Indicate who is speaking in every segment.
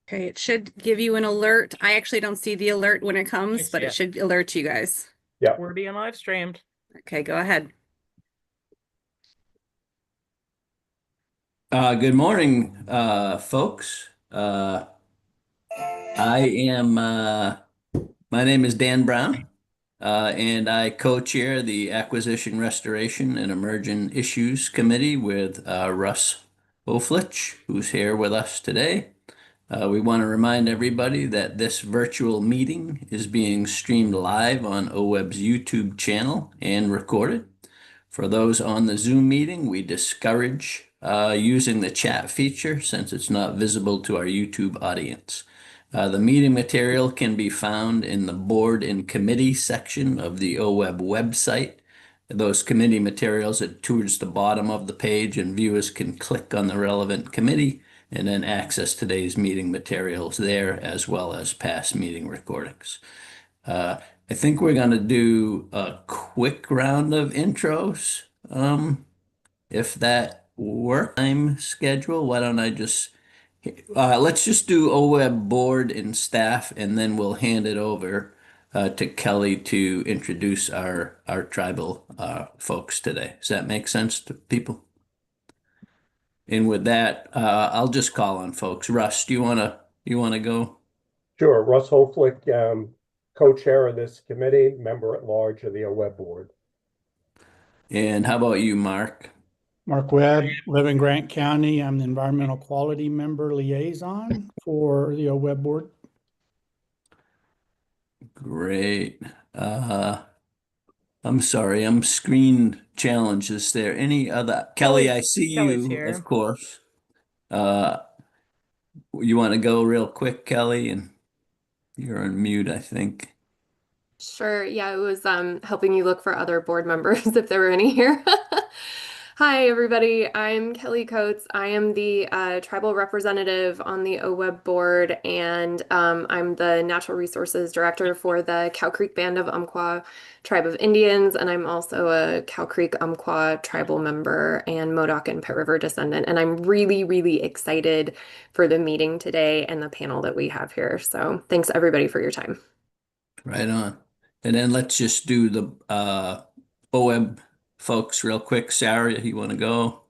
Speaker 1: Okay, it should give you an alert. I actually don't see the alert when it
Speaker 2: I
Speaker 1: comes, but
Speaker 2: see
Speaker 1: it
Speaker 2: it.
Speaker 1: should alert you guys.
Speaker 3: Yeah.
Speaker 2: We're being live streamed.
Speaker 1: Okay, go ahead.
Speaker 4: Good morning, folks. My name is Dan Brown, and I co-chair the Acquisition, Restoration, and Emerging Issues Committee with Russ Oflich, who's here with us today. We want to remind everybody that this virtual meeting is being streamed live on OWEB's YouTube channel and recorded. For those on the Zoom meeting, we discourage using the chat feature since it's not visible to our YouTube audience. The meeting material can be found in the board and committee section of the OWEB website. Those committee materials are towards the bottom of the page, and viewers can click on the relevant committee and then access today's meeting materials there, as well as past meeting recordings. I think we're going to do a quick round of intros. If that works, time schedule, why don't I just, let's just do OWEB board and staff, and then we'll hand it over to Kelly to introduce our tribal folks today. Does that make sense to people? And with that, I'll just call on folks. Russ, do you want to go?
Speaker 3: Sure. Russ Hoflick, co-chair of this committee, member at large of the OWEB board.
Speaker 4: And how about you, Mark?
Speaker 5: Mark Webb, live in Grant County. I'm the Environmental Quality Member Liaison for the OWEB board.
Speaker 4: Great. I'm sorry, I'm screen challenged. Is there any other? Kelly, I see
Speaker 2: Kelly's
Speaker 4: you,
Speaker 2: here.
Speaker 4: of course. You want to go real quick, Kelly? And you're on mute, I think.
Speaker 6: Sure. Yeah, it was helping you look for other board members if there were any here. Hi, everybody. I'm Kelly Coates. I am the tribal representative on the OWEB board, and I'm the Natural Resources Director for the Cow Creek Band of Umpqua Tribe of Indians, and I'm also a Cow Creek Umpqua tribal member and Modoc and Pit River descendant. And I'm really, really excited for the meeting today and the panel that we have here. So thanks, everybody, for your time.
Speaker 4: Right on. And then let's just do the OWEB folks real quick. Sarah, you want to go?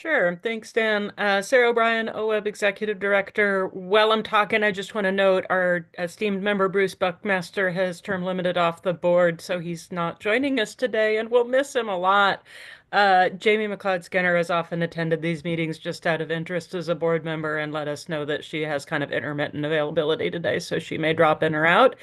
Speaker 2: Sure. Thanks, Dan. Sarah O'Brien, OWEB Executive Director. While I'm talking, I just want to note our esteemed member Bruce Buckmaster has term limited off the board, so he's not joining us today, and we'll miss him a lot. Jamie McLeod Skinner has often attended these meetings just out of interest as a board member and let us know that she has kind of intermittent availability today, so she may drop in or out.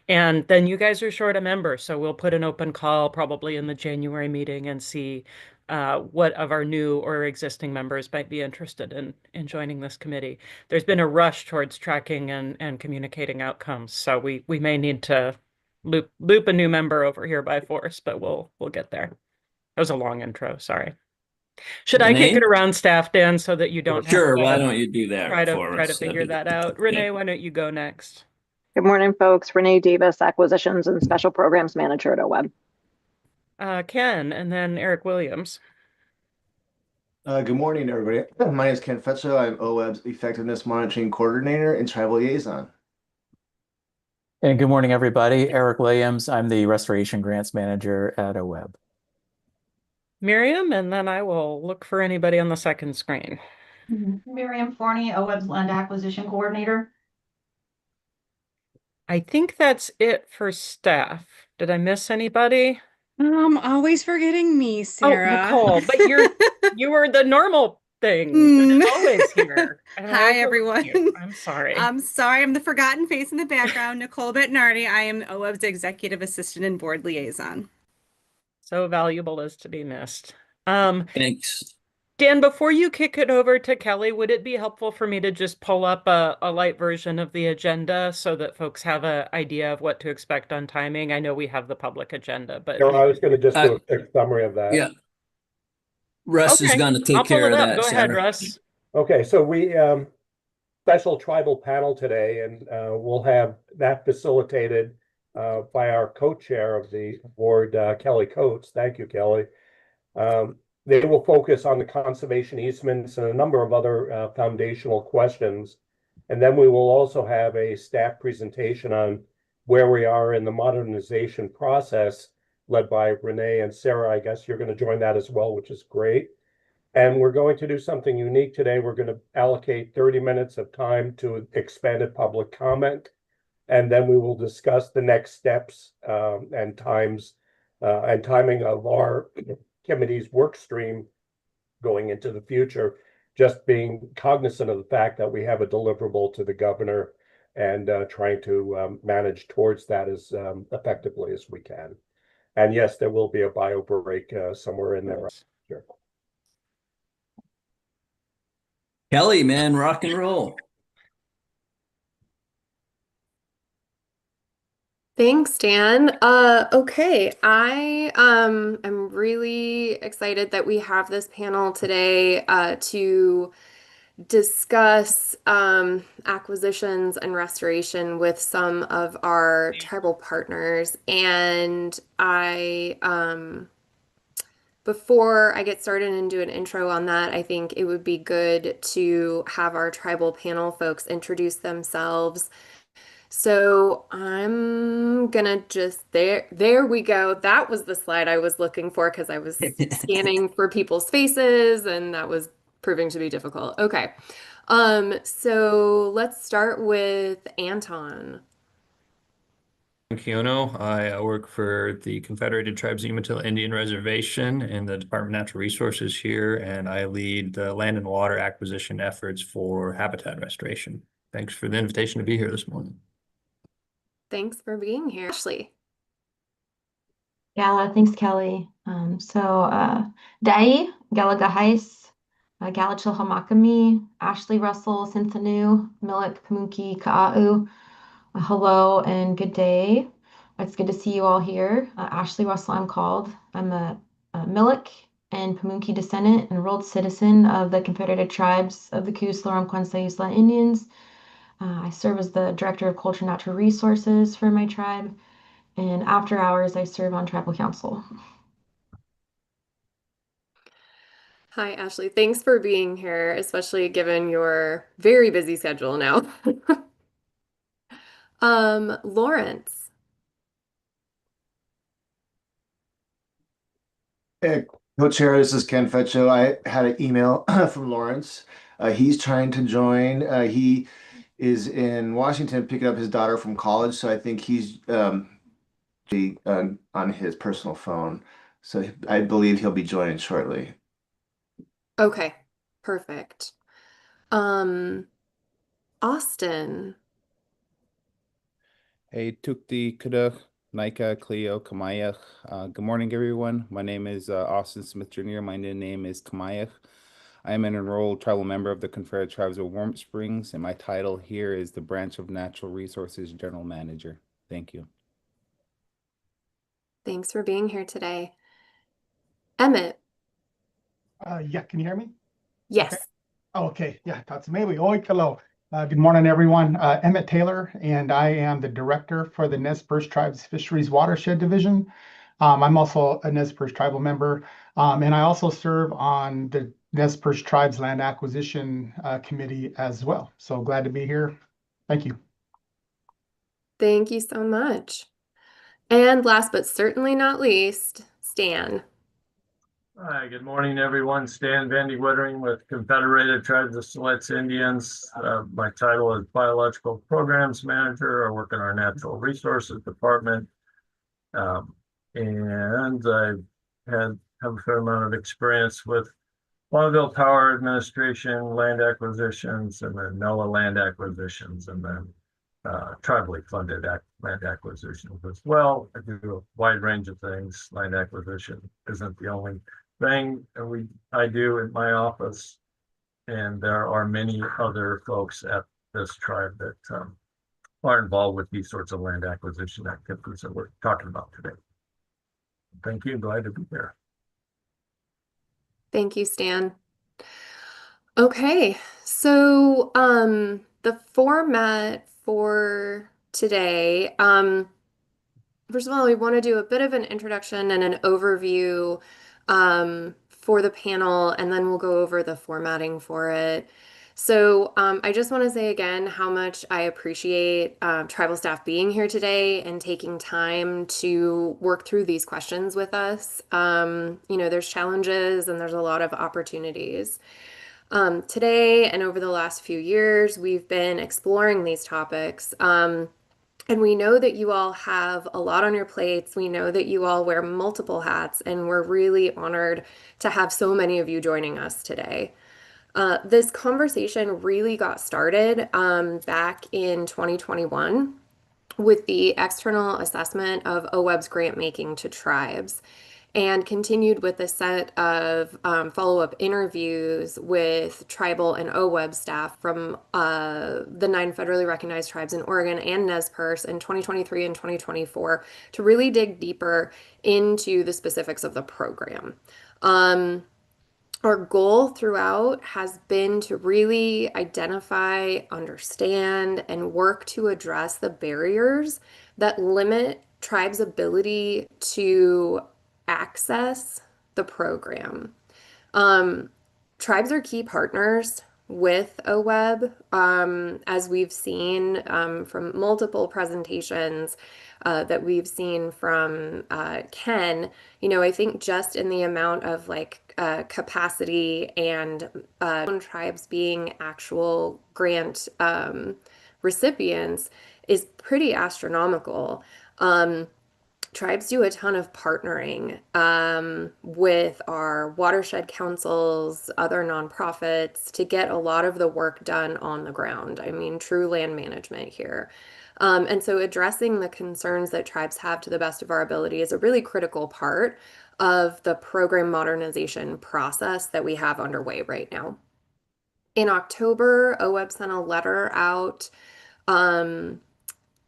Speaker 2: And then you guys are short a member, so we'll put an open call probably in the January meeting and see what of our new or existing members might be interested in joining this committee. There's been a rush towards tracking and communicating outcomes, so we may need to loop a new member over here by force, but we'll get there. That was a long intro, sorry. Should I kick it around staff, Dan, so that you don't have
Speaker 4: Sure,
Speaker 2: to
Speaker 4: why don't you do that
Speaker 2: try
Speaker 4: for
Speaker 2: to
Speaker 4: us?
Speaker 2: figure that out? Renee, why don't you go next?
Speaker 7: Good morning, folks. Renee Davis, Acquisitions and Special Programs Manager at OWEB.
Speaker 2: Ken, and then Eric Williams.
Speaker 8: Good morning, everybody. My name is Ken Fetcho. I'm OWEB's Effectiveness Monitoring Coordinator and Tribal Liaison.
Speaker 9: And good morning, everybody. Eric Williams. I'm the Restoration Grants Manager at OWEB.
Speaker 2: Miriam, and then I will look for anybody on the second screen.
Speaker 10: Miriam Forney, OWEB's Land Acquisition Coordinator.
Speaker 2: I think that's it for staff. Did I miss anybody?
Speaker 1: Always forgetting me, Sarah.
Speaker 2: Oh, Nicole, but you were the normal thing that is always here.
Speaker 1: Hi, everyone.
Speaker 2: I'm sorry.
Speaker 1: I'm sorry. I'm the forgotten face in the background. Nicole Bettinardi. I am OWEB's Executive Assistant and Board Liaison.
Speaker 2: So valuable as to be missed.
Speaker 4: Thanks.
Speaker 2: Dan, before you kick it over to Kelly, would it be helpful for me to just pull up a light version of the agenda so that folks have an idea of what to expect on timing? I know we have the public agenda, but
Speaker 3: I was going to just do a quick summary of that.
Speaker 4: Yeah. Russ is going to take care of that.
Speaker 2: Go ahead,
Speaker 4: Sarah.
Speaker 2: Russ.
Speaker 3: Okay, so we special tribal panel today, and we'll have that facilitated by our co-chair of the board, Kelly Coates. Thank you, Kelly. They will focus on the conservation easements and a number of other foundational questions And then we will also have a staff presentation on where we are in the modernization process, led by Renee and Sarah. I guess you're going to join that as well, which is great. And we're going to do something unique today. We're going to allocate 30 minutes of time to expanded public comment. And then we will discuss the next steps and times and timing of our committee's work stream going into the future, just being cognizant of the fact that we have a deliverable to the governor and trying to manage towards that as effectively as we can. And yes, there will be a bio break somewhere in there. Sure.
Speaker 4: Kelly, man, rock and roll.
Speaker 6: Thanks, Dan. Okay, I am really excited that we have this panel today to discuss acquisitions and restoration with some of our tribal partners. And before I get started and do an intro on that, I think it would be good to have our tribal panel folks introduce themselves. So I'm gonna just there we go. That was the slide I was looking for because I was scanning for people's faces and that was proving to be difficult. Okay. So let's start with Anton.
Speaker 11: I'm Kiono. I work for the Confederated Tribes of Umatilla Indian Reservation in the Department of Natural Resources here, and I lead the land and water acquisition efforts for habitat restoration. Thanks for the invitation to be here this morning.
Speaker 6: Thanks for being here. Ashley.
Speaker 10: Gala, thanks, Kelly. Dai, Galagahais, Galachil Hamakami, Ashley Russell, Sinthanu, Milik Pamunki Ka'au. Hello and good day. It's good to see you all here. Ashley Russell, I'm called. I'm a Milik and Pamunki descendant, enrolled citizen of the Confederated Tribes of the Coos, Loram, Kwanzaa, Usla Indians. I serve as the Director of Culture and Natural Resources for my tribe. And after hours, I serve on Tribal Council.
Speaker 6: Hi, Ashley. Thanks for being here, especially given your very busy schedule now. Lawrence.
Speaker 8: Hey, Co-Chair, this is Ken Fetcho. I had an email from Lawrence. He's trying to join. He is in Washington picking up his daughter from college, so I think he's on his personal phone. So I believe he'll be joining shortly.
Speaker 6: Okay, perfect. Austin.
Speaker 12: Hey, Tukti Kuduk, Nika, Cleo, Kamayach. Good morning, everyone. My name is Austin Smith Jr. My new name is Kamayach. I am an enrolled tribal member of the Confederate Tribes of Warm Springs, and my title here is the Branch of Natural Resources General Manager. Thank you.
Speaker 6: Thanks for being here today. Emmett.
Speaker 13: Yeah, can you hear me?
Speaker 6: Yes.
Speaker 13: Okay. Oh, okay. Yeah, that's maybe. Hello. Good morning, everyone. Emmett Taylor, and I am the director for the Nez Perce Tribes Fisheries Watershed Division. I'm also a Nez Perce tribal member, and I also serve on the Nez Perce Tribes Land Acquisition Committee as well. So glad to be here. Thank you.
Speaker 6: Thank you so much. And last but certainly not least, Stan.
Speaker 14: Hi, good morning, everyone. Stan Vandy Wittering with Confederated Tribes of Siletz Indians. My title is Biological Programs Manager. I work in our Natural Resources Department. And I have a fair amount of experience with Bonneville Power Administration, land acquisitions, and then NOAA land acquisitions, and then tribally funded land acquisitions as well. I do a wide range of things. Land acquisition isn't the only thing I do in my office, and there are many other folks at this tribe that are involved with these sorts of land acquisition activities that we're talking about today. Thank you. Glad to be here.
Speaker 6: Thank you, Stan. Okay, so the format for today, first of all, we want to do a bit of an introduction and an overview for the panel, and then we'll go over the formatting for it. So I just want to say again how much I appreciate tribal staff being here today and taking time to work through these questions with us. There's challenges and there's a lot of opportunities. Today and over the last few years, we've been exploring these topics. And we know that you all have a lot on your plates. We know that you all wear multiple hats, and we're really honored to have so many of you joining us today. This conversation really got started back in 2021 with the external assessment of OWEB's grant making to tribes, and continued with a set of follow-up interviews with tribal and OWEB staff from the 9 federally recognized tribes in Oregon and Nez Perce in 2023 and 2024 to really dig deeper into the specifics of the program. Our goal throughout has been to really identify, understand, and work to address the barriers that limit tribes' ability to access the program. Tribes are key partners with OWEB, as we've seen from multiple presentations that we've seen from Ken. I think just in the amount of capacity and tribes being actual grant recipients is pretty astronomical. Tribes do a ton of partnering with our watershed councils, other nonprofits to get a lot of the work done on the ground. I mean, true land management here. And so addressing the concerns that tribes have to the best of our ability is a really critical part of the program modernization process that we have underway right now. In October, OWEB sent a letter out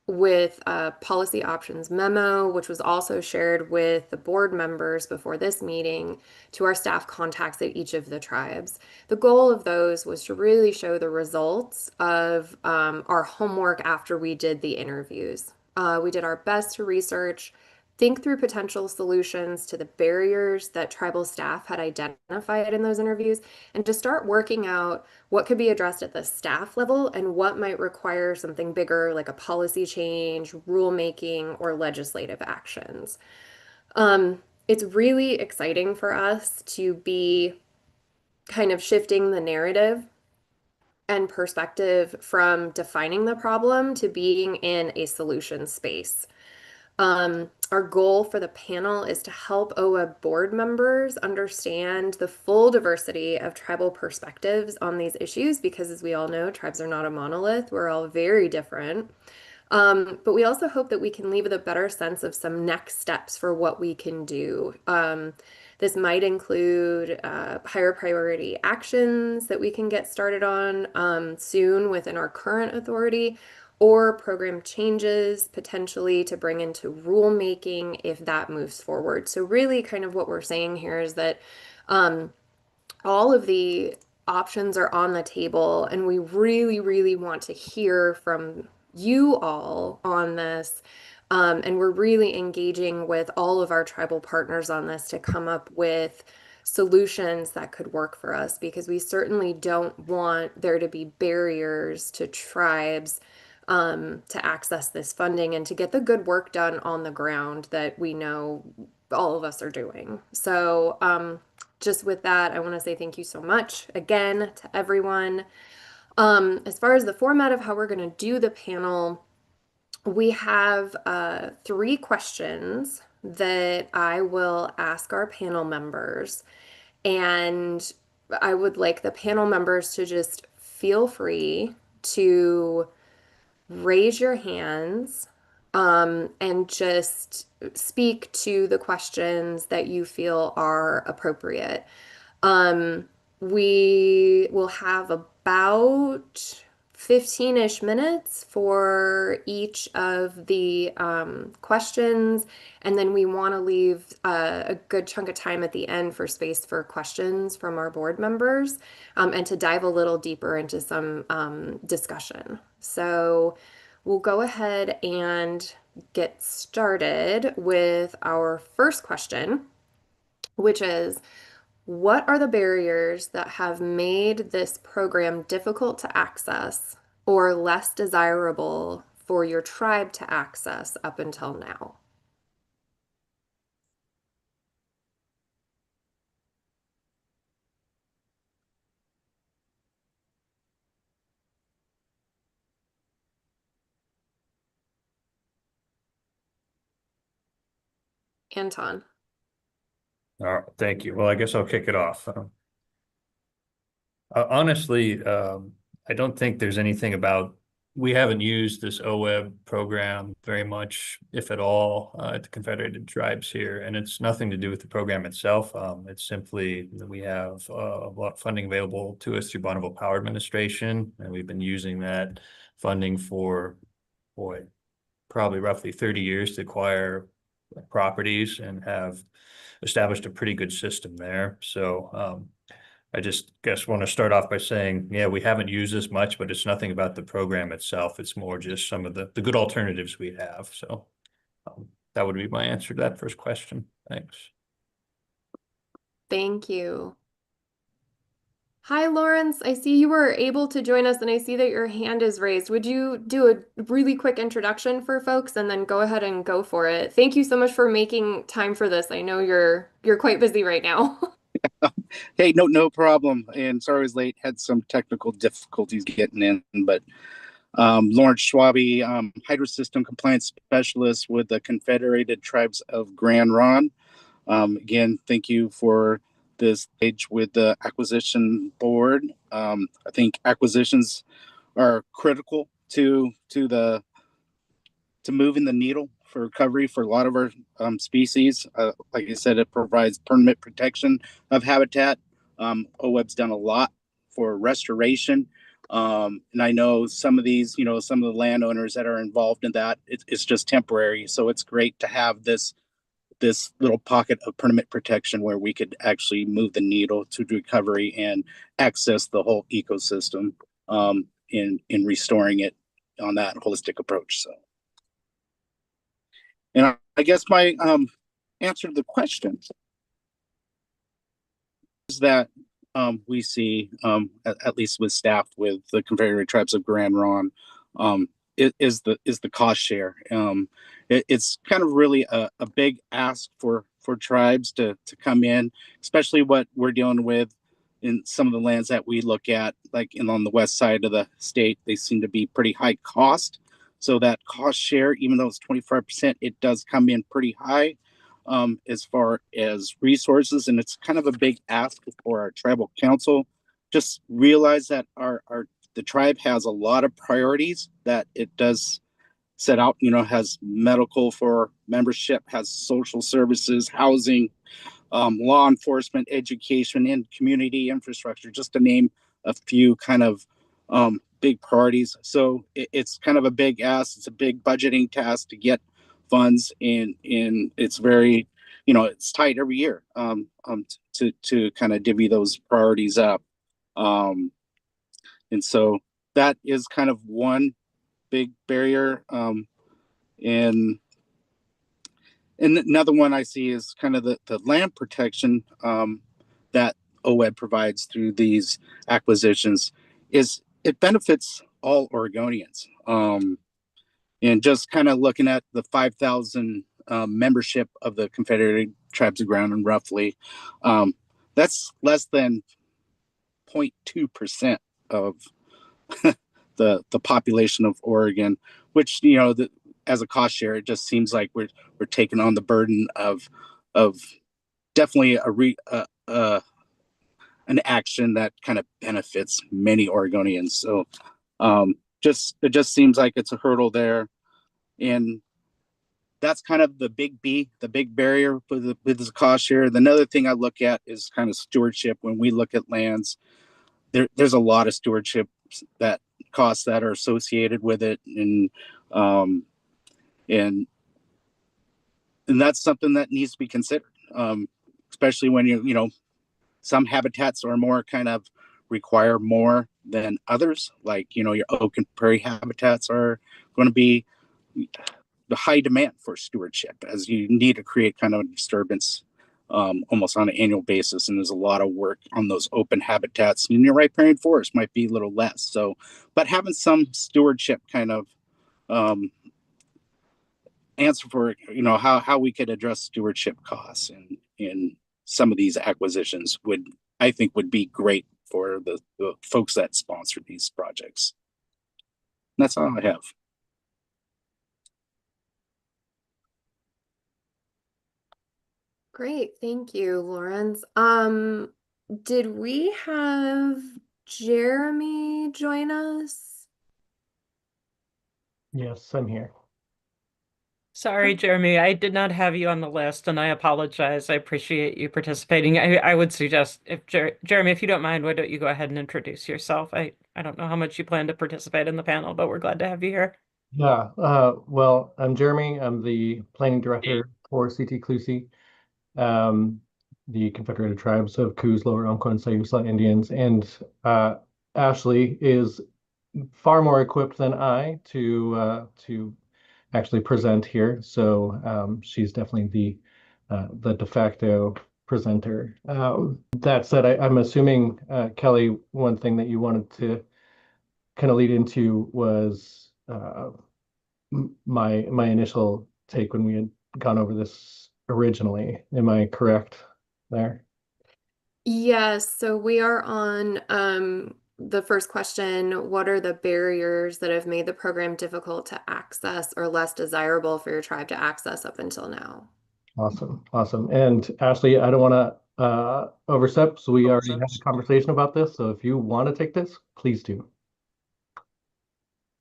Speaker 6: with a policy options memo, which was also shared with the board members before this meeting to our staff contacts at each of the tribes. The goal of those was to really show the results of our homework after we did the interviews. We did our best to research, think through potential solutions to the barriers that tribal staff had identified in those interviews, and to start working out what could be addressed at the staff level and what might require something bigger like a policy change, rulemaking, or legislative actions. It's really exciting for us to be kind of shifting the narrative and perspective from defining the problem to being in a solution space. Our goal for the panel is to help OWEB board members understand the full diversity of tribal perspectives on these issues, because as we all know, tribes are not a monolith. We're all very different. But we also hope that we can leave with a better sense of some next steps for what we can do. This might include higher priority actions that we can get started on soon within our current authority, or program changes potentially to bring into rulemaking if that moves forward. So really kind of what we're saying here is that all of the options are on the table, and we really, really want to hear from you all on this. And we're really engaging with all of our tribal partners on this to come up with solutions that could work for us, because we certainly don't want there to be barriers to tribes to access this funding and to get the good work done on the ground that we know all of us are doing. So just with that, I want to say thank you so much again to everyone. As far as the format of how we're going to do the panel, we have 3 questions that I will ask our panel members, and I would like the panel members to just feel free to raise your hands and just speak to the questions that you feel are appropriate. We will have about 15-ish minutes for each of the questions, and then we want to leave a good chunk of time at the end for space for questions from our board members and to dive a little deeper into some discussion. So we'll go ahead and get started with our first question, which is, What are the barriers that have made this program difficult to access or less desirable for your tribe to access up until now? Anton.
Speaker 11: All right, thank you. Well, I guess I'll kick it off. Honestly, I don't think there's anything about, we haven't used this OWEB program very much, if at all, at the Confederated Tribes here, and it's nothing to do with the program itself. It's simply that we have a lot of funding available to us through Bonneville Power Administration, and we've been using that funding for, boy, probably roughly 30 years to acquire properties and have established a pretty good system there. So I just guess want to start off by saying, yeah, we haven't used this much, but it's nothing about the program itself. It's more just some of the good alternatives we have. So that would be my answer to that first question. Thanks.
Speaker 6: Thank you. Hi, Lawrence. I see you were able to join us and I see that your hand is raised. Would you do a really quick introduction for folks and then go ahead and go for it? Thank you so much for making time for this. I know you're quite busy right now.
Speaker 15: Hey, no problem. And sorry I was late. Had some technical difficulties getting in, but Lawrence Schwabe, Hydro System Compliance Specialist with the Confederated Tribes of Grand Ronde. Again, thank you for this stage with the acquisition board. I think acquisitions are critical to moving the needle for recovery for a lot of our species. Like I said, it provides permanent protection of habitat. OWEB's done a lot for restoration. And I know some of these, some of the landowners that are involved in that, it's just temporary. So it's great to have this little pocket of permanent protection where we could actually move the needle to recovery and access the whole ecosystem in restoring it on that holistic approach. So, and I guess my answer to the question is that we see, at least with staff with the Confederated Tribes of Grand Ronde, is the cost share. It's kind of really a big ask for tribes to come in, especially what we're dealing with in some of the lands that we look at, like on the west side of the state. They seem to be pretty high cost. So that cost share, even though it's 25%, it does come in pretty high as far as resources. And it's kind of a big ask for our tribal council. Just realize that the tribe has a lot of priorities that it does set out, has medical for membership, has social services, housing, law enforcement, education, and community infrastructure, just to name a few kind of big priorities. So it's kind of a big ask. It's a big budgeting task to get funds, and it's very, it's tight every year to kind of divvy those priorities up. And so that is kind of one big barrier. And another one I see is kind of the land protection that OWEB provides through these acquisitions. It benefits all Oregonians. And just kind of looking at the 5,000 membership of the Confederated Tribes of Grand Ronde, roughly, that's less than 0.2% of the population of Oregon, which, as a cost share, it just seems like we're taking on the burden of definitely an action that kind of benefits many Oregonians. So it just seems like it's a hurdle there. And that's kind of the big barrier with this cost share. Another thing I look at is kind of stewardship. When we look at lands, there's a lot of stewardship costs that are associated with it. And that's something that needs to be considered, especially when some habitats are more kind of require more than others. Like, your oak and prairie habitats are going to be the high demand for stewardship, as you need to create kind of a disturbance almost on an annual basis. And there's a lot of work on those open habitats. And your riparian forest might be a little less. So, but having some stewardship kind of answer for, you know, how we could address stewardship costs in some of these acquisitions would, I think, would be great for the folks that sponsor these projects. And that's all I have.
Speaker 6: Great, thank you, Lawrence. Did we have Jeremy join us?
Speaker 16: Yes, I'm here.
Speaker 2: Sorry, Jeremy, I did not have you on the list, and I apologize. I appreciate you participating. I would suggest, if Jeremy, if you don't mind, why don't you go ahead and introduce yourself? I don't know how much you plan to participate in the panel, but we're glad to have you here.
Speaker 16: Yeah, well, I'm Jeremy. I'm the planning director for CT Clusie, the Confederated Tribes of Coos, Lower Umpqua, and Sayusla Indians. And Ashley is far more equipped than I to actually present here. So she's definitely the de facto presenter. That said, I'm assuming, Kelly, one thing that you wanted to kind of lead into was my initial take when we had gone over this originally. Am I correct there?
Speaker 6: Yes, so we are on the first question. What are the barriers that have made the program difficult to access or less desirable for your tribe to access up until now?
Speaker 16: Awesome. And Ashley, I don't want to overstep, so we already had a conversation about this. So if you want to take this, please do.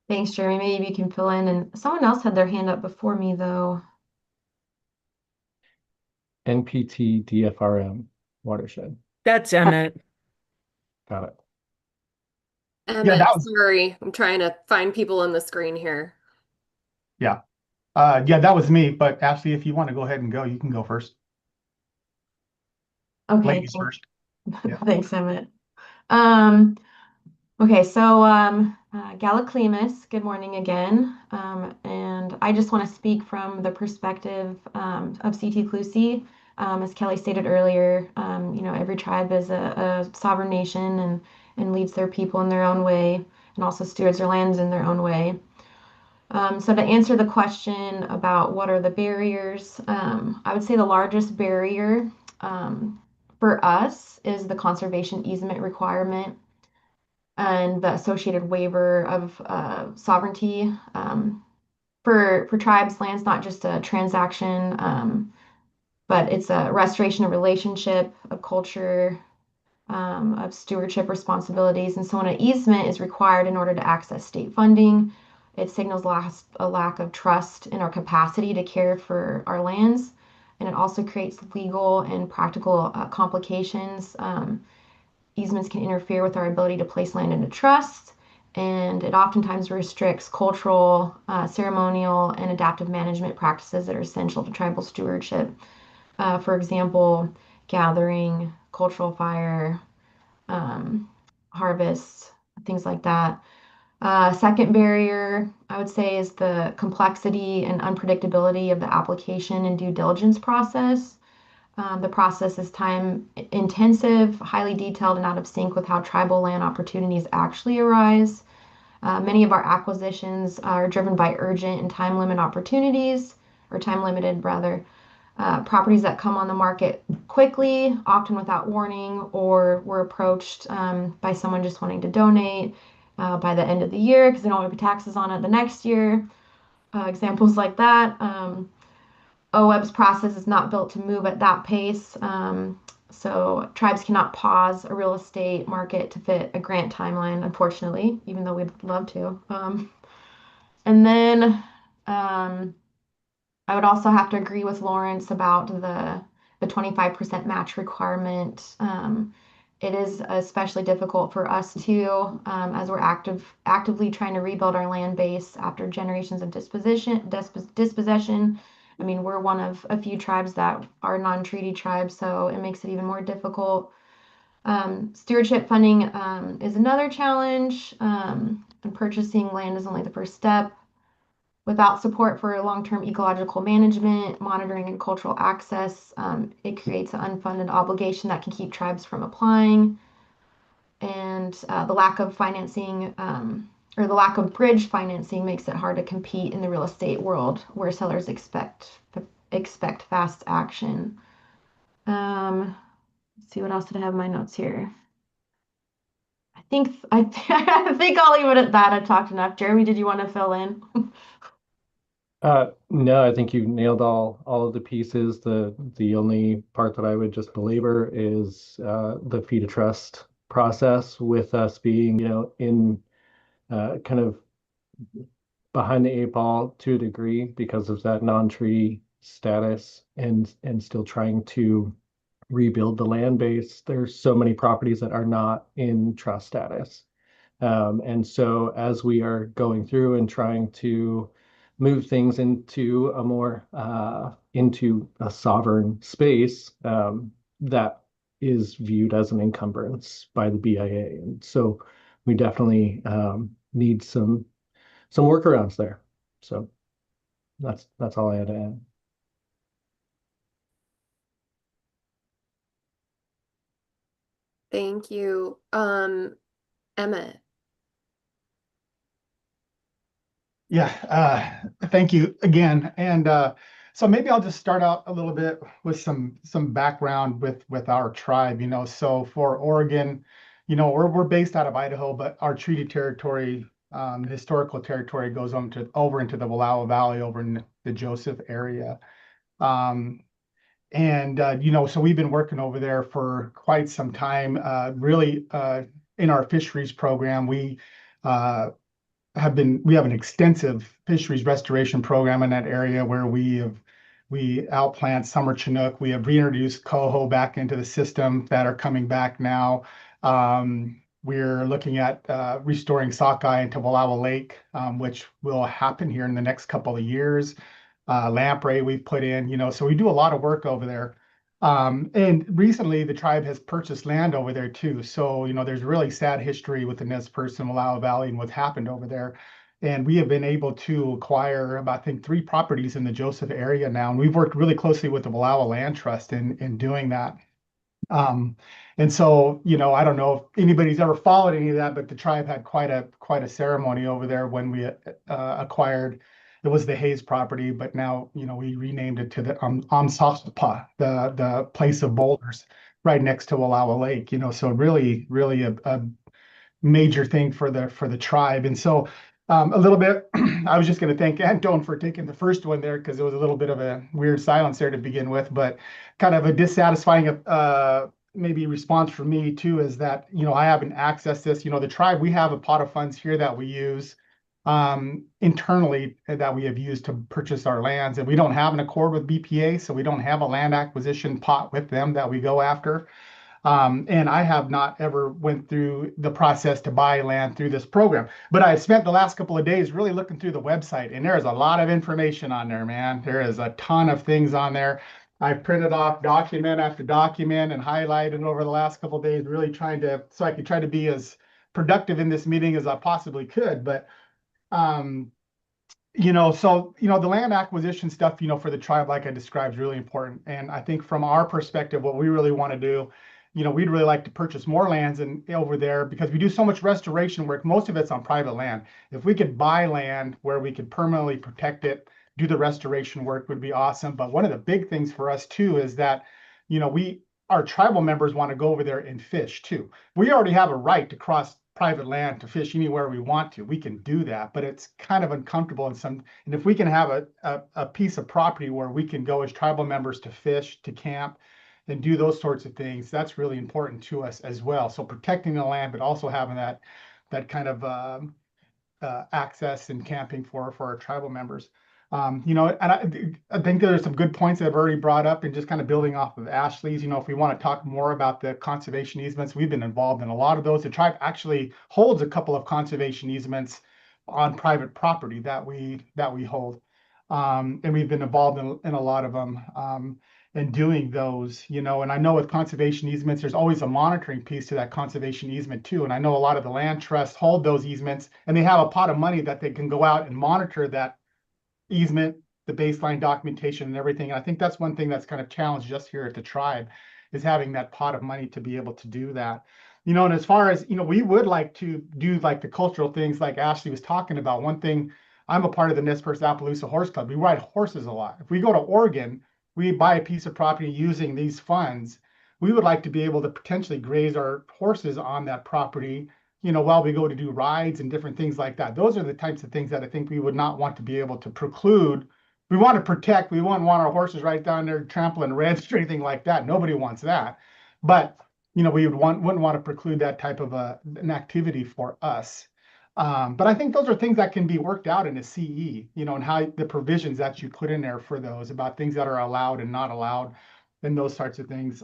Speaker 10: Thanks, Jeremy. Maybe you can fill in. And someone else had their hand up before me, though.
Speaker 16: NPT DFRM watershed.
Speaker 2: That's Emmett.
Speaker 16: Got it.
Speaker 6: Emmett, sorry, I'm trying to find people on the screen here.
Speaker 13: Yeah. Yeah, that was me. But Ashley, if you want to go ahead and go, you can go first.
Speaker 10: Okay.
Speaker 13: Ladies first. Yeah.
Speaker 10: Thanks, Emmett. Okay, so Galliclemus, good morning again. And I just want to speak from the perspective of CT Clusie. As Kelly stated earlier, you know, every tribe is a sovereign nation and leads their people in their own way and also stewards their lands in their own way. So to answer the question about what are the barriers, I would say the largest barrier for us is the conservation easement requirement and the associated waiver of sovereignty. For tribes, land's not just a transaction, but it's a restoration of relationship, of culture, of stewardship responsibilities. And so when an easement is required in order to access state funding, it signals a lack of trust in our capacity to care for our lands. And it also creates legal and practical complications. Easements can interfere with our ability to place land into trust, and it oftentimes restricts cultural, ceremonial, and adaptive management practices that are essential to tribal stewardship. For example, gathering, cultural fire, harvest, things like that. Second barrier, I would say, is the complexity and unpredictability of the application and due diligence process. The process is time intensive, highly detailed, and out of sync with how tribal land opportunities actually arise. Many of our acquisitions are driven by urgent and time limit opportunities, or time limited rather. Properties that come on the market quickly, often without warning, or were approached by someone just wanting to donate by the end of the year because they don't want to pay taxes on it the next year. Examples like that. OWEB's process is not built to move at that pace. So tribes cannot pause a real estate market to fit a grant timeline, unfortunately, even though we'd love to. And then I would also have to agree with Lawrence about the 25% match requirement. It is especially difficult for us too, as we're actively trying to rebuild our land base after generations of dispossession. I mean, we're one of a few tribes that are non-treaty tribes, so it makes it even more difficult. Stewardship funding is another challenge, and purchasing land is only the first step. Without support for long-term ecological management, monitoring, and cultural access, it creates an unfunded obligation that can keep tribes from applying. And the lack of financing or the lack of bridge financing makes it hard to compete in the real estate world where sellers expect fast action. Let's see, what else did I have in my notes here? I think I think I'll leave it at that. I talked enough. Jeremy, did you want to fill in?
Speaker 16: No, I think you nailed all of the pieces. The only part that I would just belabor is the fee to trust process, with us being, in kind of behind the eight ball to a degree because of that non-treaty status, and still trying to rebuild the land base. There's so many properties that are not in trust status. And so as we are going through and trying to move things into a more into a sovereign space, that is viewed as an encumbrance by the BIA. And so we definitely need some workarounds there. So that's all I had to add.
Speaker 6: Thank you. Emmett.
Speaker 13: Yeah, thank you again. And so maybe I'll just start out a little bit with some background with our tribe. So for Oregon, we're based out of Idaho, but our treaty territory, historical territory, goes over into the Wallowa Valley, over in the Joseph area. So we've been working over there for quite some time. Really, in our fisheries program, we have an extensive fisheries restoration program in that area, where we outplant summer Chinook. We have reintroduced coho back into the system that are coming back now. We're looking at restoring sockeye into Wallowa Lake, which will happen here in the next couple of years. Lamprey we've put in, so we do a lot of work over there. And recently the tribe has purchased land over there too. So, there's really sad history with the Nez Perce and Wallowa Valley and what's happened over there. And we have been able to acquire about, I think, 3 properties in the Joseph area now. And we've worked really closely with the Wallowa Land Trust in doing that. And so, I don't know if anybody's ever followed any of that, but the tribe had quite a ceremony over there when we acquired. It was the Hayes property, but now, we renamed it to the Amsahpa, the place of boulders, right next to Wallowa Lake. So really, really a major thing for the tribe. And so a little bit, I was just going to thank Anton for taking the first one there, because it was a little bit of a weird silence there to begin with, but kind of a dissatisfying maybe response from me too, is that, I haven't accessed this. The tribe, we have a pot of funds here that we use internally, that we have used to purchase our lands, and we don't have an accord with BPA, so we don't have a land acquisition pot with them that we go after. And I have not ever went through the process to buy land through this program, but I spent the last couple of days really looking through the website, and there's a lot of information on there, man. There is a ton of things on there. I printed off document after document and highlighted over the last couple of days, really so I could try to be as productive in this meeting as I possibly could. But the land acquisition stuff, for the tribe, like I described, is really important. And I think from our perspective, what we really want to do, we'd really like to purchase more lands over there, because we do so much restoration work. Most of it's on private land. If we could buy land where we could permanently protect it, do the restoration work, would be awesome. But one of the big things for us too is that, our tribal members want to go over there and fish too. We already have a right to cross private land to fish anywhere we want to. We can do that, but it's kind of uncomfortable and if we can have a piece of property where we can go as tribal members to fish, to camp, and do those sorts of things, that's really important to us as well. So protecting the land, but also having that kind of access and camping for our tribal members. And I think there's some good points that I've already brought up, and just kind of building off of Ashley's, if we want to talk more about the conservation easements, we've been involved in a lot of those. The tribe actually holds a couple of conservation easements on private property that we hold. And we've been involved in a lot of them, and doing those, and I know with conservation easements, there's always a monitoring piece to that conservation easement too. And I know a lot of the land trusts hold those easements, and they have a pot of money that they can go out and monitor that easement, the baseline documentation and everything. And I think that's one thing that's kind of challenged just here at the tribe, is having that pot of money to be able to do that. You know, and as far as, you know, we would like to do like the cultural things like Ashley was talking about. One thing, I'm a part of the Nez Perce Appaloosa Horse Club. We ride horses a lot. If we go to Oregon, we buy a piece of property using these funds. We would like to be able to potentially graze our horses on that property, you know, while we go to do rides and different things like that. Those are the types of things that I think we would not want to be able to preclude. We want to protect. We wouldn't want our horses right down there trampling reds or anything like that. Nobody wants that. But, you know, wouldn't want to preclude that type of an activity for us. But I think those are things that can be worked out in a CE, you know, and how the provisions that you put in there for those about things that are allowed and not allowed and those sorts of things.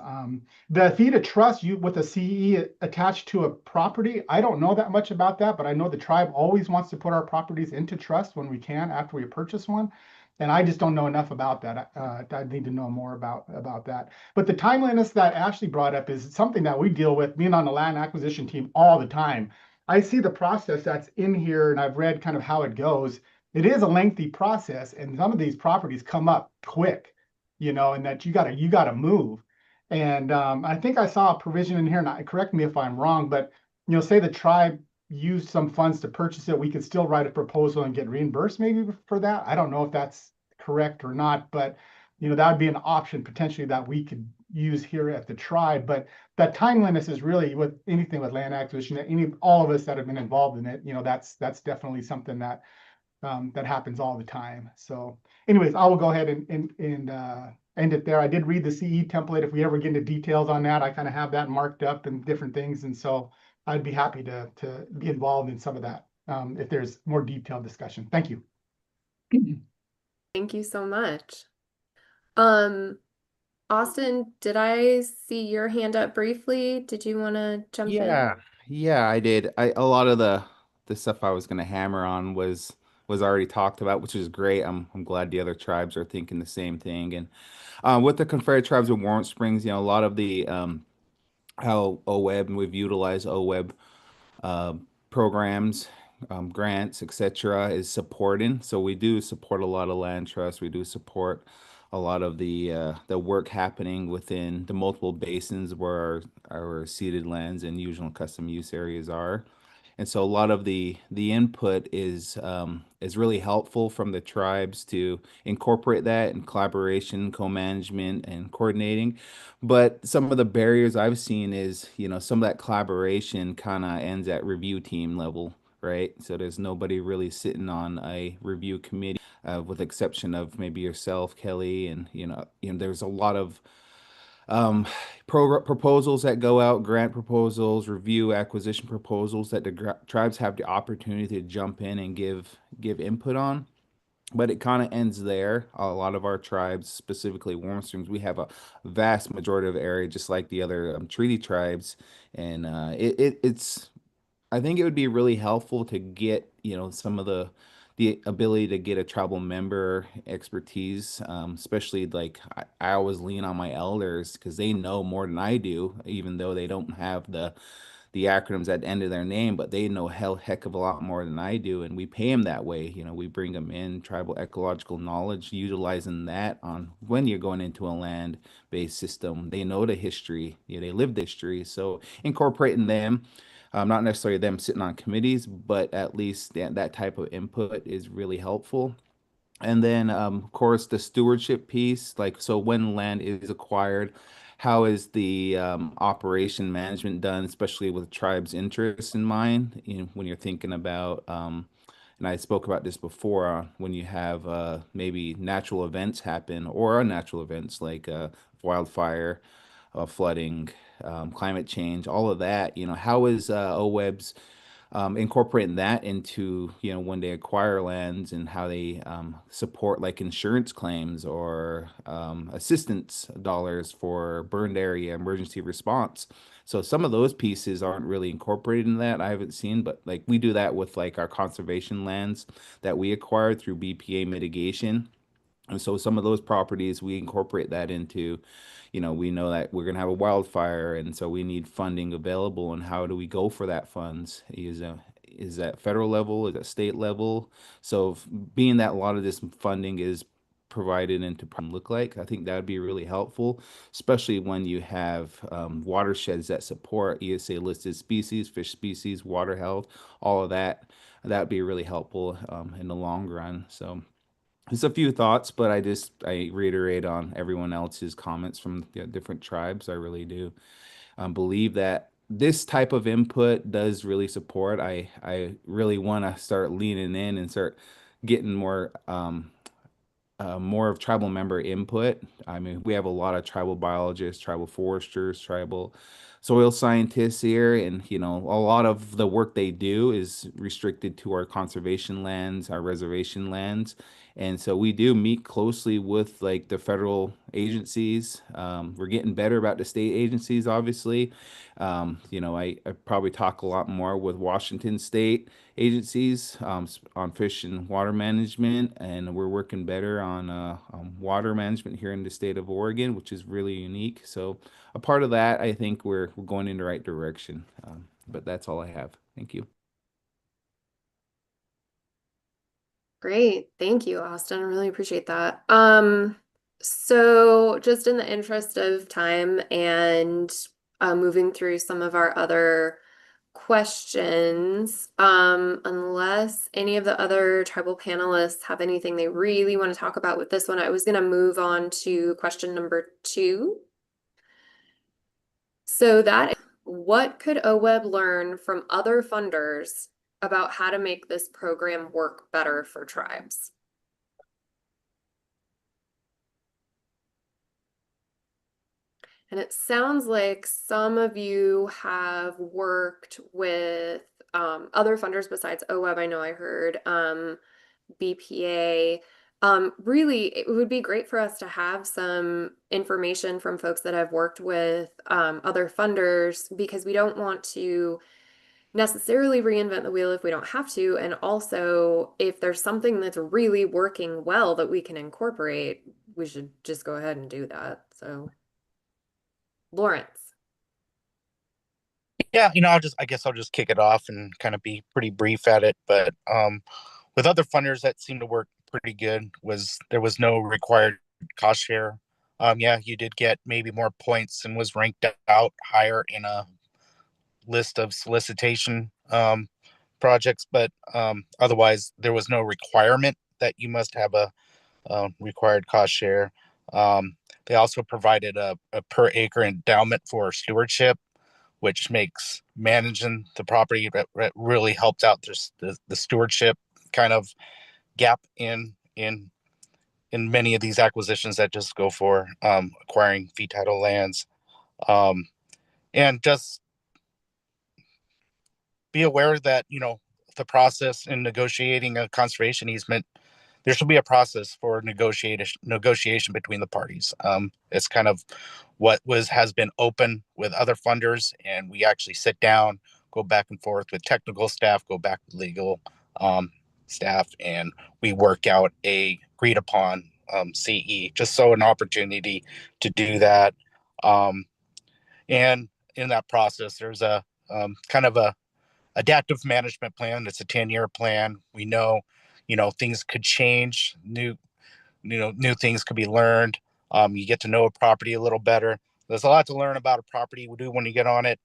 Speaker 13: The fee to trust you with a CE attached to a property, I don't know that much about that, but I know the tribe always wants to put our properties into trust when we can after we purchase one. And I just don't know enough about that. I need to know more about that. But the timeliness that Ashley brought up is something that we deal with, being on the land acquisition team all the time. I see the process that's in here, and I've read kind of how it goes. It is a lengthy process, and some of these properties come up quick, you know, and that you gotta move. And I think I saw a provision in here, and correct me if I'm wrong, but you know, say the tribe used some funds to purchase it, we could still write a proposal and get reimbursed maybe for that. I don't know if that's correct or not, but you know, that would be an option potentially that we could use here at the tribe. But that timeliness is really with anything with land acquisition, all of us that have been involved in it, you know, that's definitely something that that happens all the time. So anyways, I will go ahead and end it there. I did read the CE template. If we ever get into details on that, I kind of have that marked up and different things. And so I'd be happy to be involved in some of that if there's more detailed discussion. Thank you.
Speaker 6: Thank you so much. Austin, did I see your hand up briefly? Did you want to jump in?
Speaker 12: Yeah, I did. A lot of the stuff I was gonna hammer on was already talked about, which is great. I'm glad the other tribes are thinking the same thing. And with the Confederate Tribes of Warm Springs, you know, a lot of the how OWEB, and we've utilized OWEB programs, grants, etc., is supporting. So we do support a lot of land trusts. We do support a lot of the work happening within the multiple basins where our ceded lands and usual and custom use areas are. And so a lot of the input is really helpful from the tribes to incorporate that in collaboration, co-management, and coordinating. But some of the barriers I've seen is, you know, some of that collaboration kind of ends at review team level, right? So there's nobody really sitting on a review committee, with the exception of maybe yourself, Kelly, and there's a lot of proposals that go out, grant proposals, review acquisition proposals that the tribes have the opportunity to jump in and give input on. But it kind of ends there. A lot of our tribes, specifically Warm Springs, we have a vast majority of area, just like the other treaty tribes, and it's. I think it would be really helpful to get, you know, some of the ability to get a tribal member expertise, especially like I always lean on my elders because they know more than I do, even though they don't have the acronyms at the end of their name, but they know heck of a lot more than I do, and we pay them that way. You know, we bring them in tribal ecological knowledge, utilizing that on when you're going into a land-based system. They know the history, you know, they live the history, so incorporating them. Not necessarily them sitting on committees, but at least that type of input is really helpful. And then, of course, the stewardship piece, like, so when land is acquired, how is the operation management done, especially with tribes' interests in mind? You know, when you're thinking about, and I spoke about this before, when you have maybe natural events happen or unnatural events like wildfire, flooding, climate change, all of that, you know, how is OWEB's incorporating that into, you know, when they acquire lands and how they support like insurance claims or assistance dollars for burned area emergency response. So some of those pieces aren't really incorporated in that. I haven't seen, but like we do that with like our conservation lands that we acquired through BPA mitigation. And so some of those properties, we incorporate that into, you know, we know that we're going to have a wildfire, and so we need funding available. And how do we go for that funds? is at federal level, is at state level. So being that a lot of this funding is provided into look like, I think that would be really helpful, especially when you have watersheds that support ESA listed species, fish species, water health, all of that. That would be really helpful in the long run. So just a few thoughts, but I reiterate on everyone else's comments from different tribes. I really do believe that this type of input does really support. I really want to start leaning in and start getting more of tribal member input. I mean, we have a lot of tribal biologists, tribal foresters, tribal soil scientists here, and a lot of the work they do is restricted to our conservation lands, our reservation lands. And so we do meet closely with like the federal agencies. We're getting better about the state agencies, obviously. I probably talk a lot more with Washington state agencies on fish and water management, and we're working better on water management here in the state of Oregon, which is really unique. So a part of that, I think we're going in the right direction. But that's all I have. Thank you.
Speaker 6: Great. Thank you, Austin. I really appreciate that. So just in the interest of time and moving through some of our other questions, unless any of the other tribal panelists have anything they really want to talk about with this one, I was going to move on to question number 2. So what could OWEB learn from other funders about how to make this program work better for tribes? And it sounds like some of you have worked with other funders besides OWEB. I know I heard BPA. Really, it would be great for us to have some information from folks that have worked with other funders, because we don't want to necessarily reinvent the wheel if we don't have to. And also, if there's something that's really working well that we can incorporate, we should just go ahead and do that. So, Lawrence.
Speaker 17: Yeah, I guess I'll just kick it off and kind of be pretty brief at it. But with other funders that seemed to work pretty good there was no required cost share. Yeah, you did get maybe more points and was ranked out higher in a list of solicitation projects, but otherwise there was no requirement that you must have a required cost share. They also provided a per acre endowment for stewardship, which makes managing the property that really helps out the stewardship kind of gap in many of these acquisitions that just go for acquiring fee title lands. And just be aware that, the process in negotiating a conservation easement, there should be a process for negotiation between the parties. It's kind of what has been open with other funders, and we actually sit down, go back and forth with technical staff, go back with legal staff, and we work out a agreed upon CE, just so an opportunity to do that. And in that process, there's a kind of a adaptive management plan. It's a 10-year plan. We know, things could change, new things could be learned. You get to know a property a little better. There's a lot to learn about a property when you get on it.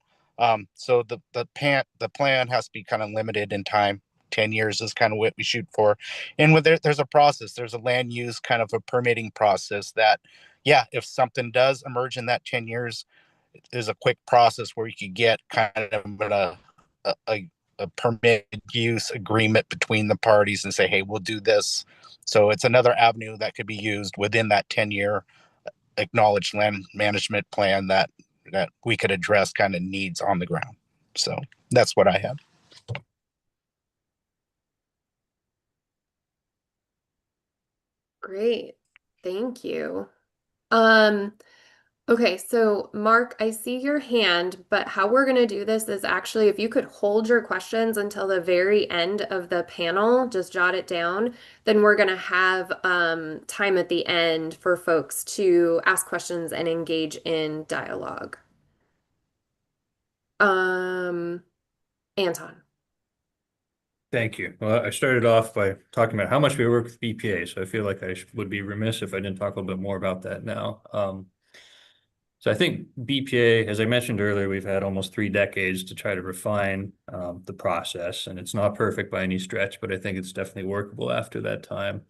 Speaker 17: So the plan has to be kind of limited in time. 10 years is kind of what we shoot for. And there's a process, there's a land use kind of a permitting process that, yeah, if something does emerge in that 10 years, there's a quick process where you could get kind of a permitted use agreement between the parties and say, hey, we'll do this. So it's another avenue that could be used within that 10-year acknowledged land management plan that we could address kind of needs on the ground. So that's what I have.
Speaker 6: Great. Thank you. Okay, so Mark, I see your hand, but how we're going to do this is actually, if you could hold your questions until the very end of the panel, just jot it down, then we're going to have time at the end for folks to ask questions and engage in dialogue. Anton.
Speaker 11: Thank you. Well, I started off by talking about how much we work with BPA, so I feel like I would be remiss if I didn't talk a little bit more about that now. So I think BPA, as I mentioned earlier, we've had almost 3 decades to try to refine the process, and it's not perfect by any stretch, but I think it's definitely workable after that time.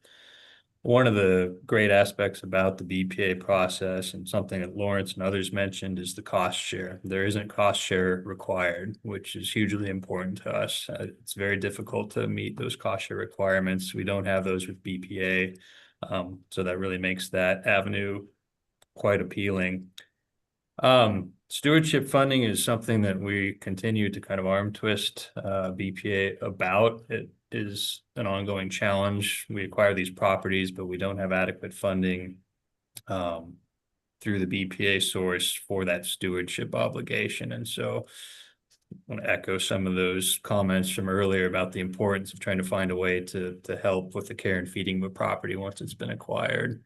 Speaker 11: One of the great aspects about the BPA process, and something that Lawrence and others mentioned, is the cost share. There isn't cost share required, which is hugely important to us. It's very difficult to meet those cost share requirements. We don't have those with BPA, so that really makes that avenue quite appealing. Stewardship funding is something that we continue to kind of arm twist BPA about. It is an ongoing challenge. We acquire these properties, but we don't have adequate funding through the BPA source for that stewardship obligation. And so I want to echo some of those comments from earlier about the importance of trying to find a way to help with the care and feeding of a property once it's been acquired.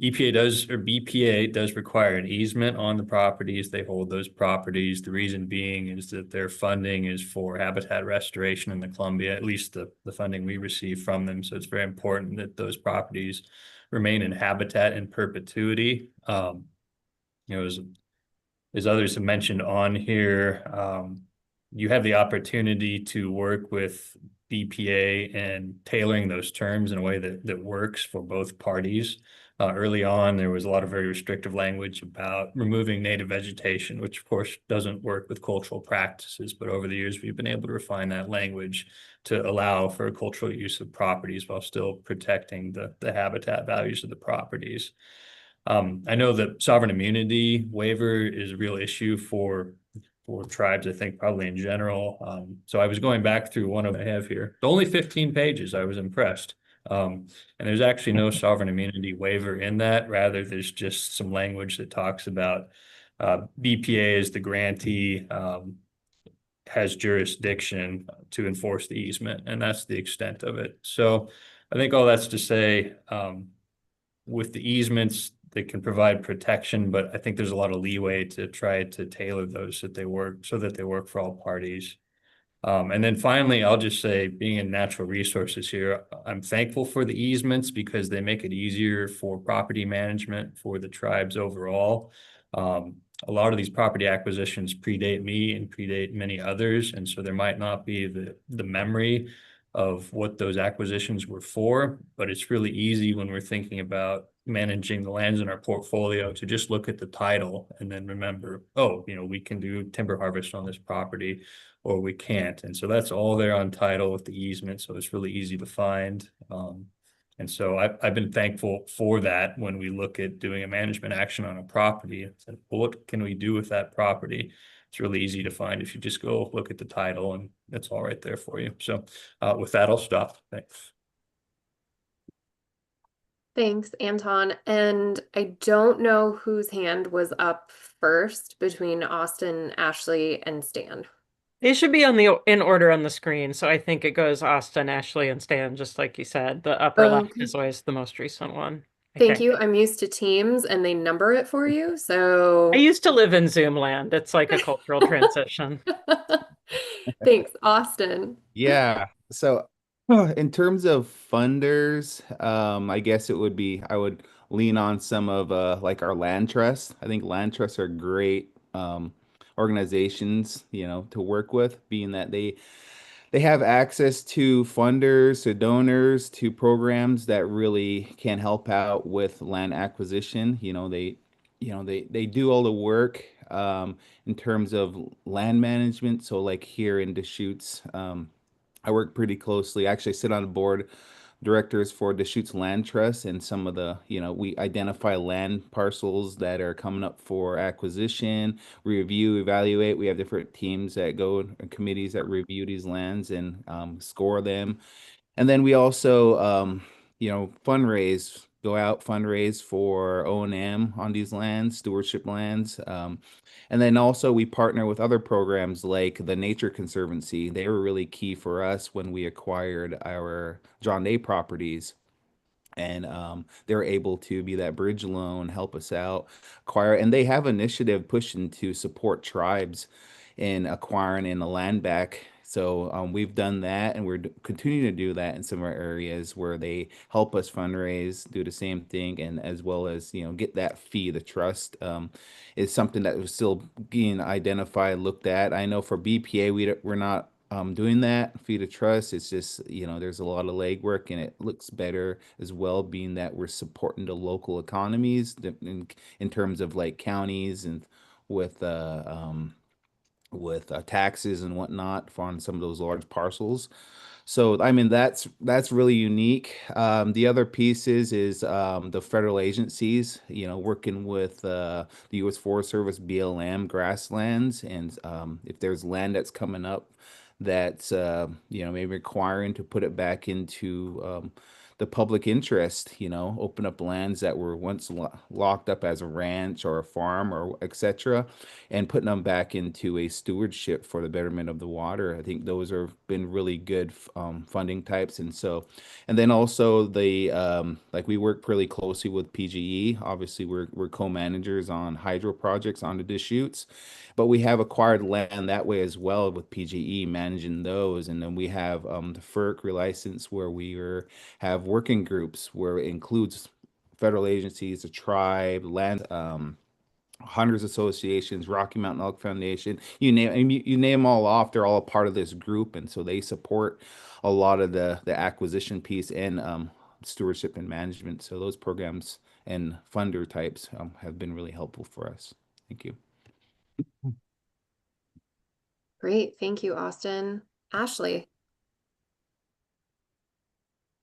Speaker 11: BPA does require an easement on the properties. They hold those properties. The reason being is that their funding is for habitat restoration in the Columbia, at least the funding we receive from them. So it's very important that those properties remain in habitat in perpetuity. As others have mentioned on here, you have the opportunity to work with BPA and tailoring those terms in a way that works for both parties. Early on, there was a lot of very restrictive language about removing native vegetation, which of course doesn't work with cultural practices. But over the years, we've been able to refine that language to allow for cultural use of properties while still protecting the habitat values of the properties. I know that sovereign immunity waiver is a real issue for tribes, I think probably in general. So I was going back through one of I have here. It's only 15 pages. I was impressed. And there's actually no sovereign immunity waiver in that. Rather, there's just some language that talks about BPA as the grantee has jurisdiction to enforce the easement, and that's the extent of it. So I think all that's to say, with the easements, they can provide protection, but I think there's a lot of leeway to try to tailor those so that they work for all parties. And then finally, I'll just say, being in natural resources here, I'm thankful for the easements because they make it easier for property management for the tribes overall. A lot of these property acquisitions predate me and predate many others, and so there might not be the memory of what those acquisitions were for, but it's really easy when we're thinking about managing the lands in our portfolio to just look at the title and then remember, oh, we can do timber harvest on this property, or we can't. And so that's all there on title with the easement. So it's really easy to find. And so I've been thankful for that when we look at doing a management action on a property. It's like, well, what can we do with that property? It's really easy to find if you just go look at the title, and it's all right there for you. So with that, I'll stop. Thanks.
Speaker 6: Thanks, Anton. And I don't know whose hand was up first between Austin, Ashley, and Stan.
Speaker 2: They should be in order on the screen. So I think it goes Austin, Ashley, and Stan, just like you said. The upper left is always the most recent one.
Speaker 6: Thank you. I'm used to Teams and they number it for you. So
Speaker 2: I used to live in Zoom land. It's like a cultural transition.
Speaker 6: Thanks, Austin.
Speaker 12: Yeah. So in terms of funders, I guess I would lean on some of like our land trusts. I think land trusts are great organizations, to work with, being that they have access to funders, to donors, to programs that really can help out with land acquisition. They do all the work in terms of land management. So like here in Deschutes, I work pretty closely. I actually sit on the board directors for Deschutes Land Trust, and some of the, we identify land parcels that are coming up for acquisition, review, evaluate. We have different teams that go and committees that review these lands and score them. And then we also, go out, fundraise for O&M on these lands, stewardship lands. And then also we partner with other programs like the Nature Conservancy. They were really key for us when we acquired our John Day properties. And they're able to be that bridge loan, help us out, acquire. And they have initiative pushing to support tribes in acquiring in the land back So we've done that, and we're continuing to do that in some of our areas where they help us fundraise, do the same thing, and as well as get that fee. The trust is something that was still being identified, looked at. I know for BPA we're not doing that fee to trust. It's just there's a lot of legwork, and it looks better as well, being that we're supporting the local economies in terms of like counties and with taxes and whatnot on some of those large parcels. So I mean that's really unique. The other pieces is the federal agencies, working with the U.S. Forest Service, BLM, grasslands, and if there's land that's coming up that's maybe requiring to put it back into the public interest, open up lands that were once locked up as a ranch or a farm or etc., and putting them back into a stewardship for the betterment of the water. I think those have been really good funding types. And then also like we work really closely with PGE. Obviously, we're co-managers on hydro projects on the Deschutes, but we have acquired land that way as well with PGE managing those. And then we have the FERC relicense where we have working groups where it includes federal agencies, the tribe, land, hunters associations, Rocky Mountain Elk Foundation, you name them all off. They're all a part of this group, and so they support a lot of the acquisition piece and stewardship and management. So those programs and funder types have been really helpful for us. Thank you.
Speaker 6: Great. Thank you, Austin. Ashley.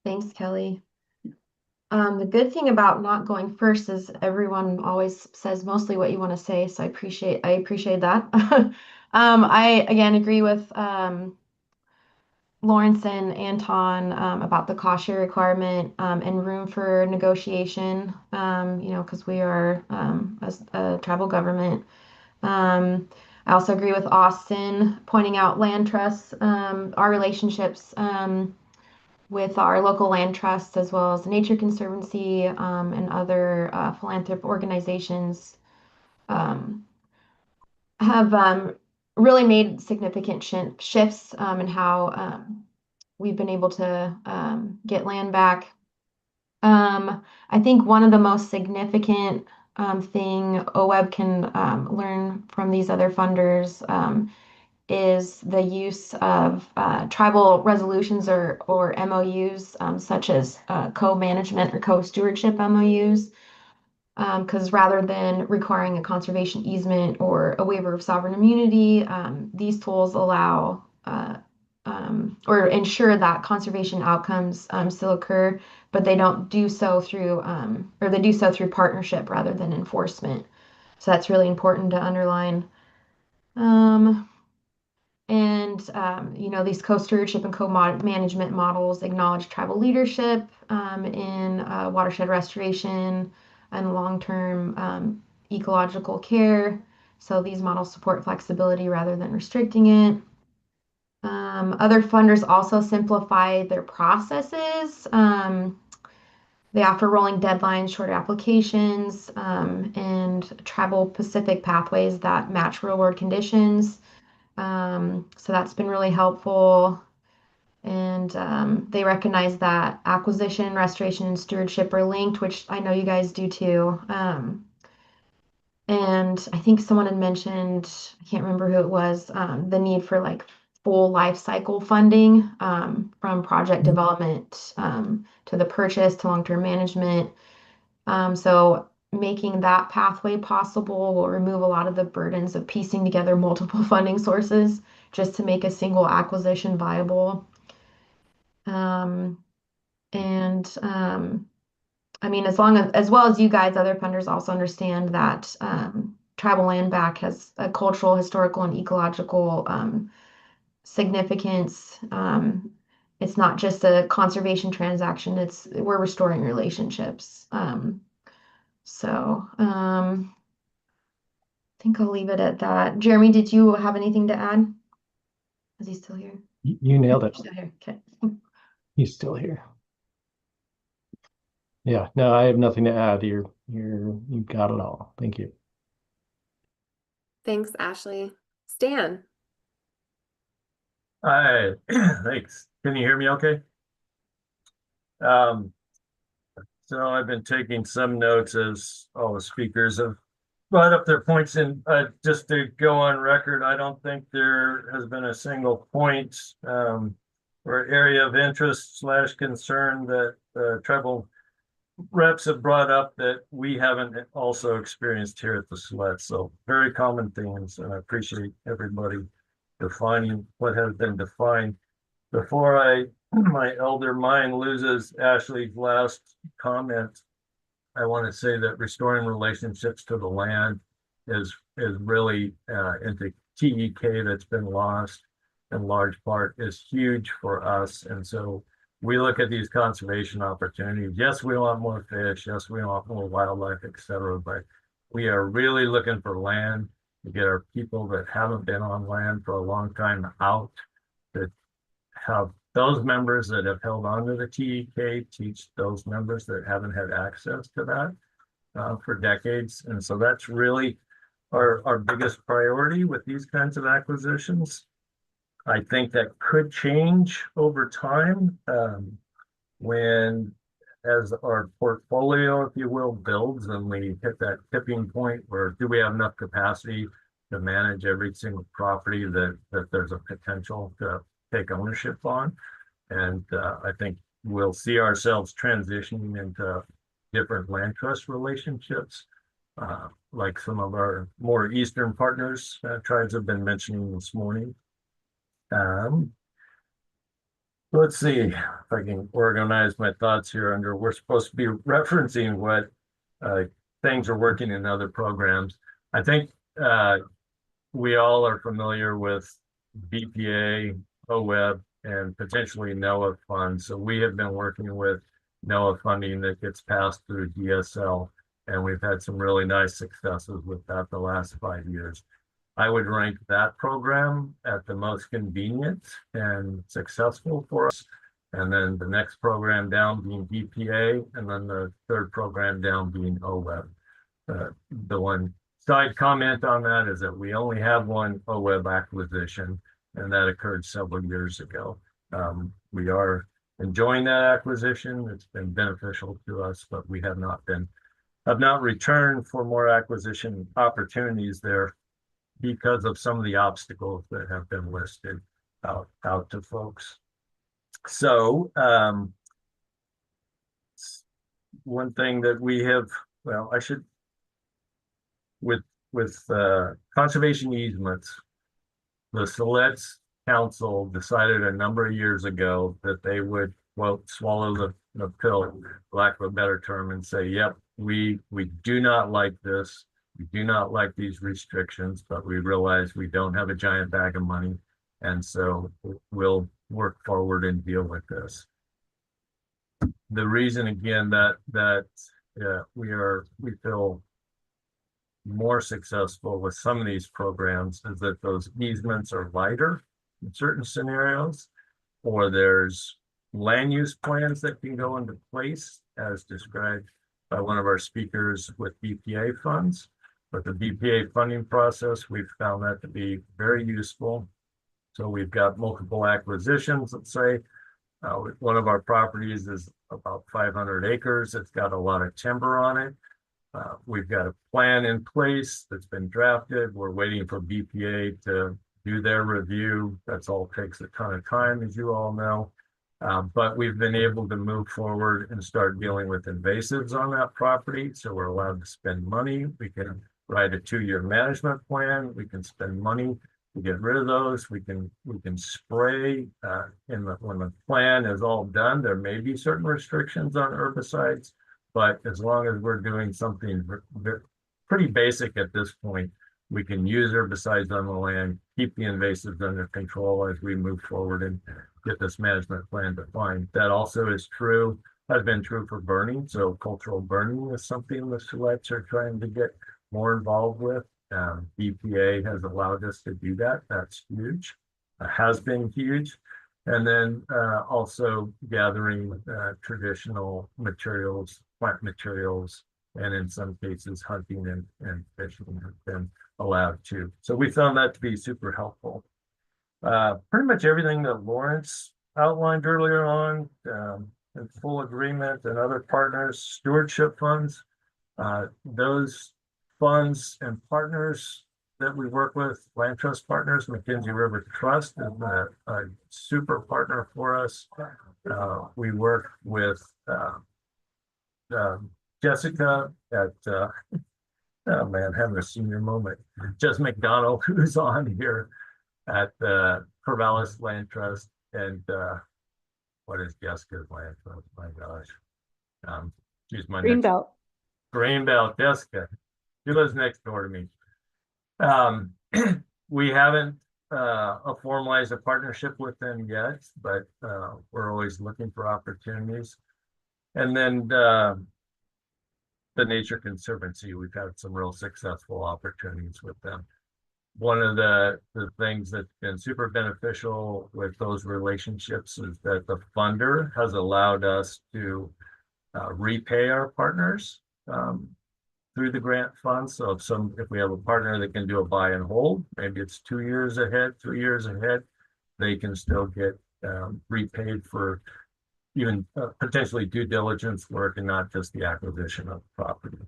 Speaker 10: Thanks, Kelly. The good thing about not going first is everyone always says mostly what you want to say, so I appreciate that. I again agree with Lawrence and Anton about the cost share requirement and room for negotiation, because we are as a tribal government. I also agree with Austin pointing out land trusts, our relationships with our local land trusts, as well as the Nature Conservancy and other philanthropic organizations, have really made significant shifts in how we've been able to get land back. I think one of the most significant thing OWEB can learn from these other funders is the use of tribal resolutions or MOUs, such as co-management or co-stewardship MOUs, because rather than requiring a conservation easement or a waiver of sovereign immunity, these tools allow or ensure that conservation outcomes still occur, but they don't do so through, or they do so through partnership rather than enforcement. So that's really important to underline. These co-stewardship and co-management models acknowledge tribal leadership in watershed restoration and long-term ecological care. So these models support flexibility rather than restricting it. Other funders also simplify their processes. They offer rolling deadlines, shorter applications, and tribal specific pathways that match real-world conditions. So that's been really helpful. And they recognize that acquisition, restoration, and stewardship are linked, which I know you guys do too. And I think someone had mentioned, I can't remember who it was, the need for like full life cycle funding from project development to the purchase to long-term management. So making that pathway possible will remove a lot of the burdens of piecing together multiple funding sources just to make a single acquisition viable. I mean, as well as you guys, other funders also understand that tribal land back has a cultural, historical, and ecological significance. It's not just a conservation transaction, we're restoring relationships. I think I'll leave it at that. Jeremy, did you have anything to add? Is he still here?
Speaker 16: You nailed it.
Speaker 10: Still here. Okay.
Speaker 16: He's still here. Yeah, no, I have nothing to add. You've got it all. Thank you.
Speaker 6: Thanks, Ashley. Stan.
Speaker 14: Hi, thanks. Can you hear me okay? Um, so I've been taking some notes as all the speakers have brought up their points, and just to go on record, I don't think there has been a single point or area of interest slash concern that tribal reps have brought up that we haven't also experienced here at the Select. So very common themes, and I appreciate everybody defining what has been defined. Before my elder mind loses Ashley's last comment, I want to say that restoring relationships to the land is really into TEK that's been lost in large part is huge for us. And so we look at these conservation opportunities. Yes, we want more fish. Yes, we want more wildlife, et cetera. But we are really looking for land to get our people that haven't been on land for a long time out, to have those members that have held on to the TEK teach those members that haven't had access to that for decades. And so that's really our biggest priority with these kinds of acquisitions. I think that could change over time when, as our portfolio, if you will, builds and we hit that tipping point where do we have enough capacity to manage every single property that there's a potential to take ownership on. And I think we'll see ourselves transitioning into different land trust relationships, like some of our more eastern partners tribes have been mentioning this morning. Let's see if I can organize my thoughts here under, we're supposed to be referencing what things are working in other programs. I think we all are familiar with BPA, OWEB, and potentially NOAA funds. So we have been working with NOAA funding that gets passed through DSL, and we've had some really nice successes with that the last 5 years. I would rank that program at the most convenient and successful for us. And then the next program down being BPA, and then the third program down being OWEB. The one side comment on that is that we only have one OWEB acquisition, and that occurred several years ago. We are enjoying that acquisition. It's been beneficial to us, but we have not returned for more acquisition opportunities there because of some of the obstacles that have been listed out to folks. So one thing that we have, well, I should, with conservation easements, the Select Council decided a number of years ago that they would, well, swallow the pill, for lack of a better term, and say, yep, we do not like this. We do not like these restrictions, but we realize we don't have a giant bag of money. And so we'll work forward and deal with this. The reason, again, that we feel more successful with some of these programs is that those easements are lighter in certain scenarios, or there's land use plans that can go into place as described by one of our speakers with BPA funds. But the BPA funding process, we've found that to be very useful. So we've got multiple acquisitions, let's say. One of our properties is about 500 acres. It's got a lot of timber on it. We've got a plan in place that's been drafted. We're waiting for BPA to do their review. That's all takes a ton of time, as you all know. But we've been able to move forward and start dealing with invasives on that property. So we're allowed to spend money. We can write a 2-year management plan. We can spend money to get rid of those. We can spray when the plan is all done. There may be certain restrictions on herbicides, but as long as we're doing something pretty basic at this point, we can use herbicides on the land, keep the invasives under control as we move forward and get this management plan defined. That also is true, has been true for burning. So cultural burning is something the Selects are trying to get more involved with. BPA has allowed us to do that. That's huge, has been huge. And then also gathering traditional materials, plant materials, and in some cases hunting and fishing have been allowed too. So we found that to be super helpful. Pretty much everything that Lawrence outlined earlier on, in full agreement, and other partners, stewardship funds. Those funds and partners that we work with, Land Trust Partners, Mackenzie River Trust is a super partner for us. We work with Jessica at, oh man, having a senior moment. Jess McDonald, who's on here at the Corvallis Land Trust, and what is Jessica's land trust? My gosh. She's my
Speaker 7: Greenbelt.
Speaker 14: Greenbelt, Jessica. She lives next door to me. We haven't formalized a partnership with them yet, but we're always looking for opportunities. And then the Nature Conservancy, we've had some real successful opportunities with them. One of the things that's been super beneficial with those relationships is that the funder has allowed us to repay our partners through the grant fund. So if we have a partner that can do a buy and hold, maybe it's 2 years ahead, 3 years ahead, they can still get repaid for even potentially due diligence work and not just the acquisition of property.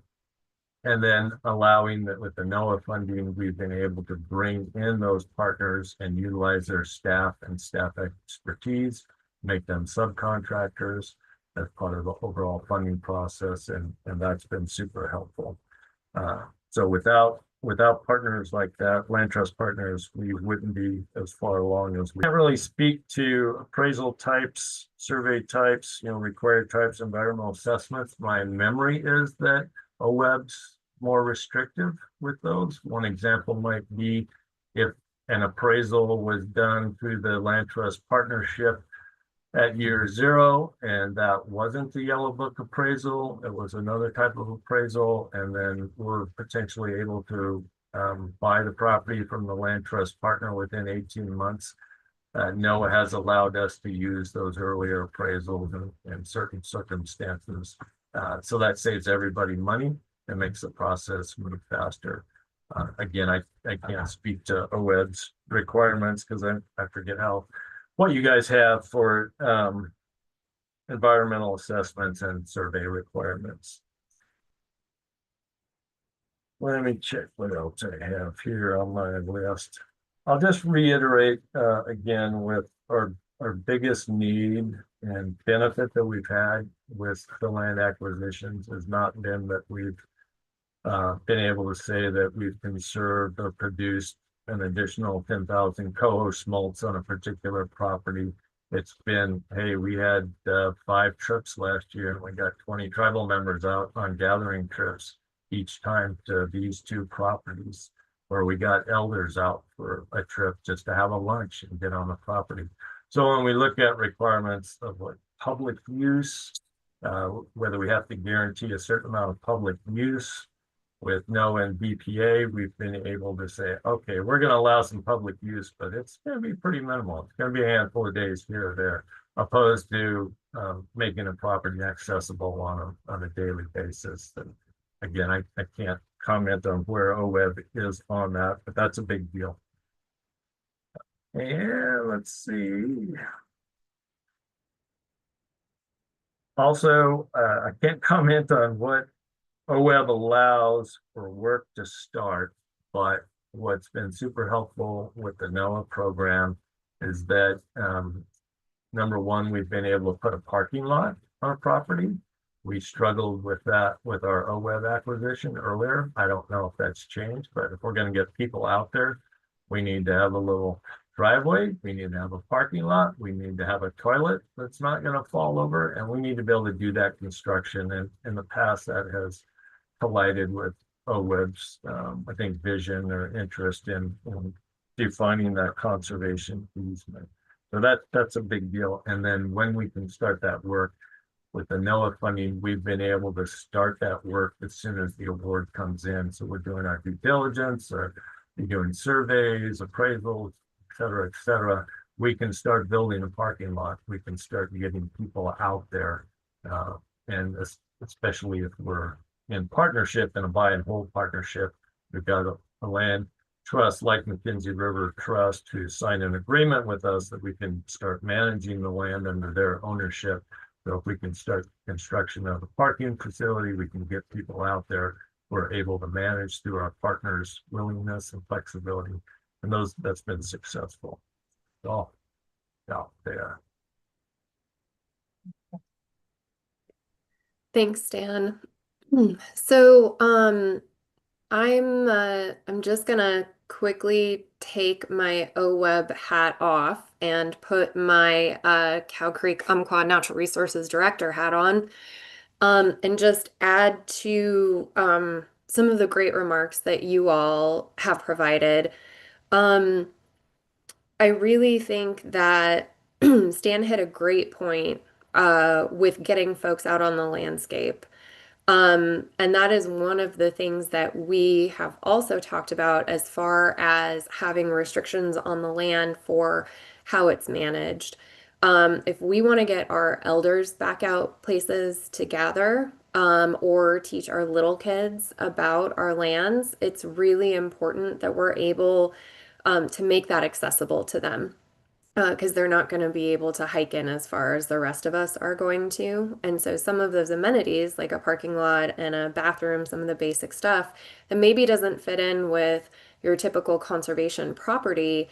Speaker 14: And then allowing that with the NOAA funding, we've been able to bring in those partners and utilize their staff and staff expertise, make them subcontractors as part of the overall funding process. And that's been super helpful. So without partners like that, Land Trust Partners, we wouldn't be as far along as we can't really speak to appraisal types, survey types, required types, environmental assessments. My memory is that OWEB's more restrictive with those. One example might be if an appraisal was done through the Land Trust Partnership at year 0, and that wasn't the Yellow Book appraisal, it was another type of appraisal, and then we're potentially able to buy the property from the Land Trust partner within 18 months. NOAA has allowed us to use those earlier appraisals in certain circumstances. So that saves everybody money and makes the process move faster. Again, I can't speak to OWEB's requirements because I forget what you guys have for environmental assessments and survey requirements. Let me check what else I have here on my list. I'll just reiterate again with our biggest need and benefit that we've had with the land acquisitions has not been that we've been able to say that we've conserved or produced an additional 10,000 coho smolts on a particular property. It's been, hey, we had 5 trips last year and we got 20 tribal members out on gathering trips each time to these 2 properties, where we got elders out for a trip just to have a lunch and get on the property. So when we look at requirements of like public use, whether we have to guarantee a certain amount of public use with NOAA and BPA, we've been able to say, okay, we're going to allow some public use, but it's going to be pretty minimal. It's going to be a handful of days here or there, opposed to making a property accessible on a daily basis. And again, I can't comment on where OWEB is on that, but that's a big deal. And let's see. Also, I can't comment on what OWEB allows for work to start, but what's been super helpful with the NOAA program is that number one, we've been able to put a parking lot on a property. We struggled with that with our OWEB acquisition earlier. I don't know if that's changed, but if we're going to get people out there, we need to have a little driveway. We need to have a parking lot. We need to have a toilet that's not going to fall over, and we need to be able to do that construction. And in the past, that has collided with OWEB's, I think, vision or interest in defining that conservation easement. So that's a big deal. And then when we can start that work with the NOAA funding, we've been able to start that work as soon as the award comes in. So we're doing our due diligence, or we're doing surveys, appraisals, et cetera. We can start building a parking lot. We can start getting people out there. And especially if we're in partnership, in a buy and hold partnership, we've got a land trust like McKenzie River Trust to sign an agreement with us that we can start managing the land under their ownership. So if we can start construction of a parking facility, we can get people out there. We're able to manage through our partners' willingness and flexibility. And that's been successful. So out there.
Speaker 6: Thanks, Dan. So, I'm just gonna quickly take my OWEB hat off and put my Cow Creek Umpqua Natural Resources Director hat on, and just add to some of the great remarks that you all have provided. I really think that Stan hit a great point with getting folks out on the landscape. And that is one of the things that we have also talked about as far as having restrictions on the land for how it's managed. If we want to get our elders back out places to gather, or teach our little kids about our lands, it's really important that we're able to make that accessible to them. Because they're not going to be able to hike in as far as the rest of us are going to. And so some of those amenities, like a parking lot and a bathroom, some of the basic stuff that maybe doesn't fit in with your typical conservation property,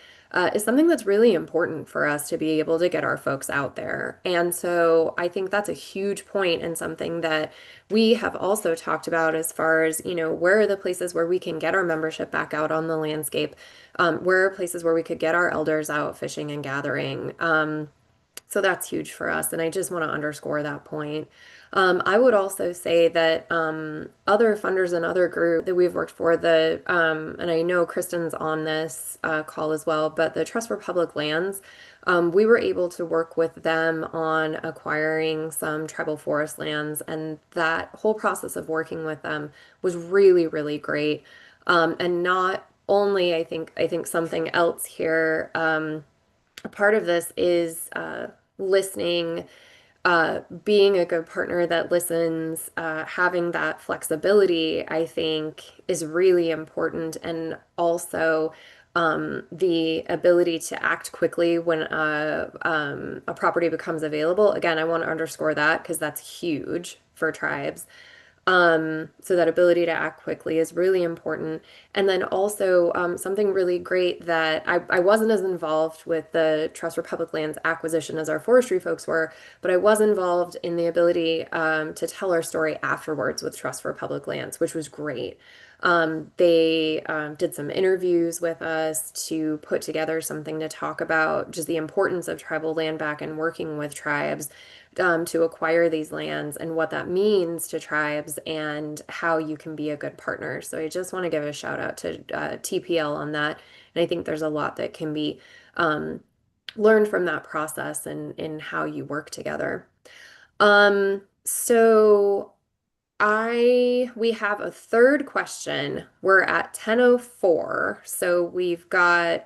Speaker 6: is something that's really important for us to be able to get our folks out there. And so I think that's a huge point and something that we have also talked about as far as, where are the places where we can get our membership back out on the landscape? Where are places where we could get our elders out fishing and gathering? So that's huge for us. And I just want to underscore that point. I would also say that other funders and other groups that we've worked for, and I know Kristen's on this call as well, but the Trust for Public Lands, we were able to work with them on acquiring some tribal forest lands. And that whole process of working with them was really, really great. And not only, I think something else here, a part of this is listening, being a good partner that listens, having that flexibility, I think is really important. And also the ability to act quickly when a property becomes available. Again, I want to underscore that because that's huge for tribes. So that ability to act quickly is really important. And then also something really great that I wasn't as involved with the Trust for Public Lands acquisition as our forestry folks were, but I was involved in the ability to tell our story afterwards with Trust for Public Lands, which was great. They did some interviews with us to put together something to talk about just the importance of tribal land back and working with tribes to acquire these lands and what that means to tribes and how you can be a good partner. So I just want to give a shout out to TPL on that. And I think there's a lot that can be learned from that process and in how you work together. So we have a third question. We're at 10:04. So we've got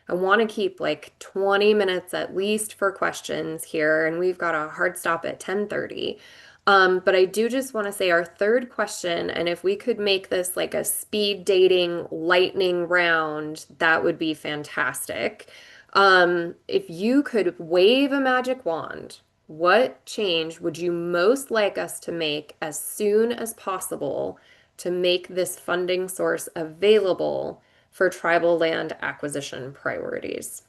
Speaker 6: I want to keep like 20 minutes at least for questions here, and we've got a hard stop at 10:30. But I do just want to say our third question, and if we could make this like a speed dating lightning round, that would be fantastic. If you could wave a magic wand, what change would you most like us to make as soon as possible to make this funding source available for tribal land acquisition priorities?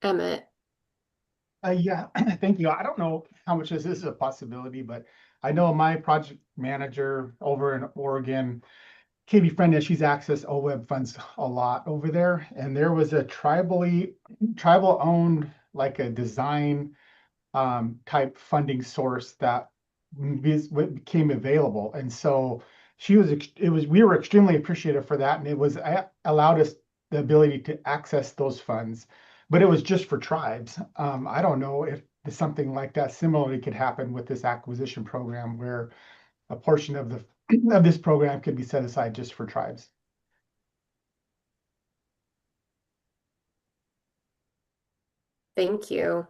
Speaker 6: Emmett.
Speaker 13: Yeah, thank you. I don't know how much this is a possibility, but I know my project manager over in Oregon, Katie Friend, she's accessed OWEB funds a lot over there. And there was a tribal owned, like a design type funding source that became available. And so we were extremely appreciative for that. And it allowed us the ability to access those funds, but it was just for tribes. I don't know if something like that similarly could happen with this acquisition program where a portion of this program could be set aside just for tribes.
Speaker 6: Thank you.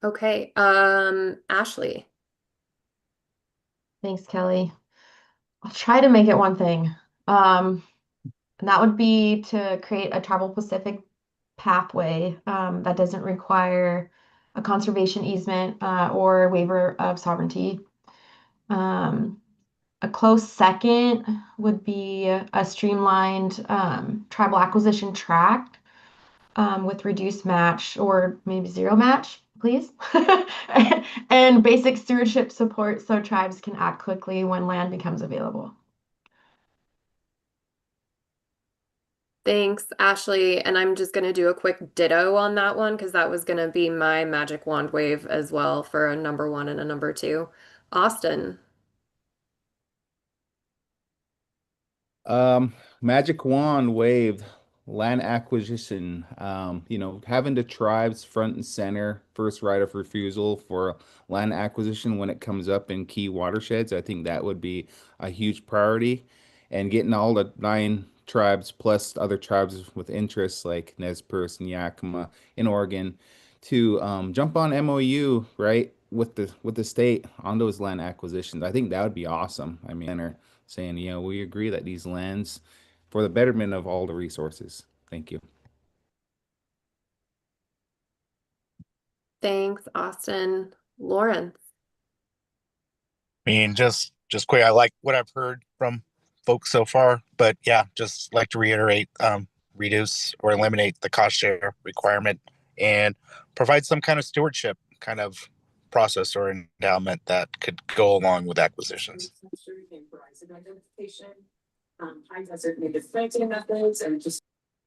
Speaker 6: Okay, Ashley.
Speaker 10: Thanks, Kelly. I'll try to make it one thing. And that would be to create a tribal Pacific pathway that doesn't require a conservation easement or waiver of sovereignty. A close second would be a streamlined tribal acquisition tract with reduced match or maybe zero match, please. And basic stewardship support so tribes can act quickly when land becomes available.
Speaker 6: Thanks, Ashley. And I'm just going to do a quick ditto on that one because that was going to be my magic wand wave as well for a number 1 and a number 2. Austin.
Speaker 12: Magic wand waved land acquisition. Having the tribes front and center, first right of refusal for land acquisition when it comes up in key watersheds. I think that would be a huge priority. And getting all the 9 tribes plus other tribes with interests like Nez Perce and Yakima in Oregon to jump on MOU, right, with the state on those land acquisitions. I think that would be awesome. I mean, they're saying, we agree that these lands for the betterment of all the resources. Thank you.
Speaker 6: Thanks, Austin. Lawrence.
Speaker 17: I mean, just quick, I like what I've heard from folks so far, but yeah, just like to reiterate, reduce or eliminate the cost share requirement and provide some kind of stewardship kind of process or endowment that could go along with acquisitions.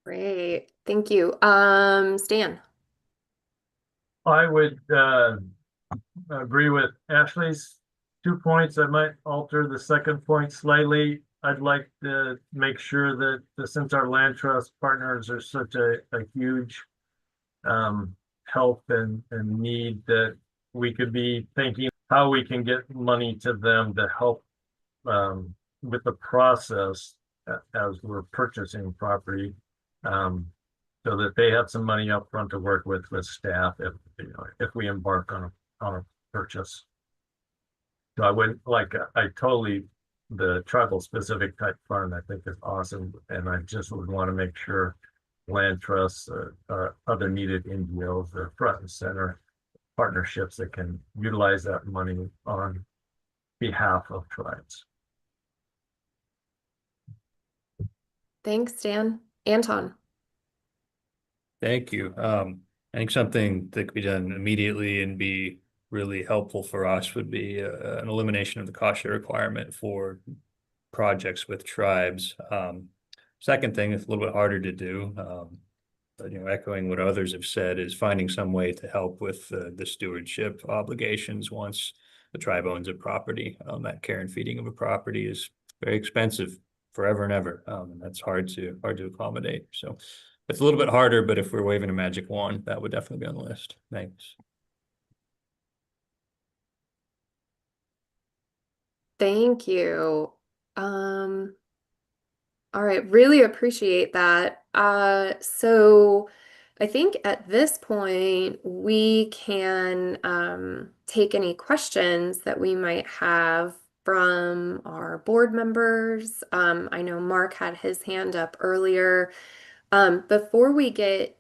Speaker 6: Great. Thank you. Stan.
Speaker 14: I would agree with Ashley's 2 points. I might alter the second point slightly. I'd like to make sure that since our land trust partners are such a huge help and need, that we could be thinking how we can get money to them to help with the process as we're purchasing property, so that they have some money up front to work with staff if we embark on a purchase. So I would the tribal specific type fund I think is awesome, and I just would want to make sure land trusts or other needed NGOs are front and center partnerships that can utilize that money on behalf of tribes.
Speaker 6: Thanks, Stan. Anton.
Speaker 11: Thank you. I think something that could be done immediately and be really helpful for us would be an elimination of the cost share requirement for projects with tribes. Second thing, it's a little bit harder to do, but echoing what others have said, is finding some way to help with the stewardship obligations once the tribe owns a property. That care and feeding of a property is very expensive forever and ever, and that's hard to accommodate. So it's a little bit harder, but if we're waving a magic wand, that would definitely be on the list. Thanks.
Speaker 6: Thank you. All right, really appreciate that. So I think at this point we can take any questions that we might have from our board members. I know Mark had his hand up earlier. Before we get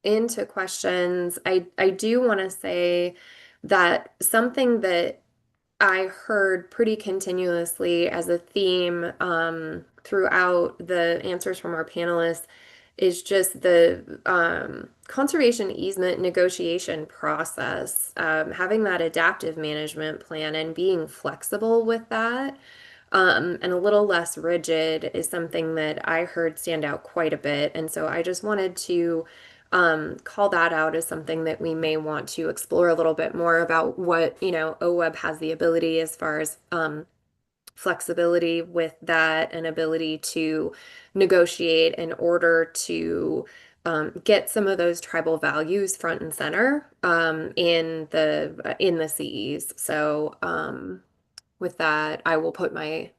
Speaker 6: into questions, I do want to say that something that I heard pretty continuously as a theme throughout the answers from our panelists is just the conservation easement negotiation process, having that adaptive management plan and being flexible with that, and a little less rigid is something that I heard stand out quite a bit. And so I just wanted to call that out as something that we may want to explore a little bit more about what, OWEB has the ability as far as flexibility with that and ability to negotiate in order to get some of those tribal values front and center in the CEs. So with that, I will put my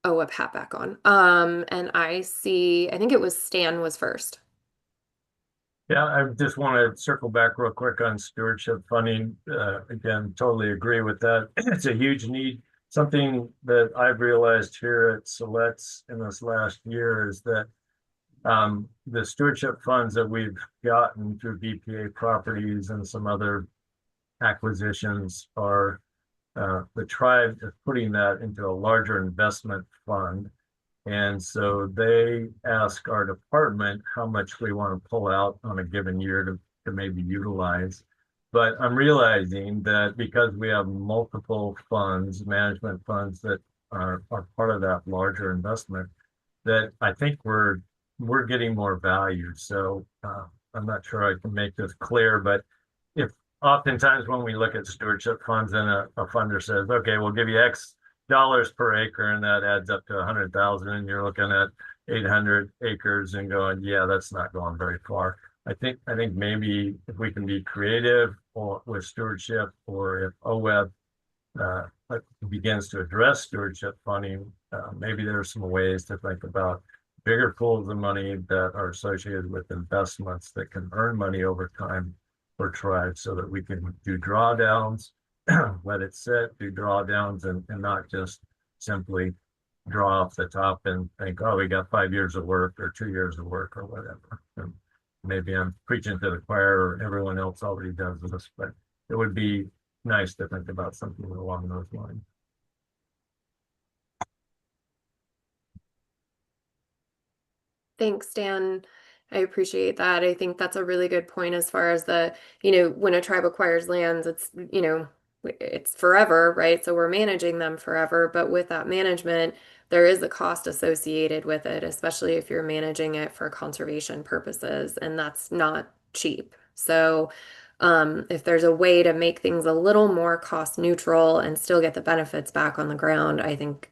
Speaker 6: OWEB hat back on. And I think it was Stan was first.
Speaker 14: Yeah, I just want to circle back real quick on stewardship funding. Again, totally agree with that. It's a huge need. Something that I've realized here at Siletz in this last year is that the stewardship funds that we've gotten through BPA properties and some other acquisitions are the tribe is putting that into a larger investment fund. And so they ask our department how much we want to pull out on a given year to maybe utilize. But I'm realizing that because we have multiple funds, management funds that are part of that larger investment, that I think we're getting more value. So I'm not sure I can make this clear, but if oftentimes when we look at stewardship funds and a funder says, okay, we'll give you X dollars per acre, and that adds up to 100,000, and you're looking at 800 acres and going, yeah, that's not going very far. I think maybe if we can be creative or with stewardship, or if OWEB begins to address stewardship funding, maybe there are some ways to think about bigger pools of money that are associated with investments that can earn money over time for tribes, so that we can do drawdowns, let it sit, do drawdowns, and not just simply draw off the top and think, oh, we got 5 years of work or 2 years of work or whatever. And maybe I'm preaching to the choir, or everyone else already does this, but it would be nice to think about something along those lines.
Speaker 6: Thanks, Dan. I appreciate that. I think that's a really good point as far as when a tribe acquires lands, it's forever, right? So we're managing them forever, but with that management, there is a cost associated with it, especially if you're managing it for conservation purposes, and that's not cheap. So if there's a way to make things a little more cost neutral and still get the benefits back on the ground, I think,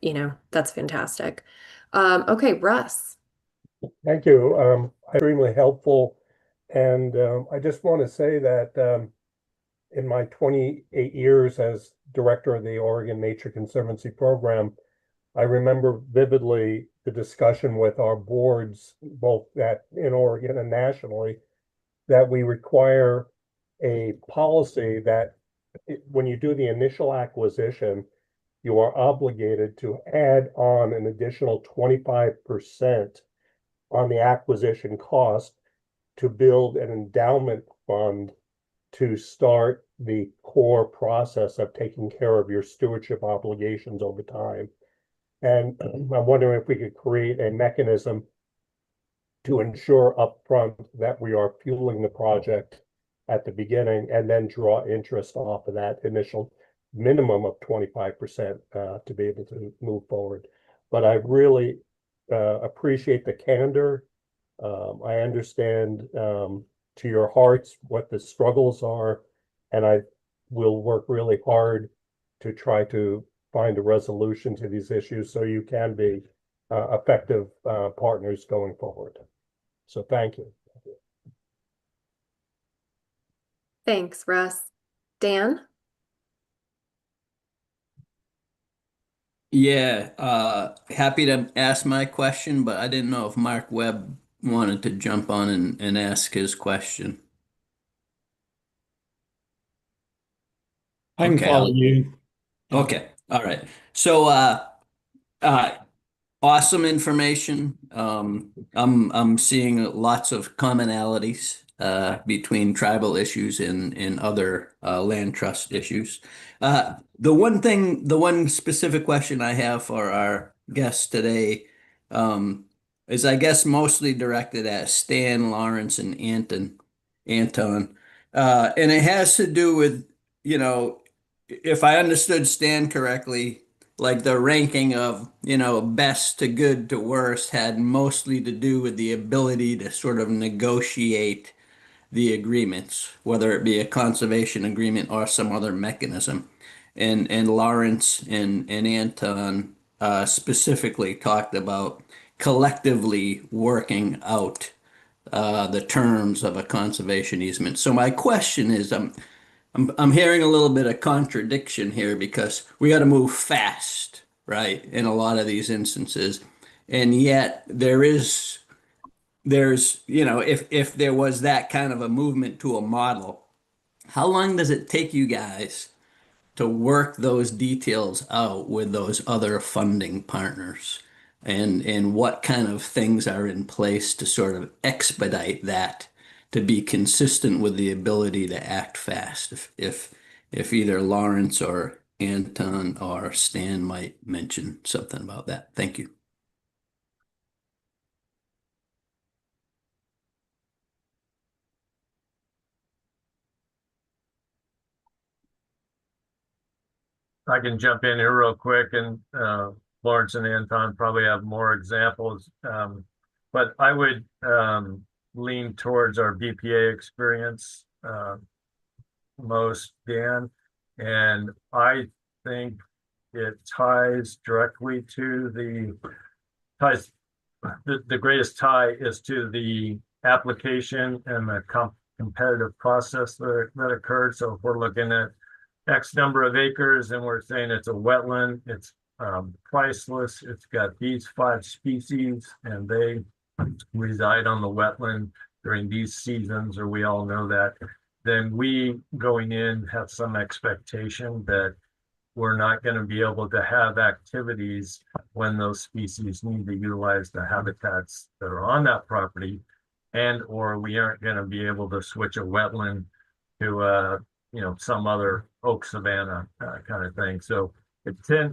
Speaker 6: that's fantastic. Okay, Russ.
Speaker 3: Thank you. Extremely helpful. And I just want to say that in my 28 years as director of the Oregon Nature Conservancy Program, I remember vividly the discussion with our boards, both in Oregon and nationally, that we require a policy that when you do the initial acquisition, you are obligated to add on an additional 25% on the acquisition cost to build an endowment fund to start the core process of taking care of your stewardship obligations over time. And I'm wondering if we could create a mechanism to ensure upfront that we are fueling the project at the beginning, and then draw interest off of that initial minimum of 25% to be able to move forward. But I really appreciate the candor. I understand to your hearts what the struggles are, and I will work really hard to try to find a resolution to these issues so you can be effective partners going forward. So thank you.
Speaker 6: Thanks, Russ. Dan?
Speaker 4: Yeah, happy to ask my question, but I didn't know if Mark Webb wanted to jump on and ask his question.
Speaker 5: I can follow you.
Speaker 4: Okay, all right. So awesome information. I'm seeing lots of commonalities between tribal issues and other land trust issues. The one specific question I have for our guests today is, I guess, mostly directed at Stan, Lawrence, and Anton. And it has to do with, if I understood Stan correctly, like the ranking of, best to good to worst had mostly to do with the ability to sort of negotiate the agreements, whether it be a conservation agreement or some other mechanism. And Lawrence and Anton specifically talked about collectively working out the terms of a conservation easement. So my question is, I'm hearing a little bit of contradiction here because we got to move fast, right? In a lot of these instances. And yet there's, if there was that kind of a movement to a model, how long does it take you guys to work those details out with those other funding partners? And what kind of things are in place to sort of expedite that to be consistent with the ability to act fast? If either Lawrence or Anton or Stan might mention something about that. Thank you.
Speaker 14: I can jump in here real quick, and Lawrence and Anton probably have more examples. But I would lean towards our BPA experience most, Dan. And I think it ties directly to the greatest tie is to the application and the competitive process that occurred. So if we're looking at X number of acres and we're saying it's a wetland, it's priceless, it's got these 5 species and they reside on the wetland during these seasons, or we all know that, then we going in have some expectation that we're not going to be able to have activities when those species need to utilize the habitats that are on that property, and or we aren't going to be able to switch a wetland to some other oak savanna kind of thing. So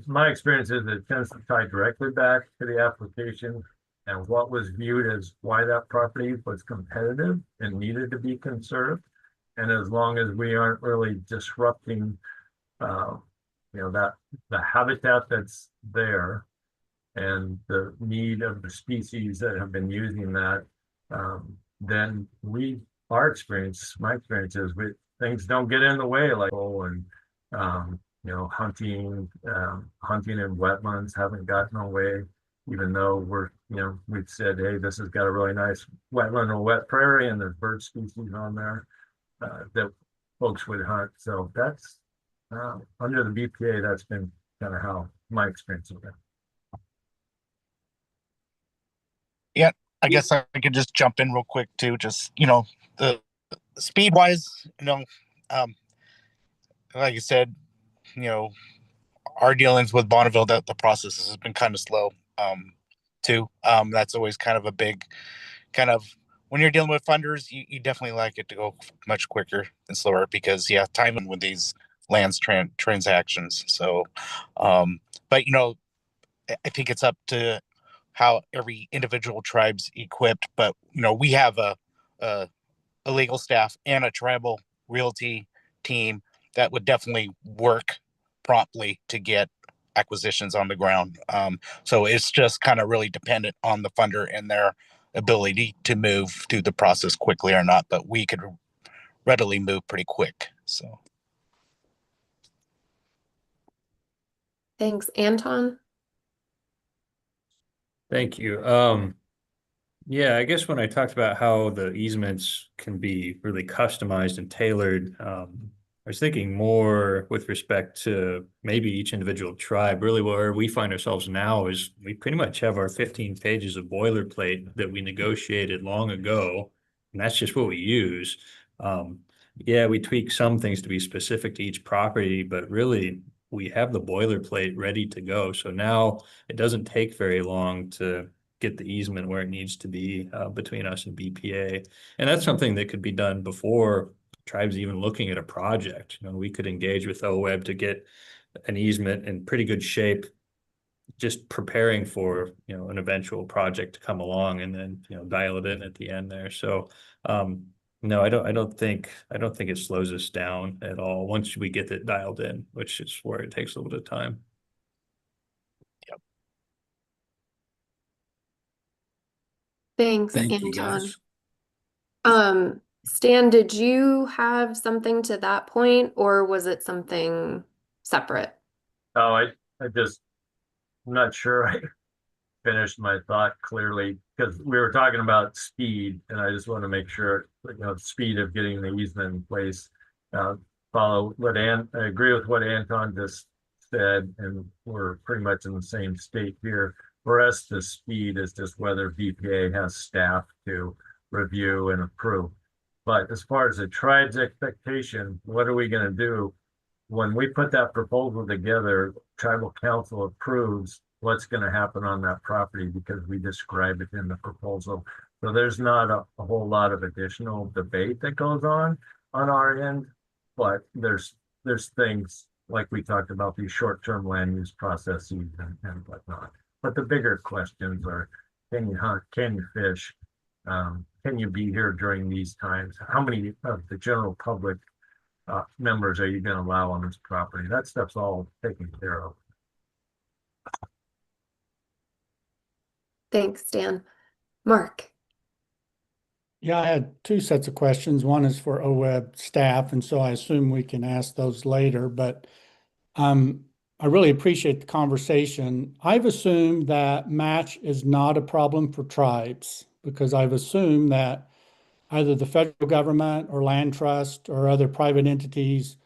Speaker 14: my experience is it tends to tie directly back to the application and what was viewed as why that property was competitive and needed to be conserved. And as long as we aren't really disrupting that the habitat that's there and the need of the species that have been using that, then my experience is things don't get in the way, like hunting in wetlands haven't gotten away, even though we've said, hey, this has got a really nice wetland or wet prairie and there's bird species on there that folks would hunt. So that's under the BPA, that's been kind of how my experience has been.
Speaker 17: Yeah, I guess I could just jump in real quick too. Just the speed wise, like you said, our dealings with Bonneville, that the process has been kind of slow too. That's always kind of a big when you're dealing with funders, you definitely like it to go much quicker than slower because timing with these lands transactions. So but I think it's up to how every individual tribe's equipped, but we have a legal staff and a tribal realty team that would definitely work promptly to get acquisitions on the ground. So it's just kind of really dependent on the funder and their ability to move through the process quickly or not, but we could readily move pretty quick. So
Speaker 6: Thanks. Anton?
Speaker 11: Thank you. Yeah, I guess when I talked about how the easements can be really customized and tailored, I was thinking more with respect to maybe each individual tribe. Really where we find ourselves now is we pretty much have our 15 pages of boilerplate that we negotiated long ago, and that's just what we use. Yeah, we tweak some things to be specific to each property, but really we have the boilerplate ready to go. So now it doesn't take very long to get the easement where it needs to be between us and BPA. And that's something that could be done before tribes even looking at a project. We could engage with OWEB to get an easement in pretty good shape, just preparing for, an eventual project to come along and then, dial it in at the end there. So, no, I don't think it slows us down at all once we get it dialed in, which is where it takes a little bit of time.
Speaker 6: Thanks,
Speaker 4: Thank
Speaker 6: Anton.
Speaker 4: you, guys.
Speaker 6: Stan, did you have something to that point, or was it something separate?
Speaker 14: Oh, I'm not sure I finished my thought clearly because we were talking about speed, and I just want to make sure, the speed of getting the easement in place. follow I agree with what Anton just said, and we're pretty much in the same state here. For us, the speed is just whether BPA has staff to review and approve. But as far as the tribe's expectation, what are we going to do? When we put that proposal together, tribal council approves what's going to happen on that property because we describe it in the proposal. So there's not a whole lot of additional debate that goes on our end, but there's things like we talked about, these short-term land use processes and whatnot. But the bigger questions are, can you hunt, can you fish, can you be here during these times? How many of the general public members are you going to allow on this property? That stuff's all taken care of.
Speaker 6: Thanks, Dan. Mark.
Speaker 5: Yeah, I had two sets of questions. One is for OWEB staff, and so I assume we can ask those later, but I really appreciate the conversation. I've assumed that match is not a problem for tribes because I've assumed that either the federal government or land trust or other private entities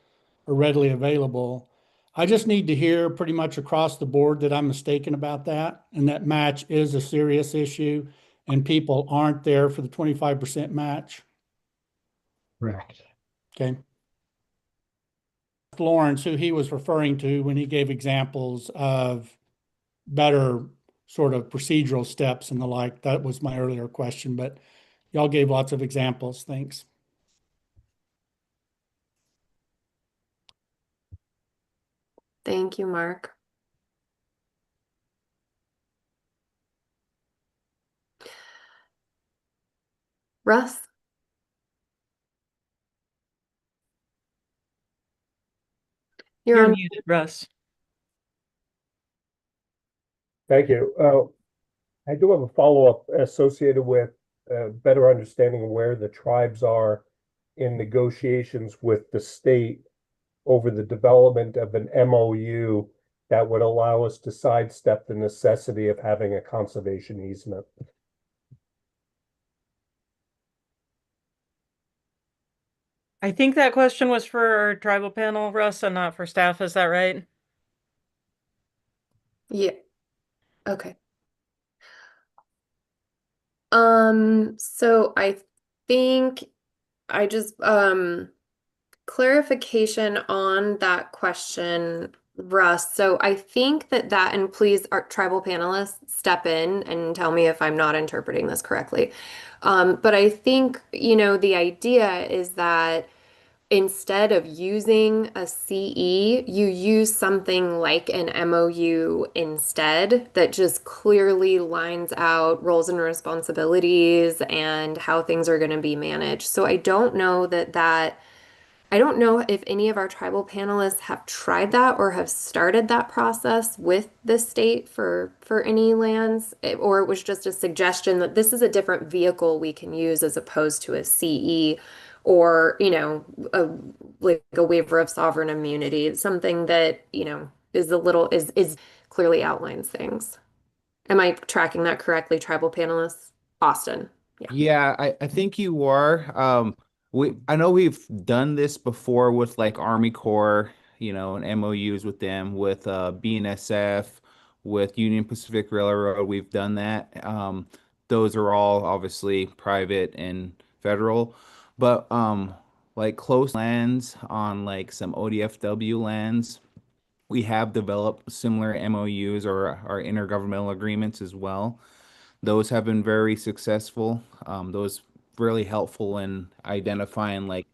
Speaker 5: are readily available. I just need to hear pretty much across the board that I'm mistaken about that and that match is a serious issue and people aren't there for the 25% match.
Speaker 16: Correct.
Speaker 5: Okay. Lawrence, who he was referring to when he gave examples of better sort of procedural steps and the like. That was my earlier question, but y'all gave lots of examples. Thanks.
Speaker 6: Thank you, Mark. Russ?
Speaker 2: You're muted, Russ.
Speaker 3: Thank you. I do have a follow-up associated with better understanding where the tribes are in negotiations with the state over the development of an MOU that would allow us to sidestep the necessity of having a conservation easement.
Speaker 2: I think that question was for our tribal panel, Russ, and not for staff. Is that right?
Speaker 6: Yeah. Okay. So I think I just clarification on that question, Russ. So I think that and please our tribal panelists step in and tell me if I'm not interpreting this correctly. But I think, the idea is that instead of using a CE, you use something like an MOU instead that just clearly lines out roles and responsibilities and how things are going to be managed. So I don't know I don't know if any of our tribal panelists have tried that or have started that process with the state for any lands, or it was just a suggestion that this is a different vehicle we can use as opposed to a CE or, like a waiver of sovereign immunity. It's something that, is clearly outlines things. Am I tracking that correctly, tribal panelists? Austin.
Speaker 12: Yeah, I think you are. I know we've done this before with like Army Corps, and MOUs with them, with BNSF, with Union Pacific Railroad. We've done that. Those are all obviously private and federal, but like close lands on like some ODFW lands, we have developed similar MOUs or our intergovernmental agreements as well. Those have been very successful. Those really helpful in identifying like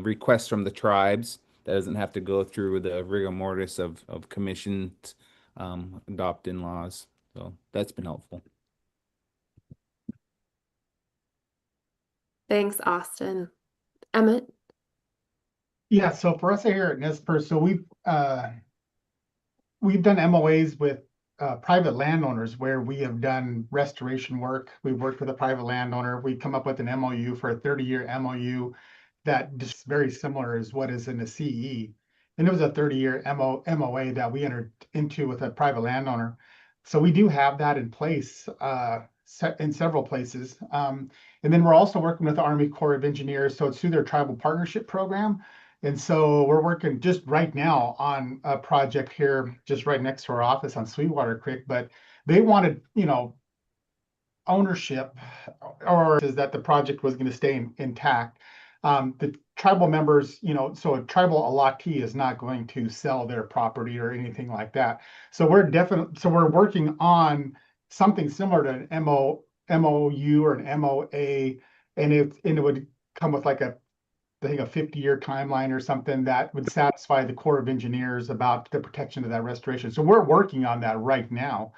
Speaker 12: requests from the tribes that doesn't have to go through the rigor mortis of commissioned adopting laws. So that's been helpful.
Speaker 6: Thanks, Austin. Emmett?
Speaker 13: Yeah, so for us here at NSPERS, so we've done MOAs with private landowners where we have done restoration work. We've worked with a private landowner. We come up with an MOU for a 30-year MOU that is very similar as what is in the CE. And it was a 30-year MOA that we entered into with a private landowner. So we do have that in place in several places. And then we're also working with the Army Corps of Engineers. So it's through their tribal partnership program. And so we're working just right now on a project here, just right next to our office on Sweetwater Creek, but they wanted, ownership, or is that the project was going to stay intact. The tribal members, so a tribal allotee is not going to sell their property or anything like that. So we're working on something similar to an MOU or an MOA, and it would come with like a 50-year timeline or something that would satisfy the Corps of Engineers about the protection of that restoration. So we're working on that right now.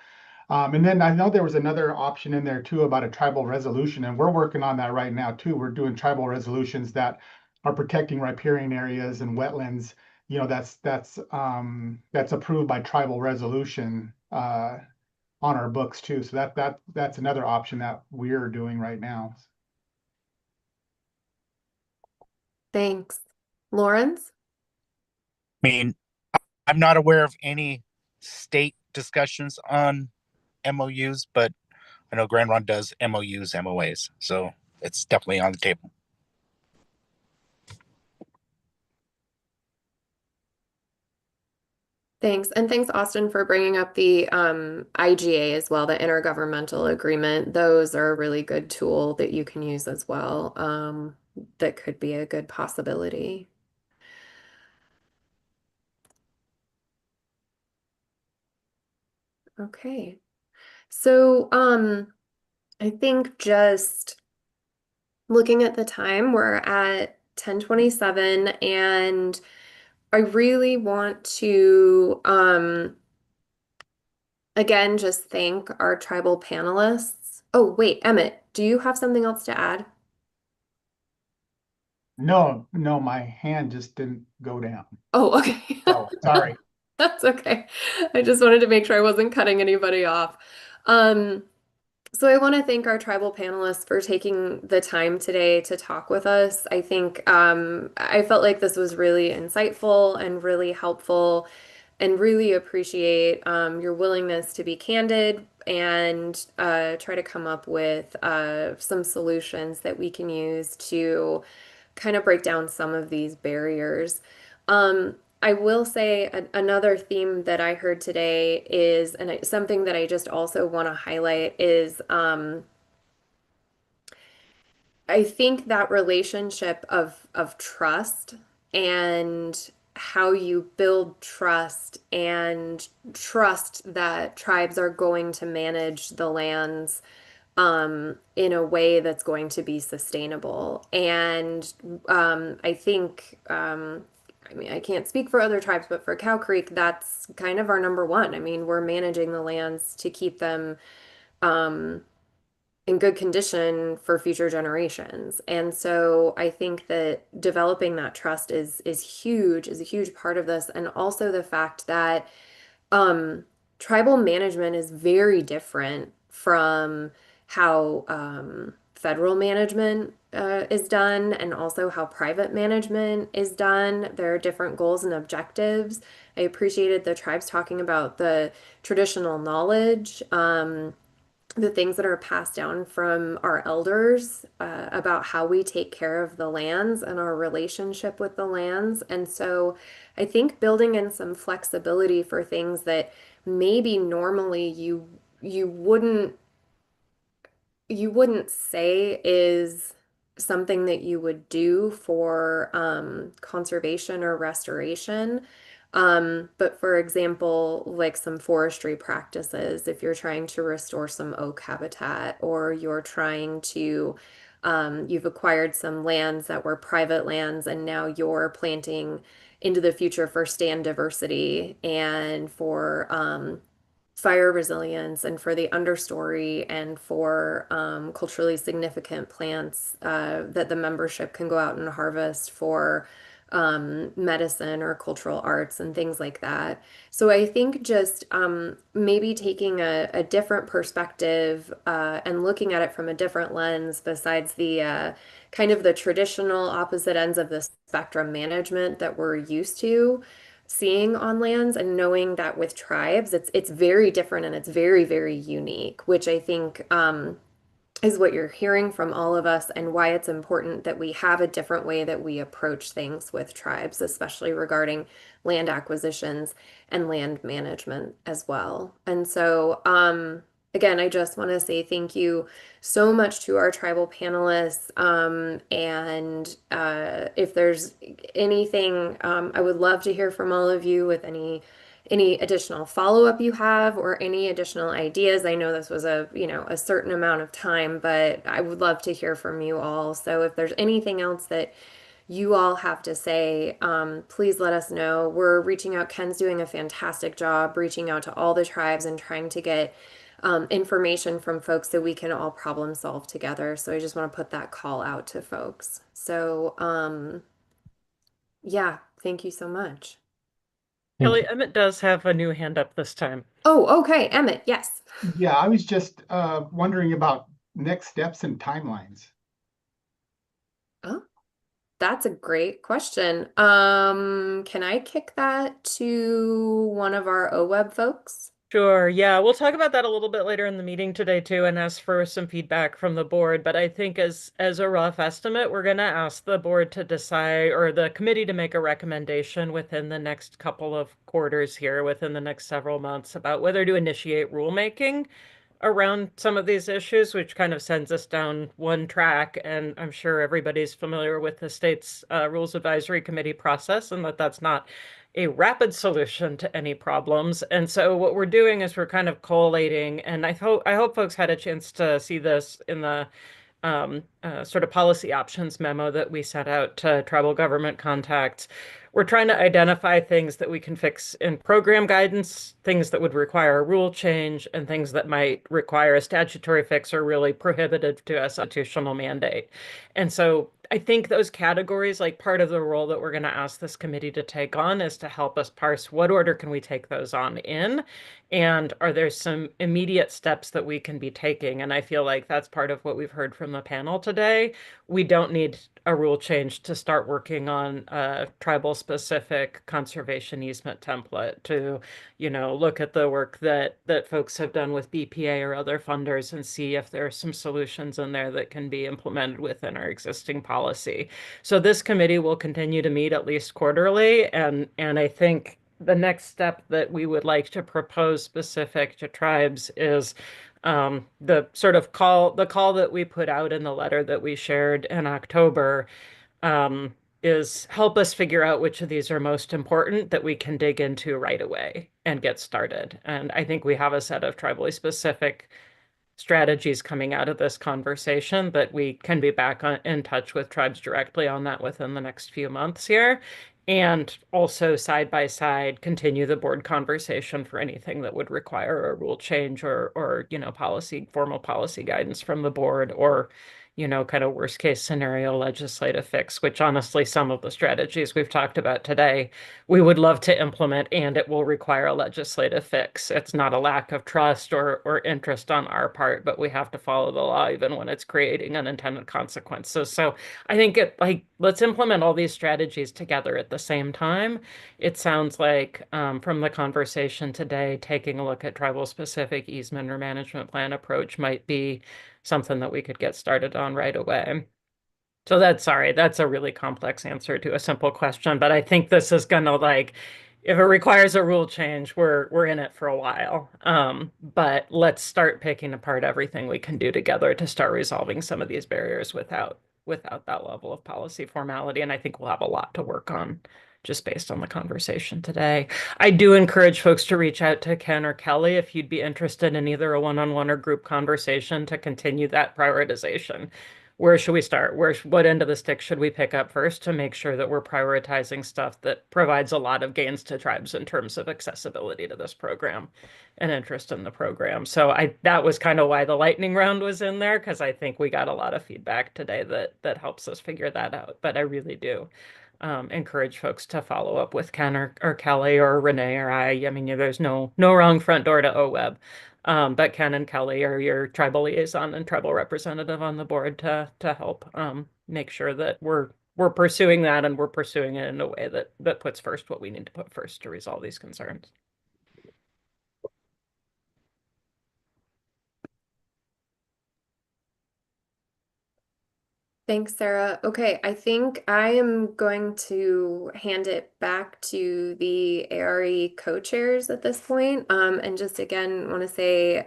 Speaker 13: And then I know there was another option in there too about a tribal resolution, and we're working on that right now too. We're doing tribal resolutions that are protecting riparian areas and wetlands. That's approved by tribal resolution on our books too. So that's another option that we're doing right now.
Speaker 6: Thanks. Lawrence?
Speaker 17: I mean, I'm not aware of any state discussions on MOUs, but I know Grand Ron does MOUs, MOAs, so it's definitely on the table.
Speaker 6: Thanks. And thanks, Austin, for bringing up the IGA as well, the Intergovernmental Agreement. Those are a really good tool that you can use as well. That could be a good possibility. Okay. So I think just looking at the time, we're at 10:27, and I really want to again just thank our tribal panelists. Oh, wait, Emmett, do you have something else to add?
Speaker 13: No, my hand just didn't go down.
Speaker 6: Oh, okay.
Speaker 13: Oh, sorry.
Speaker 6: That's okay. I just wanted to make sure I wasn't cutting anybody off. So I want to thank our tribal panelists for taking the time today to talk with us. I think I felt like this was really insightful and really helpful, and really appreciate your willingness to be candid and try to come up with some solutions that we can use to kind of break down some of these barriers. I will say another theme that I heard today is, and something that I just also want to highlight is, I think that relationship of trust and how you build trust and trust that tribes are going to manage the lands in a way that's going to be sustainable. And I think I mean, I can't speak for other tribes, but for Cow Creek, that's kind of our number one. I mean, we're managing the lands to keep them in good condition for future generations. And so I think that developing that trust is huge, is a huge part of this. And also the fact that tribal management is very different from how federal management is done, and also how private management is done. There are different goals and objectives. I appreciated the tribes talking about the traditional knowledge, the things that are passed down from our elders about how we take care of the lands and our relationship with the lands. And so I think building in some flexibility for things that maybe normally you wouldn't say is something that you would do for conservation or restoration. But for example, like some forestry practices, if you're trying to restore some oak habitat, or you're trying to, you've acquired some lands that were private lands and now you're planting into the future for stand diversity and for fire resilience and for the understory and for culturally significant plants that the membership can go out and harvest for medicine or cultural arts and things like that. So I think just maybe taking a different perspective and looking at it from a different lens besides the kind of the traditional opposite ends of the spectrum management that we're used to seeing on lands, and knowing that with tribes it's very different and it's very, very unique, which I think is what you're hearing from all of us and why it's important that we have a different way that we approach things with tribes, especially regarding land acquisitions and land management as well. And so, again, I just want to say thank you so much to our tribal panelists. And if there's anything, I would love to hear from all of you with any additional follow-up you have or any additional ideas. I know this was a certain amount of time, but I would love to hear from you all. So if there's anything else that you all have to say, please let us know. We're reaching out. Ken's doing a fantastic job reaching out to all the tribes and trying to get information from folks so we can all problem solve together. So I just want to put that call out to folks. So yeah, thank you so much.
Speaker 2: Kelly, Emmett does have a new hand up this time.
Speaker 6: Oh, okay. Emmett, yes.
Speaker 13: Yeah, I was just wondering about next steps and timelines.
Speaker 6: Oh, that's a great question. Can I kick that to one of our OWEB folks?
Speaker 2: Sure. Yeah, we'll talk about that a little bit later in the meeting today too, and ask for some feedback from the board. But I think as a rough estimate, we're going to ask the board to decide, or the committee to make a recommendation within the next couple of quarters here, within the next several months, about whether to initiate rulemaking around some of these issues, which kind of sends us down one track. And I'm sure everybody's familiar with the state's Rules Advisory Committee process, and that's not a rapid solution to any problems. And so what we're doing is we're kind of collating, and I hope folks had a chance to see this in the sort of policy options memo that we sent out to tribal government contacts. We're trying to identify things that we can fix in program guidance, things that would require a rule change, and things that might require a statutory fix or really prohibitive to a constitutional mandate. And so I think those categories, like part of the role that we're going to ask this committee to take on, is to help us parse what order can we take those on in, and are there some immediate steps that we can be taking? And I feel like that's part of what we've heard from the panel today. We don't need a rule change to start working on a tribal specific conservation easement template to, look at the work that folks have done with BPA or other funders and see if there are some solutions in there that can be implemented within our existing policy. So this committee will continue to meet at least quarterly, and I think the next step that we would like to propose specific to tribes is the sort of call that we put out in the letter that we shared in October, is help us figure out which of these are most important that we can dig into right away and get started. And I think we have a set of tribally specific strategies coming out of this conversation that we can be back in touch with tribes directly on that within the next few months here. And also side by side, continue the board conversation for anything that would require a rule change or formal policy guidance from the board, or kind of worst case scenario legislative fix, which honestly, some of the strategies we've talked about today, we would love to implement, and it will require a legislative fix. It's not a lack of trust or interest on our part, but we have to follow the law even when it's creating unintended consequences. So I think let's implement all these strategies together at the same time. It sounds like from the conversation today, taking a look at tribal specific easement or management plan approach might be something that we could get started on right away. So that's a really complex answer to a simple question, but I think this is gonna, if it requires a rule change, we're in it for a while. But let's start picking apart everything we can do together to start resolving some of these barriers without that level of policy formality. And I think we'll have a lot to work on just based on the conversation today. I do encourage folks to reach out to Ken or Kelly if you'd be interested in either a one-on-one or group conversation to continue that prioritization. Where should we start? What end of the stick should we pick up first to make sure that we're prioritizing stuff that provides a lot of gains to tribes in terms of accessibility to this program and interest in the program? So that was kind of why the lightning round was in there, because I think we got a lot of feedback today that helps us figure that out. But I really do encourage folks to follow up with Ken or Kelly or Renee or I. I mean, there's no wrong front door to OWEB. But Ken and Kelly are your tribal liaison and tribal representative on the board to help make sure that we're pursuing that, and we're pursuing it in a way that puts first what we need to put first to resolve these concerns.
Speaker 6: Thanks, Sarah. Okay, I think I am going to hand it back to the ARE co-chairs at this point. And just again, want to say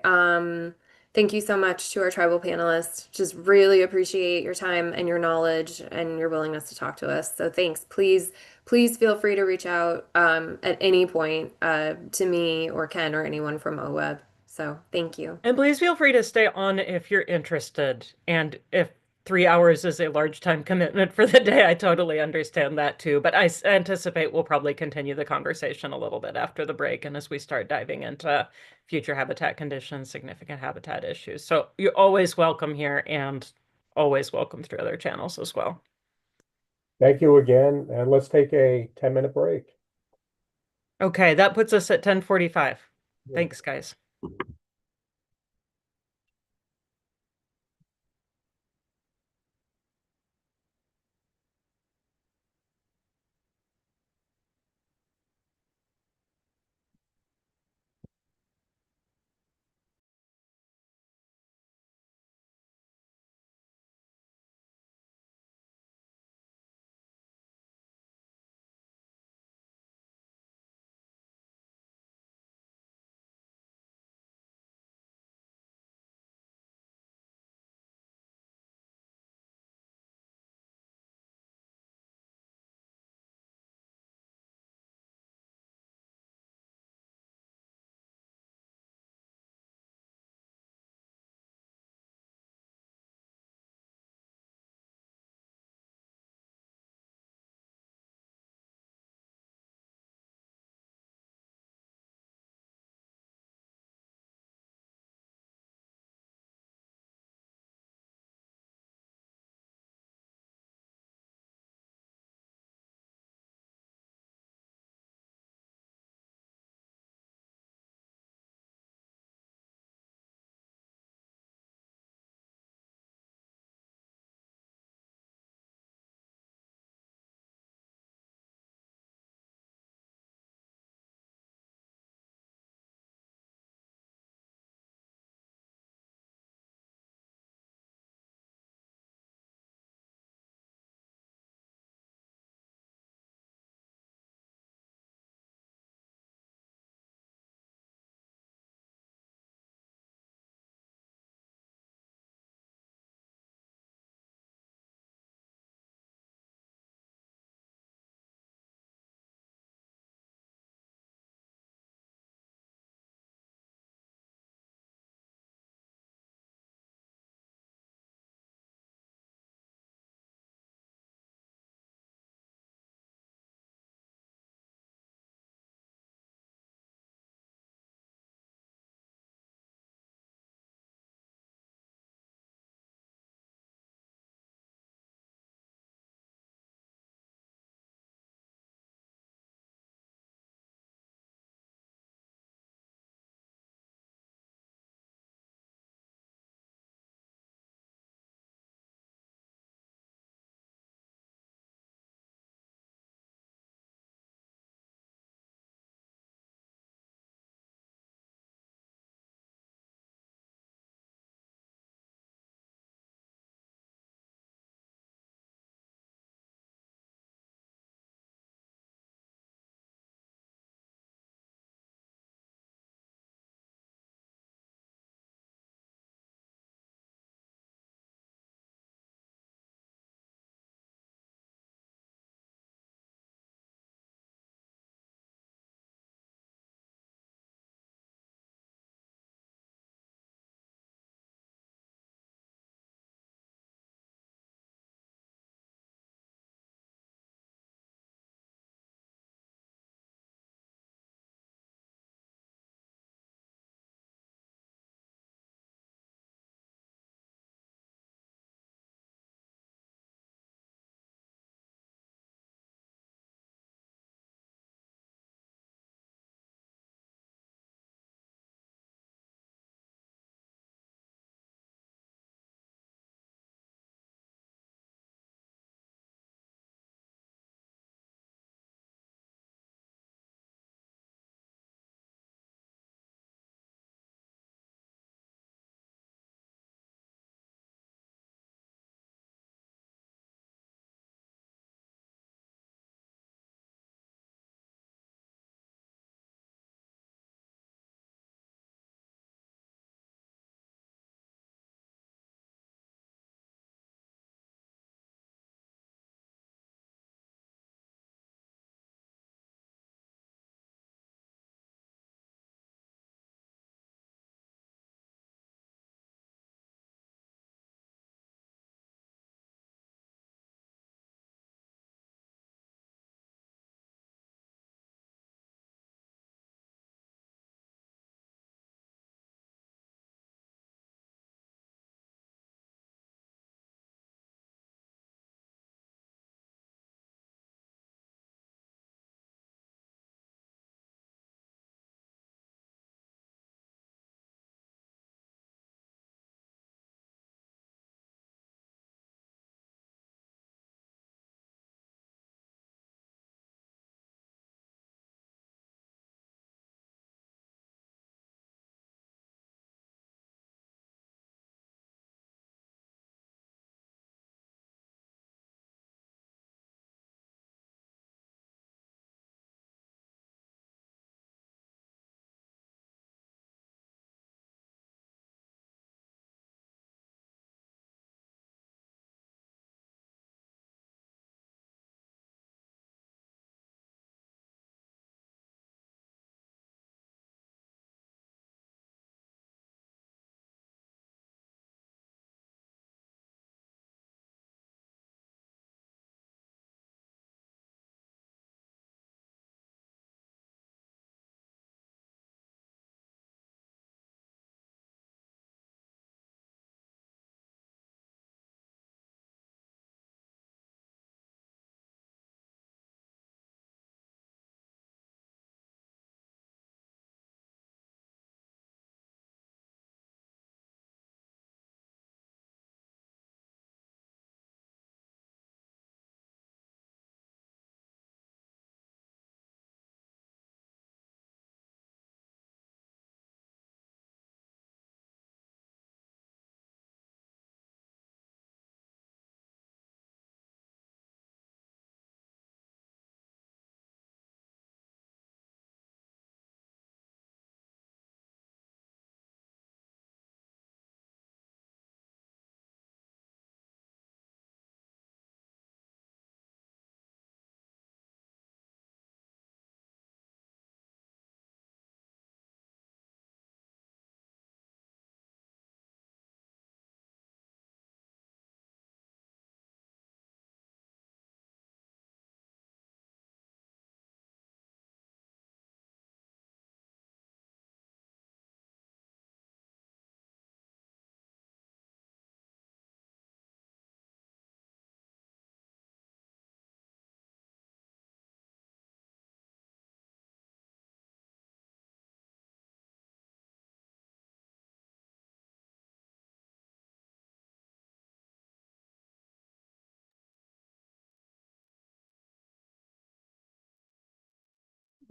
Speaker 6: thank you so much to our tribal panelists. Just really appreciate your time and your knowledge and your willingness to talk to us. So thanks. Please feel free to reach out at any point to me or Ken or anyone from OWEB. So thank you.
Speaker 2: And please feel free to stay on if you're interested. And if 3 hours is a large time commitment for the day, I totally understand that too. But I anticipate we'll probably continue the conversation a little bit after the break and as we start diving into future habitat conditions, significant habitat issues. So you're always welcome here and always welcome through other channels as well.
Speaker 3: Thank you again, and let's take a 10-minute break.
Speaker 2: Okay, that puts us at 10:45. Thanks, guys.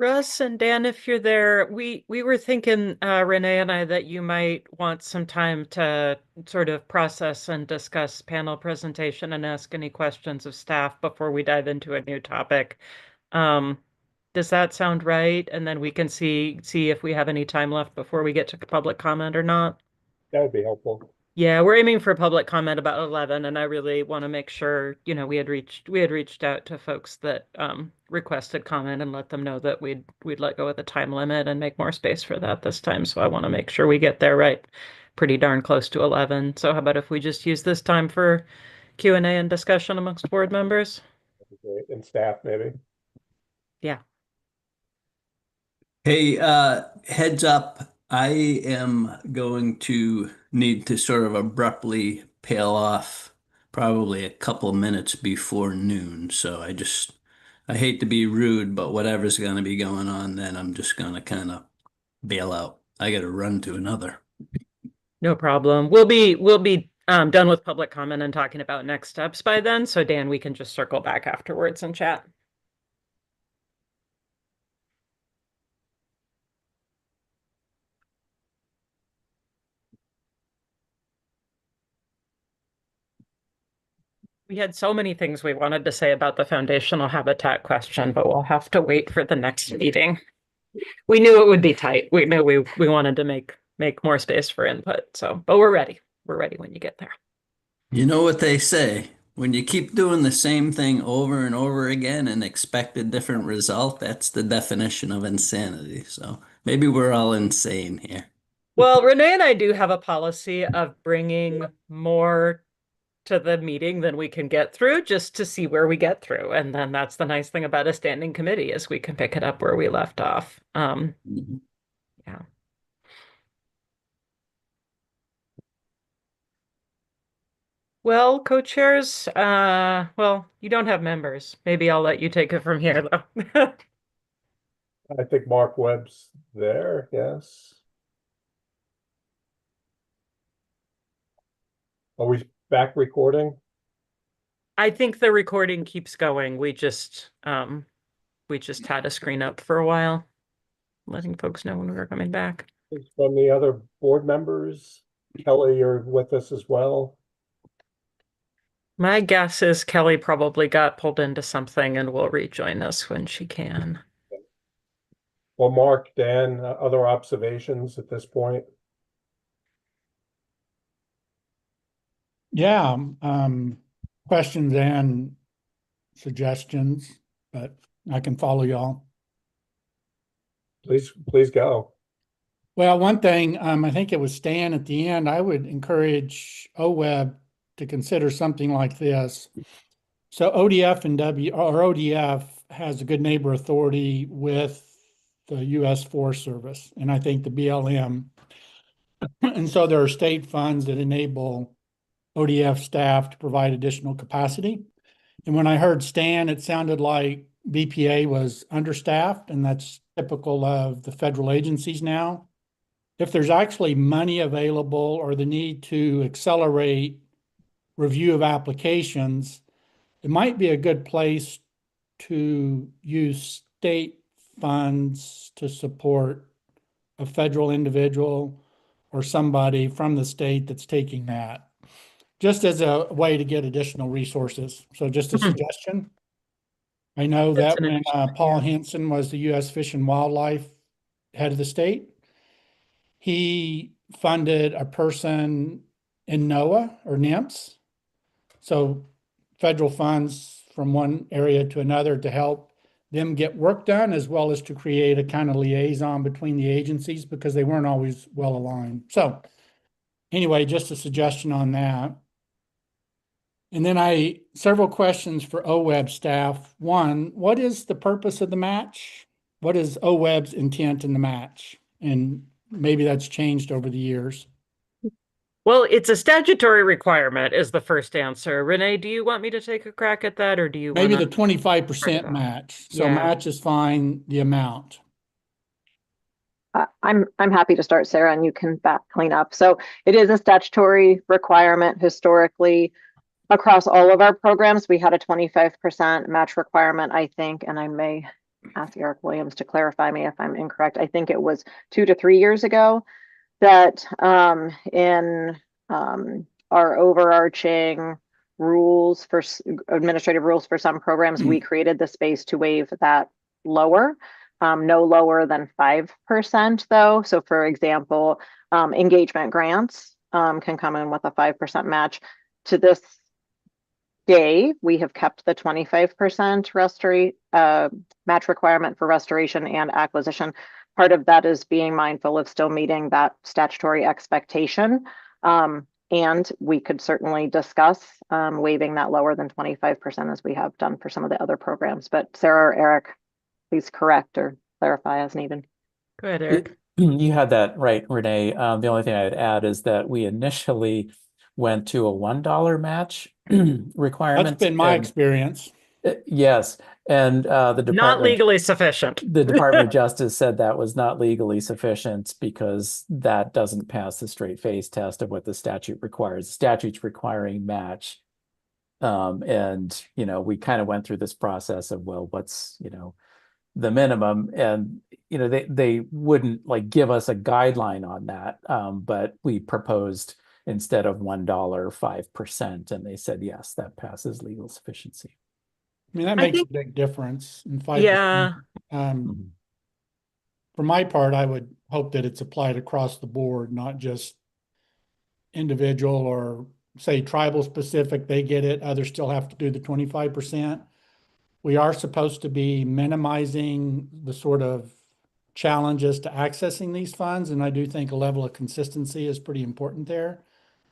Speaker 2: Russ and Dan, if you're there, we were thinking, Renee and I, that you might want some time to sort of process and discuss panel presentation and ask any questions of staff before we dive into a new topic. Does that sound right? And then we can see if we have any time left before we get to public comment or not.
Speaker 3: That would be helpful.
Speaker 2: Yeah, we're aiming for public comment about 11, and I really want to make sure, we had reached out to folks that requested comment and let them know that we'd let go of the time limit and make more space for that this time. So I want to make sure we get there right pretty darn close to 11. So how about if we just use this time for Q&A and discussion amongst board members?
Speaker 3: That'd be great. And staff, maybe.
Speaker 2: Yeah.
Speaker 4: Hey, heads up, I am going to need to sort of abruptly peel off probably a couple minutes before noon. So I hate to be rude, but whatever's going to be going on, then I'm just going to kind of bail out. I got to run to another.
Speaker 2: No problem. We'll be done with public comment and talking about next steps by then. So Dan, we can just circle back afterwards and chat. We had so many things we wanted to say about the foundational habitat question, but we'll have to wait for the next meeting. We knew it would be tight. We knew we wanted to make more space for input. So, but we're ready. We're ready when you get there.
Speaker 4: You know what they say, when you keep doing the same thing over and over again and expect a different result, that's the definition of insanity. So maybe we're all insane here.
Speaker 2: Well, Renee and I do have a policy of bringing more to the meeting than we can get through, just to see where we get through. And then that's the nice thing about a standing committee, is we can pick it up where we left off. Yeah. Well, co-chairs, well, you don't have members. Maybe I'll let you take it from here, though.
Speaker 3: I think Mark Webb's there, yes. Are we back recording?
Speaker 2: I think the recording keeps going. We just had a screen up for a while, letting folks know when we were coming back.
Speaker 3: From the other board members, Kelly, you're with us as well.
Speaker 2: My guess is Kelly probably got pulled into something and will rejoin us when she can.
Speaker 3: Well, Mark, Dan, other observations at this point?
Speaker 5: Yeah, questions and suggestions, but I can follow y'all.
Speaker 3: Please go.
Speaker 5: Well, one thing, I think it was Stan at the end, I would encourage OWEB to consider something like this. So ODF and ODF has a good neighbor authority with the U.S. Forest Service, and I think the BLM. And so there are state funds that enable ODF staff to provide additional capacity. And when I heard Stan, it sounded like BPA was understaffed, and that's typical of the federal agencies now. If there's actually money available or the need to accelerate review of applications, it might be a good place to use state funds to support a federal individual or somebody from the state that's taking that, just as a way to get additional resources. So just a suggestion. I know that when Paul Henson was the U.S. Fish and Wildlife head of the state, he funded a person in NOAA or NIMS. So federal funds from one area to another to help them get work done, as well as to create a kind of liaison between the agencies, because they weren't always well aligned. So anyway, just a suggestion on that. And then several questions for OWEB staff. One, what is the purpose of the match? What is OWEB's intent in the match? And maybe that's changed over the years.
Speaker 2: Well, it's a statutory requirement is the first answer. Renee, do you want me to take a crack at that, or do you
Speaker 5: maybe
Speaker 2: wanna...
Speaker 5: the 25% match? So
Speaker 2: Yeah.
Speaker 5: match is fine, the amount.
Speaker 7: I'm happy to start, Sarah, and you can back clean up. So it is a statutory requirement. Historically, across all of our programs, we had a 25% match requirement, I think, and I may ask Eric Williams to clarify me if I'm incorrect. I think it was 2 to 3 years ago that in our overarching rules for administrative rules for some programs, we created the space to waive that lower, no lower than 5% though. So for example, engagement grants can come in with a 5% match. To this day, we have kept the 25% match requirement for restoration and acquisition. Part of that is being mindful of still meeting that statutory expectation. And we could certainly discuss waiving that lower than 25% as we have done for some of the other programs. But Sarah or Eric, please correct or clarify as needed.
Speaker 2: Go ahead, Eric.
Speaker 9: You had that right, Renee. The only thing I'd add is that we initially went to a $1 match requirement.
Speaker 5: That's been my experience.
Speaker 9: Yes, and the department
Speaker 2: Not legally sufficient.
Speaker 9: The Department of Justice said that was not legally sufficient because that doesn't pass the straight face test of what the statute requires. The statute's requiring match. And, you know, we kind of went through this process of, well, what's, you know, the minimum, and, you know, they wouldn't like give us a guideline on that. But we proposed instead of $1, 5%, and they said, yes, that passes legal sufficiency.
Speaker 5: I mean, that makes a big difference in 5%.
Speaker 2: Yeah.
Speaker 5: For my part, I would hope that it's applied across the board, not just individual or say tribal specific, they get it, others still have to do the 25%. We are supposed to be minimizing the sort of challenges to accessing these funds. And I do think a level of consistency is pretty important there,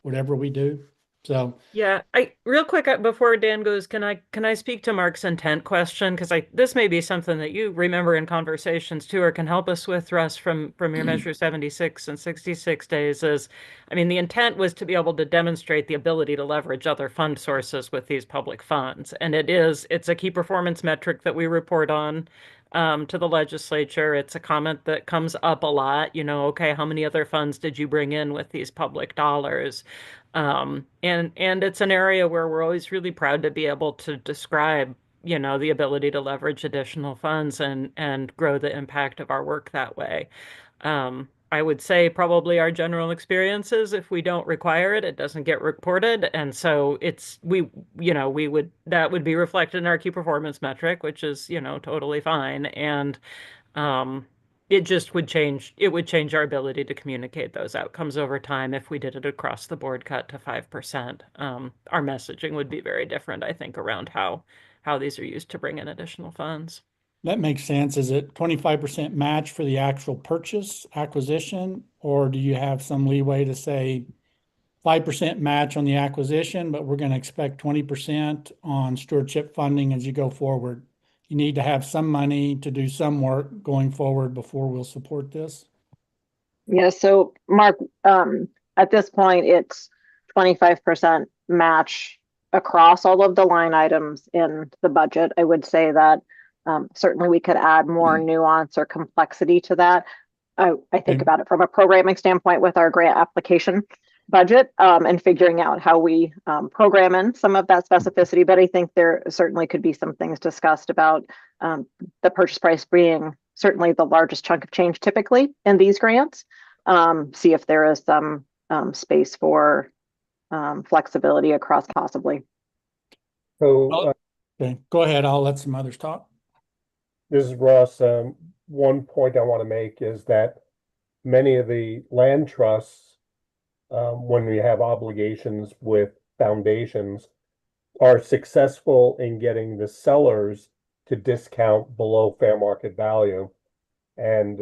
Speaker 5: whatever we do. So
Speaker 2: yeah, real quick before Dan goes, can I speak to Mark's intent question? Because this may be something that you remember in conversations too, or can help us with, Russ, from your Measure 76 and 66 days. Is, I mean, the intent was to be able to demonstrate the ability to leverage other fund sources with these public funds, and it's a key performance metric that we report on to the legislature. It's a comment that comes up a lot. You know, okay, how many other funds did you bring in with these public dollars? And it's an area where we're always really proud to be able to describe, you know, the ability to leverage additional funds and grow the impact of our work that way. I would say probably our general experience is if we don't require it, it doesn't get reported. And so that would be reflected in our key performance metric, which is, you know, totally fine. And it just would change our ability to communicate those outcomes over time if we did it across the board cut to 5%. Our messaging would be very different, I think, around how these are used to bring in additional funds.
Speaker 5: that makes sense. Is it 25% match for the actual purchase acquisition, or do you have some leeway to say 5% match on the acquisition, but we're going to expect 20% on stewardship funding as you go forward? You need to have some money to do some work going forward before we'll support this.
Speaker 7: Yeah, so Mark, at this point, it's 25% match across all of the line items in the budget. I would say that certainly we could add more nuance or complexity to that. I think about it from a programming standpoint with our grant application budget and figuring out how we program in some of that specificity. But I think there certainly could be some things discussed about the purchase price being certainly the largest chunk of change typically in these grants. See if there is some space for flexibility across possibly.
Speaker 3: So
Speaker 5: okay, go ahead. I'll let some others talk.
Speaker 3: This is Russ. One point I want to make is that many of the land trusts, when we have obligations with foundations, are successful in getting the sellers to discount below fair market value. And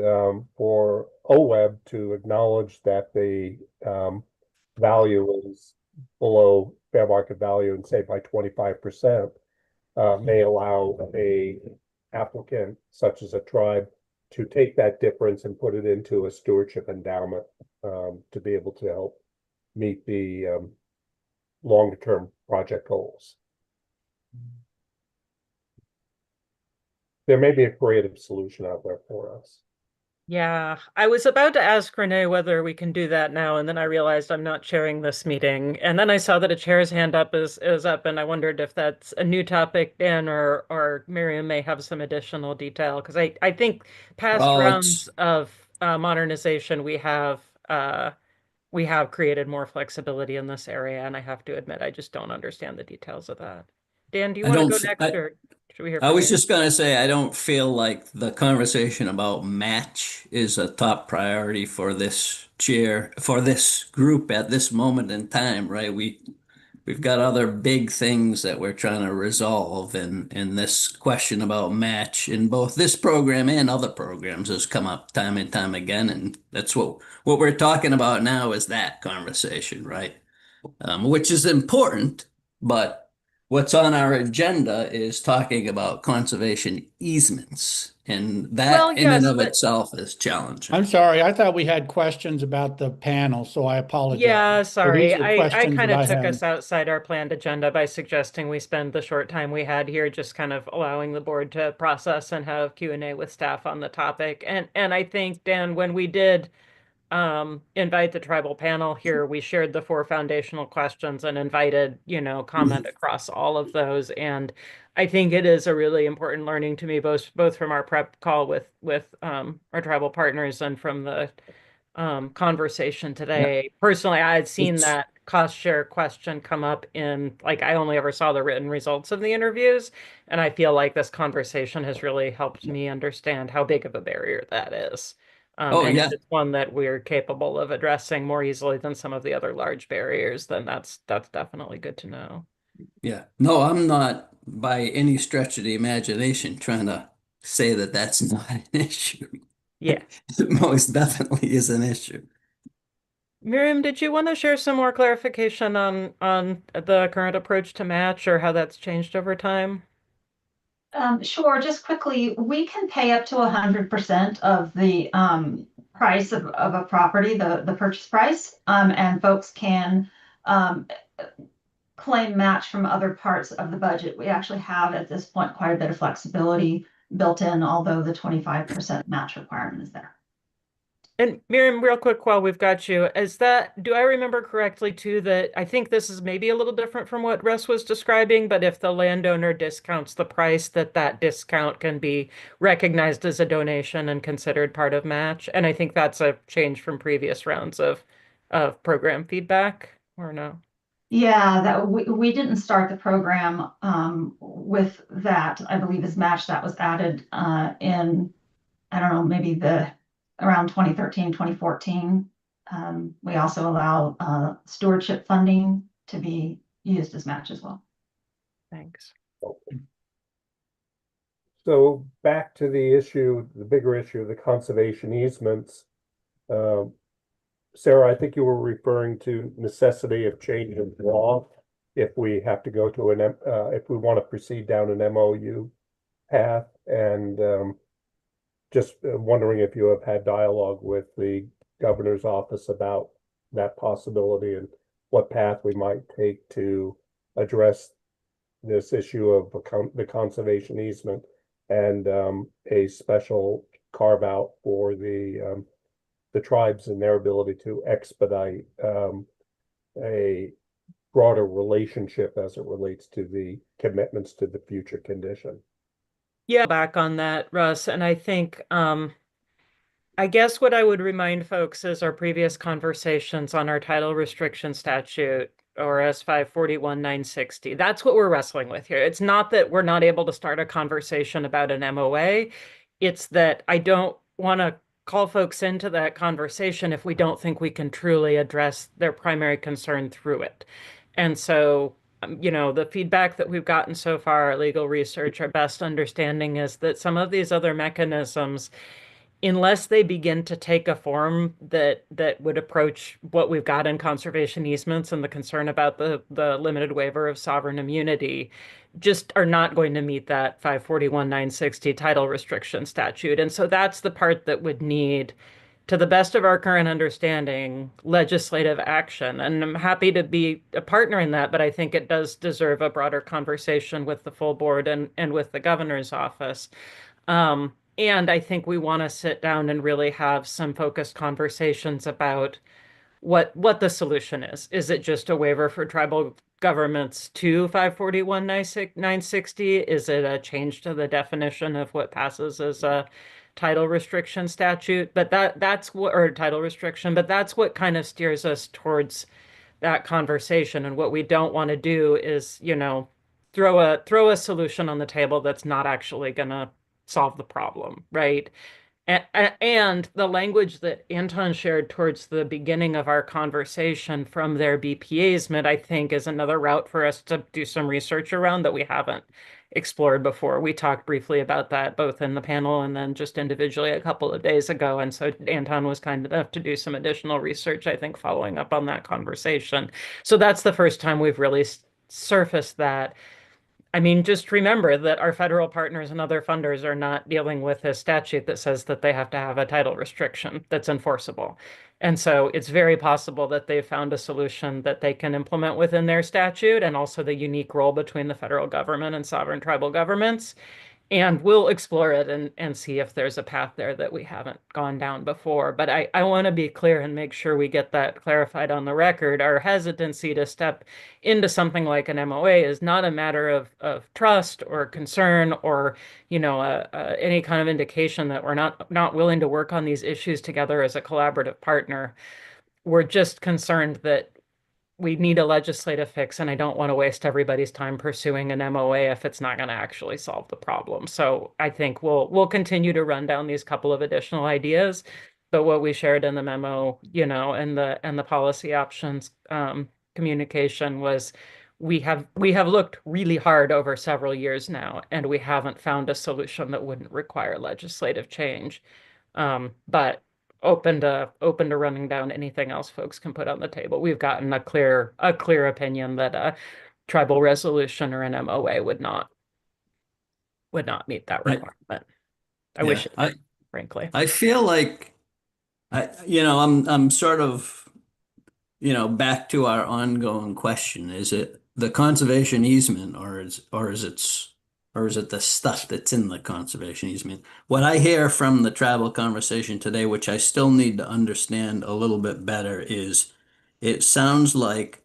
Speaker 3: for OWEB to acknowledge that the value is below fair market value and say by 25%, may allow a applicant such as a tribe to take that difference and put it into a stewardship endowment to be able to help meet the longer term project goals. There may be a creative solution out there for us.
Speaker 2: Yeah, I was about to ask Renee whether we can do that now, and then I realized I'm not chairing this meeting. And then I saw that a chair's hand up is up, and I wondered if that's a new topic, Dan or Miriam may have some additional detail, because I think past
Speaker 4: Oh,
Speaker 2: rounds
Speaker 4: it's
Speaker 2: of modernization we have created more flexibility in this area, and I have to admit I just don't understand the details of that. Dan, do you
Speaker 4: I
Speaker 2: want to
Speaker 4: don't
Speaker 2: go
Speaker 4: f-
Speaker 2: next, or should we hear
Speaker 4: I
Speaker 2: from
Speaker 4: was
Speaker 2: Miriam?
Speaker 4: just gonna say I don't feel like the conversation about match is a top priority for this chair for this group at this moment in time, right? We've got other big things that we're trying to resolve, and this question about match in both this program and other programs has come up time and time again, and that's what we're talking about now is that conversation, right? Which is important, but what's on our agenda is talking about conservation easements, and
Speaker 2: Well,
Speaker 4: that in and
Speaker 2: yes,
Speaker 4: of
Speaker 2: but
Speaker 4: itself is challenging.
Speaker 5: I'm sorry, I thought we had questions about the panel, so I apologize.
Speaker 2: yeah,
Speaker 5: So these
Speaker 2: sorry.
Speaker 5: are
Speaker 2: I
Speaker 5: questions
Speaker 2: kind
Speaker 5: that
Speaker 2: of
Speaker 5: I
Speaker 2: took
Speaker 5: had.
Speaker 2: us outside our planned agenda by suggesting we spend the short time we had here just kind of allowing the board to process and have Q&A with staff on the topic. And I think, Dan, when we did invite the tribal panel here, we shared the 4 foundational questions and invited, comment across all of those. And I think it is a really important learning to me, both from our prep call with our tribal partners and from the conversation today. Personally, I had seen
Speaker 4: It's
Speaker 2: that cost share question come up in, like, I only ever saw the written results of the interviews, and I feel like this conversation has really helped me understand how big of a barrier that is.
Speaker 4: oh
Speaker 2: And if
Speaker 4: yeah,
Speaker 2: it's one that we're capable of addressing more easily than some of the other large barriers, then that's definitely good to know.
Speaker 4: yeah. No, I'm not by any stretch of the imagination trying to say that that's not an issue.
Speaker 2: Yeah.
Speaker 4: It most definitely is an issue.
Speaker 2: Miriam, did you want to share some more clarification on the current approach to match or how that's changed over time?
Speaker 18: Sure, just quickly, we can pay up to 100% of the price of a property, the purchase price, and folks can claim match from other parts of the budget. We actually have at this point quite a bit of flexibility built in, although the 25% match requirement is there.
Speaker 2: And Miriam, real quick while we've got you, do I remember correctly too that I think this is maybe a little different from what Russ was describing, but if the landowner discounts the price, that discount can be recognized as a donation and considered part of match? And I think that's a change from previous rounds of program feedback, or no?
Speaker 18: Yeah, that we didn't start the program with that. I believe is match that was added in, I don't know, maybe around 2013, 2014. We also allow stewardship funding to be used as match as well.
Speaker 2: Thanks.
Speaker 3: So back to the issue, the bigger issue, the conservation easements. Sarah, I think you were referring to necessity of change of law if we have to go to if we want to proceed down an MOU path, and just wondering if you have had dialogue with the governor's office about that possibility and what path we might take to address this issue of the conservation easement and a special carve out for the tribes and their ability to expedite a broader relationship as it relates to the commitments to the future condition.
Speaker 2: Yeah, back on that, Russ. And I think, I guess what I would remind folks is our previous conversations on our title restriction statute, or S-541-960. That's what we're wrestling with here. It's not that we're not able to start a conversation about an MOA. It's that I don't want to call folks into that conversation if we don't think we can truly address their primary concern through it. And so, the feedback that we've gotten so far, our legal research, our best understanding is that some of these other mechanisms, unless they begin to take a form that would approach what we've got in conservation easements and the concern about the limited waiver of sovereign immunity, just are not going to meet that 541-960 title restriction statute. And so that's the part that would need, to the best of our current understanding, legislative action. And I'm happy to be a partner in that, but I think it does deserve a broader conversation with the full board and with the governor's office. And I think we want to sit down and really have some focused conversations about what the solution is. Is it just a waiver for tribal governments to 541 960? Is it a change to the definition of what passes as a title restriction statute? But that's what, or title restriction, but that's what kind of steers us towards that conversation. And what we don't want to do is, throw a solution on the table that's not actually going to solve the problem, right? And the language that Anton shared towards the beginning of our conversation from their BPA easement, I think, is another route for us to do some research around that we haven't explored before. We talked briefly about that both in the panel and then just individually a couple of days ago. And so Anton was kind enough to do some additional research, I think, following up on that conversation. So that's the first time we've really surfaced that. I mean, just remember that our federal partners and other funders are not dealing with a statute that says that they have to have a title restriction that's enforceable. And so it's very possible that they've found a solution that they can implement within their statute, and also the unique role between the federal government and sovereign tribal governments. And we'll explore it and see if there's a path there that we haven't gone down before. But I want to be clear and make sure we get that clarified on the record. Our hesitancy to step into something like an MOA is not a matter of trust or concern or, any kind of indication that we're not willing to work on these issues together as a collaborative partner. We're just concerned that we need a legislative fix, and I don't want to waste everybody's time pursuing an MOA if it's not going to actually solve the problem. So I think we'll continue to run down these couple of additional ideas, but what we shared in the memo, and the policy options communication was we have looked really hard over several years now, and we haven't found a solution that wouldn't require legislative change. But open to running down anything else folks can put on the table. We've gotten a clear opinion that a tribal resolution or an MOA would not meet that requirement. I wish it did, frankly.
Speaker 4: I feel like I'm sort of, back to our ongoing question. Is it the conservation easement or is it the stuff that's in the conservation easement? What I hear from the tribal conversation today, which I still need to understand a little bit better, is it sounds like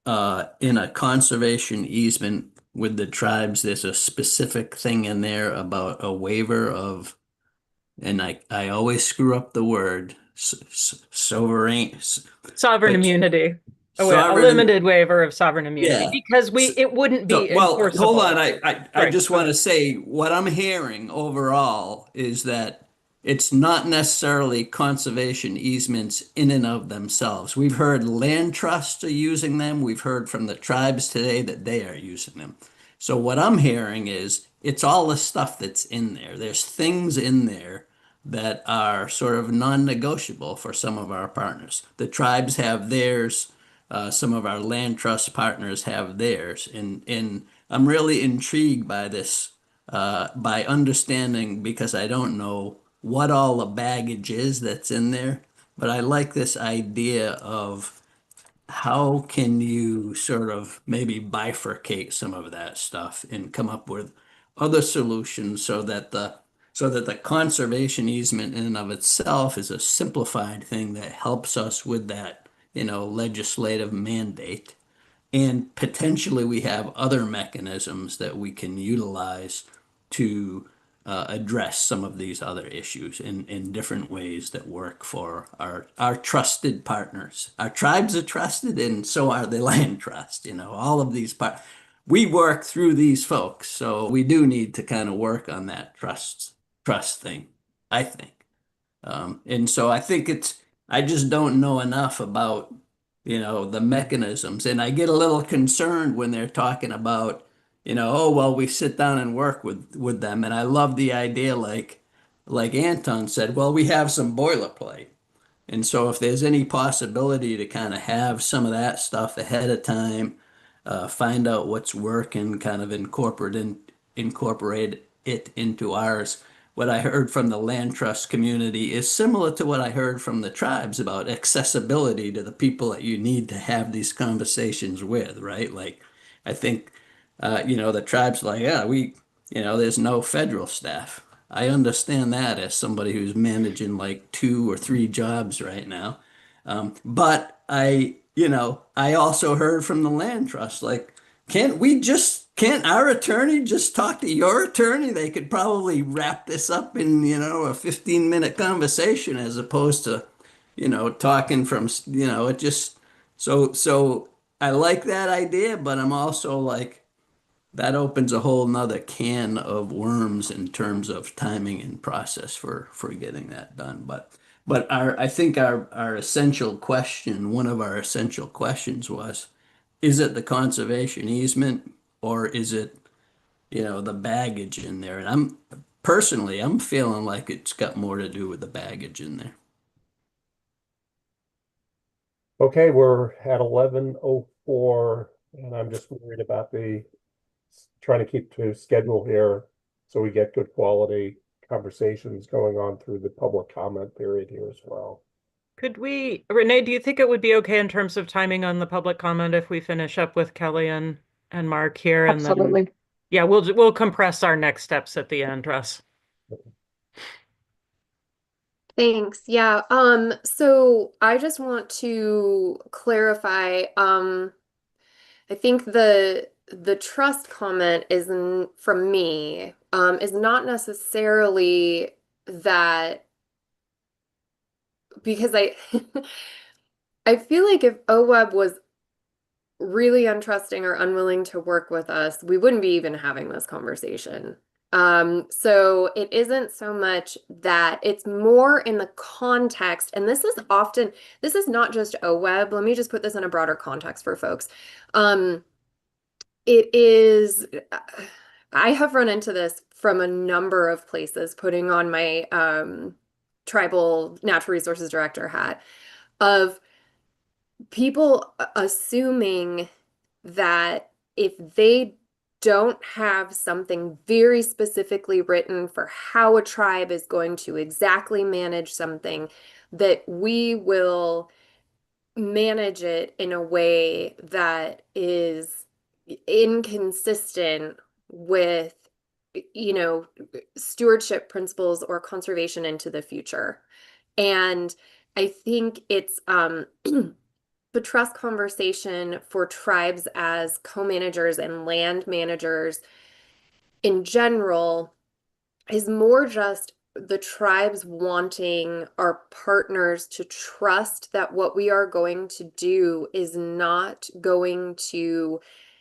Speaker 4: in a conservation easement with the tribes, there's a specific thing in there about a waiver of, and I always screw up the word, sovereign
Speaker 2: immunity. A limited waiver of sovereign immunity, because it wouldn't be enforceable.
Speaker 4: Hold on. I just want to say what I'm hearing overall is that it's not necessarily conservation easements in and of themselves. We've heard land trusts are using them. We've heard from the tribes today that they are using them. So what I'm hearing is it's all the stuff that's in there. There's things in there that are sort of non-negotiable for some of our partners. The tribes have theirs. Some of our land trust partners have theirs. And I'm really intrigued by this, by understanding, because I don't know what all the baggage is that's in there, but I like this idea of how can you sort of maybe bifurcate some of that stuff and come up with other solutions so that the conservation easement in and of itself is a simplified thing that helps us with that, legislative mandate. And potentially we have other mechanisms that we can utilize to address some of these other issues in different ways that work for our trusted partners. Our tribes are trusted, and so are the land trust. All of these we work through these folks, so we do need to kind of work on that trust thing, I think. And so I think I just don't know enough about, the mechanisms. And I get a little concerned when they're talking about, oh, well, we sit down and work with them. And I love the idea, like Anton said, well, we have some boilerplate. And so if there's any possibility to kind of have some of that stuff ahead of time, find out what's working, kind of incorporate it into ours. What I heard from the land trust community is similar to what I heard from the tribes about accessibility to the people that you need to have these conversations with, right? Like, I think, the tribes like, yeah, there's no federal staff. I understand that as somebody who's managing like 2 or 3 jobs right now. But I also heard from the land trust, like, can't our attorney just talk to your attorney? They could probably wrap this up in, a 15-minute conversation as opposed to, talking from, it just, so I like that idea, but I'm also like, that opens a whole nother can of worms in terms of timing and process for getting that done. But I think our essential question, one of our essential questions was, is it the conservation easement or is it, the baggage in there? And I'm feeling like it's got more to do with the baggage in there.
Speaker 3: Okay, we're at 11:04, and I'm just worried about trying to keep to schedule here so we get good quality conversations going on through the public comment period here as well.
Speaker 2: Renee, do you think it would be okay in terms of timing on the public comment if we finish up with Kelly and Mark here? And
Speaker 7: Absolutely.
Speaker 2: then, yeah, we'll compress our next steps at the end, Russ.
Speaker 6: Thanks. Yeah. So I just want to clarify, I think the trust comment from me, is not necessarily that, because I feel like if OWEB was really untrusting or unwilling to work with us, we wouldn't be even having this conversation. So it isn't so much that, it's more in the context, and this is not just OWEB. Let me just put this in a broader context for folks. It is, I have run into this from a number of places, putting on my tribal natural resources director hat, of people assuming that if they don't have something very specifically written for how a tribe is going to exactly manage something, that we will manage it in a way that is inconsistent with, stewardship principles or conservation into the future. And I think it's the trust conversation for tribes as co-managers and land managers in general is more just the tribes wanting our partners to trust that what we are going to do is not going to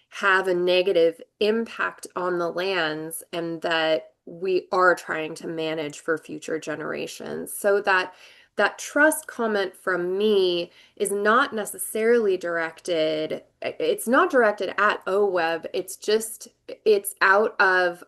Speaker 6: have a negative impact on the lands, and that we are trying to manage for future generations. So that trust comment from me is not necessarily directed, it's not directed at OWEB, it's out of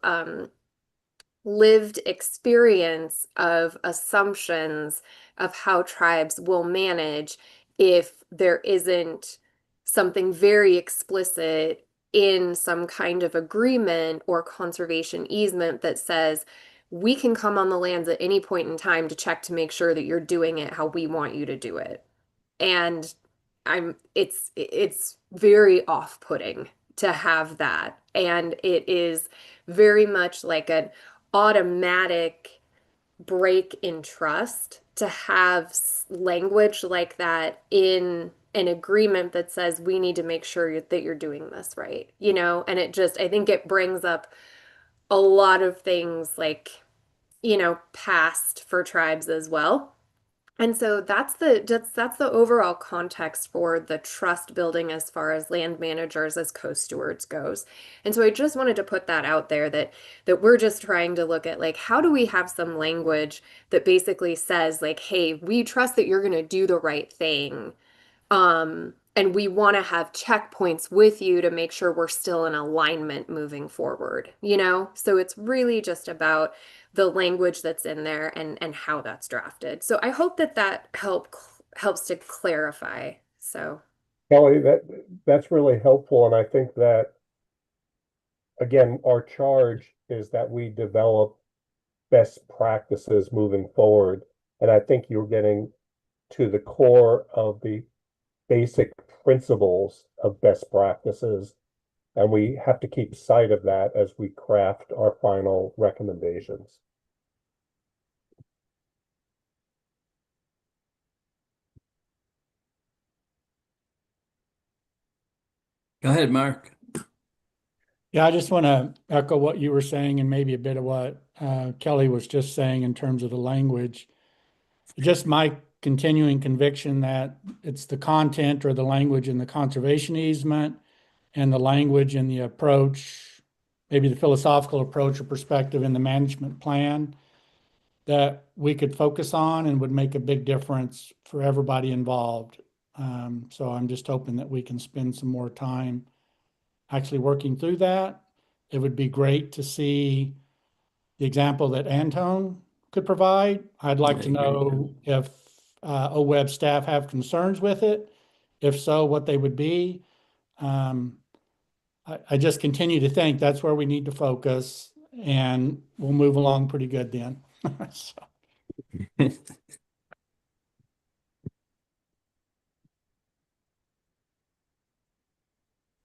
Speaker 6: lived experience of assumptions of how tribes will manage if there isn't something very explicit in some kind of agreement or conservation easement that says, we can come on the lands at any point in time to check to make sure that you're doing it how we want you to do it. And it's very off-putting to have that. And it is very much like an automatic break in trust to have language like that in an agreement that says we need to make sure that you're doing this right, and I think it brings up a lot of things like, past for tribes as well. And so that's the overall context for the trust building as far as land managers as co-stewards goes. And so I just wanted to put that out there, that we're just trying to look at, like, how do we have some language that basically says, like, hey, we trust that you're going to do the right thing. And we want to have checkpoints with you to make sure we're still in alignment moving forward, So it's really just about the language that's in there and how that's drafted. So I hope that helps to clarify. So
Speaker 3: Kelly, that's really helpful. And I think that, again, our charge is that we develop best practices moving forward. And I think you're getting to the core of the basic principles of best practices. And we have to keep sight of that as we craft our final recommendations.
Speaker 4: Go ahead, Mark.
Speaker 5: Yeah, I just want to echo what you were saying and maybe a bit of what Kelly was just saying in terms of the language. Just my continuing conviction that it's the content or the language in the conservation easement and the language and the approach, maybe the philosophical approach or perspective in the management plan that we could focus on and would make a big difference for everybody involved. So I'm just hoping that we can spend some more time actually working through that. It would be great to see the example that Antone could provide. I'd like to know if OWEB staff have concerns with it. If so, what they would be. I just continue to think that's where we need to focus, and we'll move along pretty good then. So.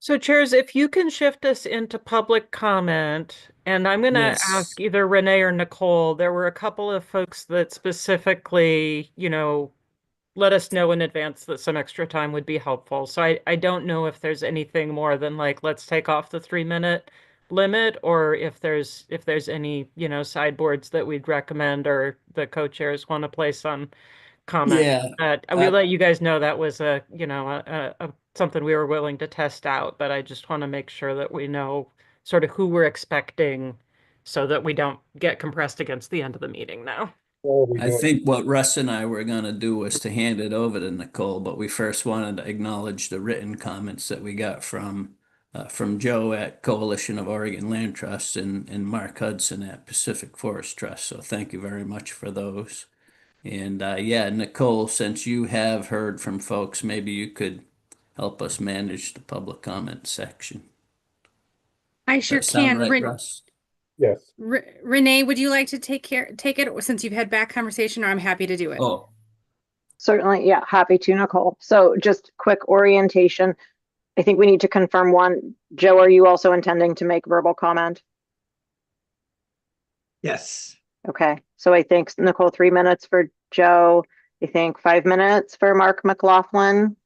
Speaker 2: So chairs, if you can shift us into public comment, and I'm going to
Speaker 4: Yes.
Speaker 2: ask either Renee or Nicole, there were a couple of folks that specifically, let us know in advance that some extra time would be helpful. So I don't know if there's anything more than like, let's take off the 3-minute limit, or if there's any, sideboards that we'd recommend or the co-chairs want to place on comment.
Speaker 4: Yeah.
Speaker 2: We'll let you guys know that was a something we were willing to test out, but I just want to make sure that we know sort of who we're expecting so that we don't get compressed against the end of the meeting now.
Speaker 4: I think what Russ and I were going to do was to hand it over to Nicole, but we first wanted to acknowledge the written comments that we got from Joe at Coalition of Oregon Land Trusts and Mark Hudson at Pacific Forest Trust. So thank you very much for those. And yeah, Nicole, since you have heard from folks, maybe you could help us manage the public comment section.
Speaker 1: I sure
Speaker 4: Does that sound
Speaker 1: can.
Speaker 4: right, Russ?
Speaker 3: Yes.
Speaker 1: Renee, would you like to take it since you've had back conversation, or I'm happy to do it?
Speaker 4: Oh,
Speaker 7: Certainly, yeah, happy to, Nicole. So just quick orientation. I think we need to confirm one. Joe, are you also intending to make verbal comment?
Speaker 19: Yes.
Speaker 7: Okay, so I think, Nicole, 3 minutes for Joe. I think 5 minutes for Mark McLaughlin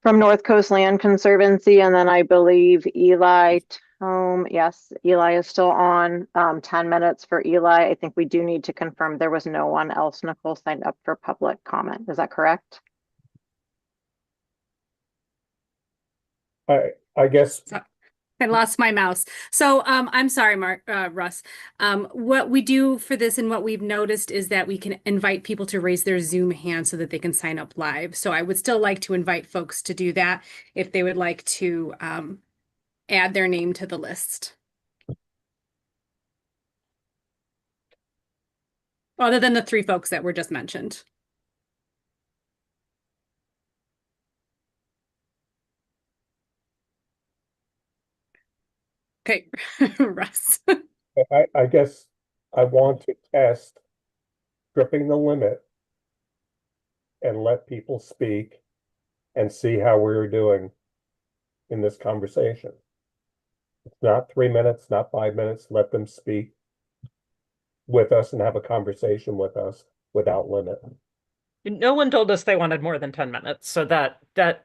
Speaker 7: from North Coast Land Conservancy, and then I believe Eli Tome. Yes, Eli is still on. 10 minutes for Eli. I think we do need to confirm there was no one else, Nicole, signed up for public comment. Is that correct?
Speaker 3: I guess
Speaker 1: I lost my mouse. So I'm sorry, Russ. What we do for this and what we've noticed is that we can invite people to raise their Zoom hand so that they can sign up live. So I would still like to invite folks to do that if they would like to add their name to the list. Other than the 3 folks that were just mentioned. Okay, Russ.
Speaker 3: I guess I want to test stripping the limit and let people speak and see how we're doing in this conversation. It's not 3 minutes, not 5 minutes. Let them speak with us and have a conversation with us without limit.
Speaker 2: No one told us they wanted more than 10 minutes, so that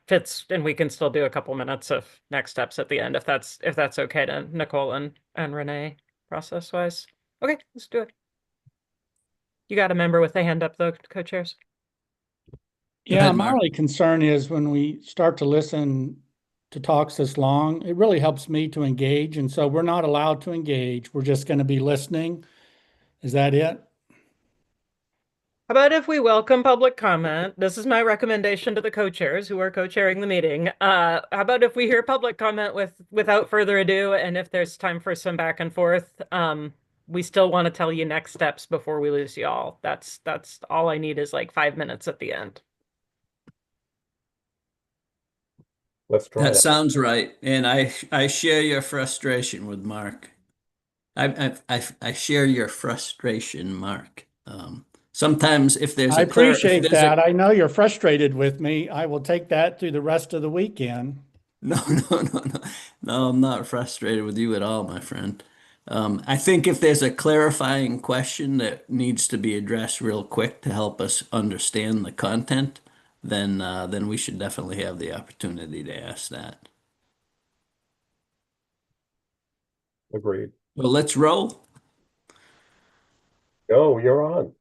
Speaker 2: fits, and we can still do a couple minutes of next steps at the end if that's okay to Nicole and Renee process wise. Okay, let's do it. You got a member with a hand up though, co-chairs?
Speaker 5: Yeah, my only concern is when we start to listen to talks this long, it really helps me to engage, and so we're not allowed to engage. We're just going to be listening. Is that it?
Speaker 2: How about if we welcome public comment? This is my recommendation to the co-chairs who are co-chairing the meeting. How about if we hear public comment without further ado, and if there's time for some back and forth, we still want to tell you next steps before we lose you all. That's all I need is like 5 minutes at the end.
Speaker 3: Let's try
Speaker 4: that. Sounds right. And I share your frustration with Mark. I share your frustration, Mark. Sometimes if there's
Speaker 5: I appreciate that. I know you're frustrated with me. I will take that through the rest of the weekend.
Speaker 4: No, I'm not frustrated with you at all, my friend. I think if there's a clarifying question that needs to be addressed real quick to help us understand the content, then we should definitely have the opportunity to ask that.
Speaker 3: Agreed.
Speaker 4: Well, let's roll.
Speaker 3: Go, you're on.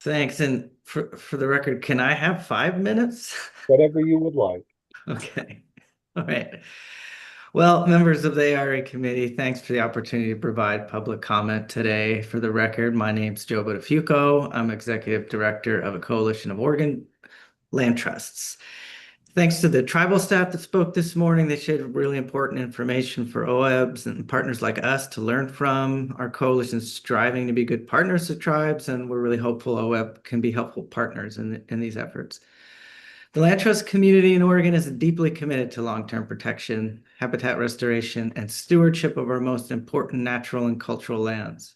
Speaker 19: Thanks. And for the record, can I have 5 minutes?
Speaker 3: Whatever you would like.
Speaker 19: Okay. All right. Well, members of the ARA committee, thanks for the opportunity to provide public comment today. For the record, my name's Joe Botafuco. I'm executive director of a coalition of Oregon land trusts. Thanks to the tribal staff that spoke this morning, they shared really important information for OEBs and partners like us to learn from. Our coalition is striving to be good partners to tribes, and we're really hopeful OEB can be helpful partners in these efforts. The land trust community in Oregon is deeply committed to long-term protection, habitat restoration, and stewardship of our most important natural and cultural lands.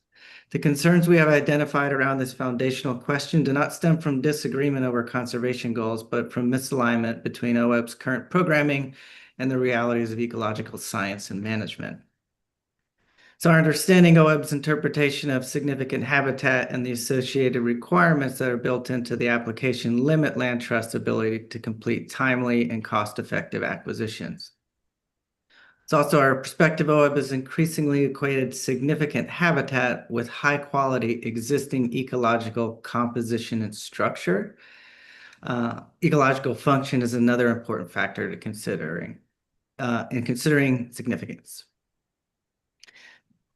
Speaker 19: The concerns we have identified around this foundational question do not stem from disagreement over conservation goals, but from misalignment between OEB's current programming and the realities of ecological science and management. So our understanding OEB's interpretation of significant habitat and the associated requirements that are built into the application limit land trust's ability to complete timely and cost-effective acquisitions. It's also our perspective OEB has increasingly equated significant habitat with high-quality existing ecological composition and structure. Ecological function is another important factor to considering significance.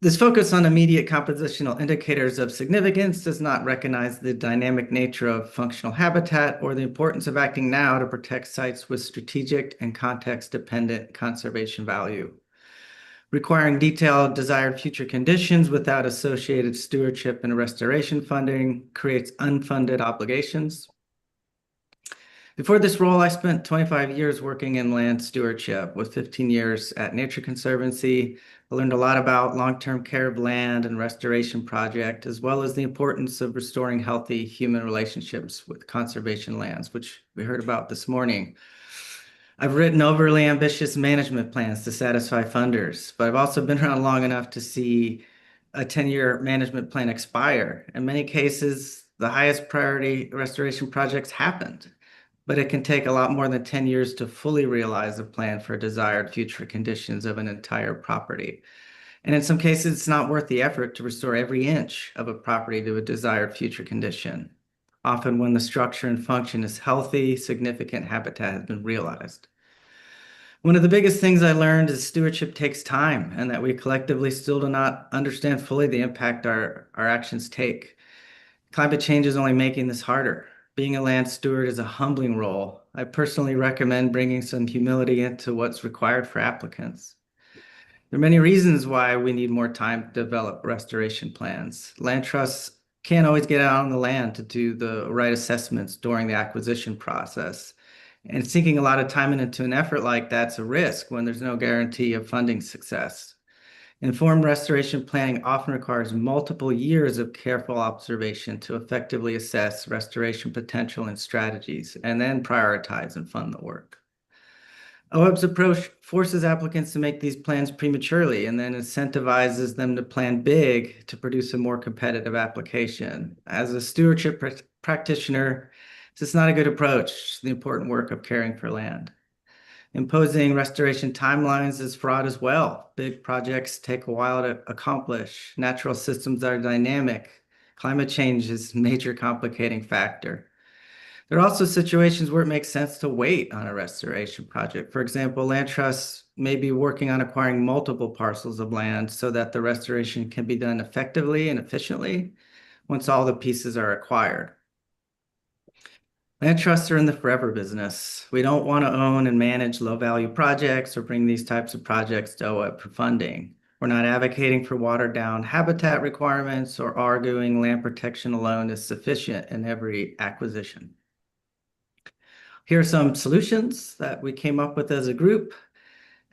Speaker 19: This focus on immediate compositional indicators of significance does not recognize the dynamic nature of functional habitat or the importance of acting now to protect sites with strategic and context-dependent conservation value. Requiring detailed desired future conditions without associated stewardship and restoration funding creates unfunded obligations. Before this role, I spent 25 years working in land stewardship with 15 years at Nature Conservancy. I learned a lot about long-term care of land and restoration project, as well as the importance of restoring healthy human relationships with conservation lands, which we heard about this morning. I've written overly ambitious management plans to satisfy funders, but I've also been around long enough to see a 10-year management plan expire. In many cases, the highest priority restoration projects happened, but it can take a lot more than 10 years to fully realize a plan for desired future conditions of an entire property. And in some cases, it's not worth the effort to restore every inch of a property to a desired future condition. Often when the structure and function is healthy, significant habitat has been realized. One of the biggest things I learned is stewardship takes time and that we collectively still do not understand fully the impact our actions take. Climate change is only making this harder. Being a land steward is a humbling role. I personally recommend bringing some humility into what's required for applicants. There are many reasons why we need more time to develop restoration plans. Land trusts can't always get out on the land to do the right assessments during the acquisition process. And sinking a lot of time into an effort like that's a risk when there's no guarantee of funding success. Informed restoration planning often requires multiple years of careful observation to effectively assess restoration potential and strategies, and then prioritize and fund the work. OEB's approach forces applicants to make these plans prematurely and then incentivizes them to plan big to produce a more competitive application. As a stewardship practitioner, this is not a good approach to the important work of caring for land. Imposing restoration timelines is fraught as well. Big projects take a while to accomplish. Natural systems are dynamic. Climate change is a major complicating factor. There are also situations where it makes sense to wait on a restoration project. For example, land trusts may be working on acquiring multiple parcels of land so that the restoration can be done effectively and efficiently once all the pieces are acquired. Land trusts are in the forever business. We don't want to own and manage low-value projects or bring these types of projects to OEB for funding. We're not advocating for watered-down habitat requirements or arguing land protection alone is sufficient in every acquisition. Here are some solutions that we came up with as a group.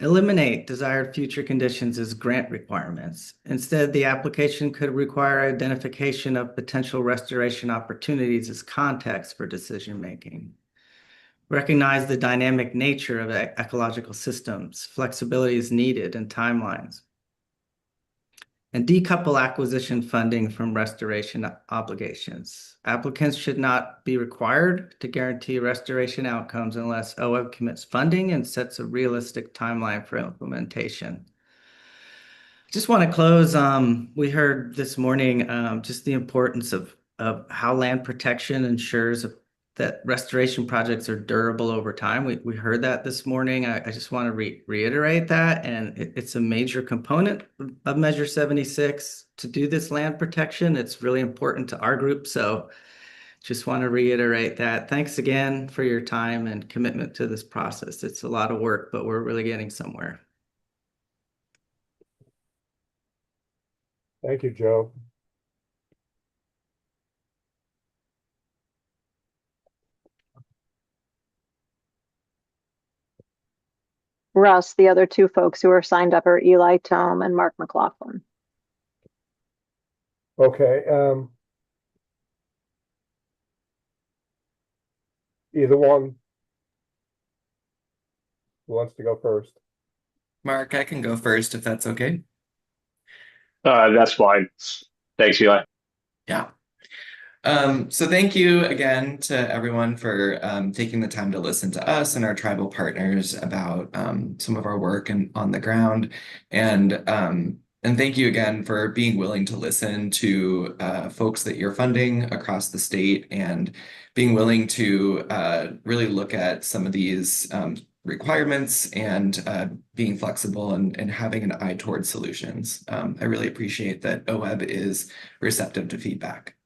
Speaker 19: Eliminate desired future conditions as grant requirements. Instead, the application could require identification of potential restoration opportunities as context for decision-making. Recognize the dynamic nature of ecological systems. Flexibility is needed and timelines. and decouple acquisition funding from restoration obligations. Applicants should not be required to guarantee restoration outcomes unless OWEB commits funding and sets a realistic timeline for implementation. Just want to close. We heard this morning just the importance of how land protection ensures that restoration projects are durable over time. We heard that this morning. I just want to reiterate that, and it's a major component of Measure 76 to do this land protection. It's really important to our group, so just want to reiterate that. Thanks again for your time and commitment to this process. It's a lot of work, but we're really getting somewhere.
Speaker 3: Thank you, Joe.
Speaker 7: Russ, the other two folks who are signed up are Eli Tome and Mark McLaughlin.
Speaker 3: Okay. Either one. Who wants to go first?
Speaker 20: Mark, I can go first if that's okay.
Speaker 21: That's fine. Thanks, Eli.
Speaker 20: Yeah. So thank you again to everyone for taking the time to listen to us and our tribal partners about some of our work and on the ground. And thank you again for being willing to listen to folks that you're funding across the state and being willing to really look at some of these requirements and being flexible and having an eye towards solutions. I really appreciate that OWEB is receptive to feedback.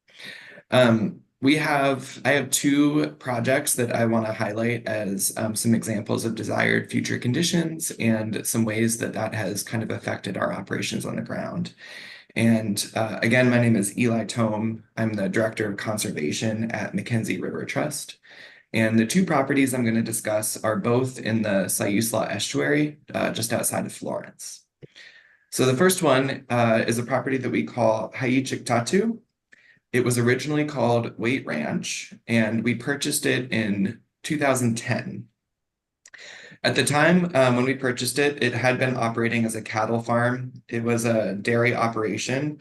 Speaker 20: I have two projects that I want to highlight as some examples of desired future conditions and some ways that that has kind of affected our operations on the ground. And again, my name is Eli Tome. I'm the Director of Conservation at Mackenzie River Trust. And the two properties I'm going to discuss are both in the Siuslaw Estuary, just outside of Florence. So the first one is a property that we call Haichiktatu. It was originally called Waite Ranch, and we purchased it in 2010. At the time when we purchased it, it had been operating as a cattle farm. It was a dairy operation.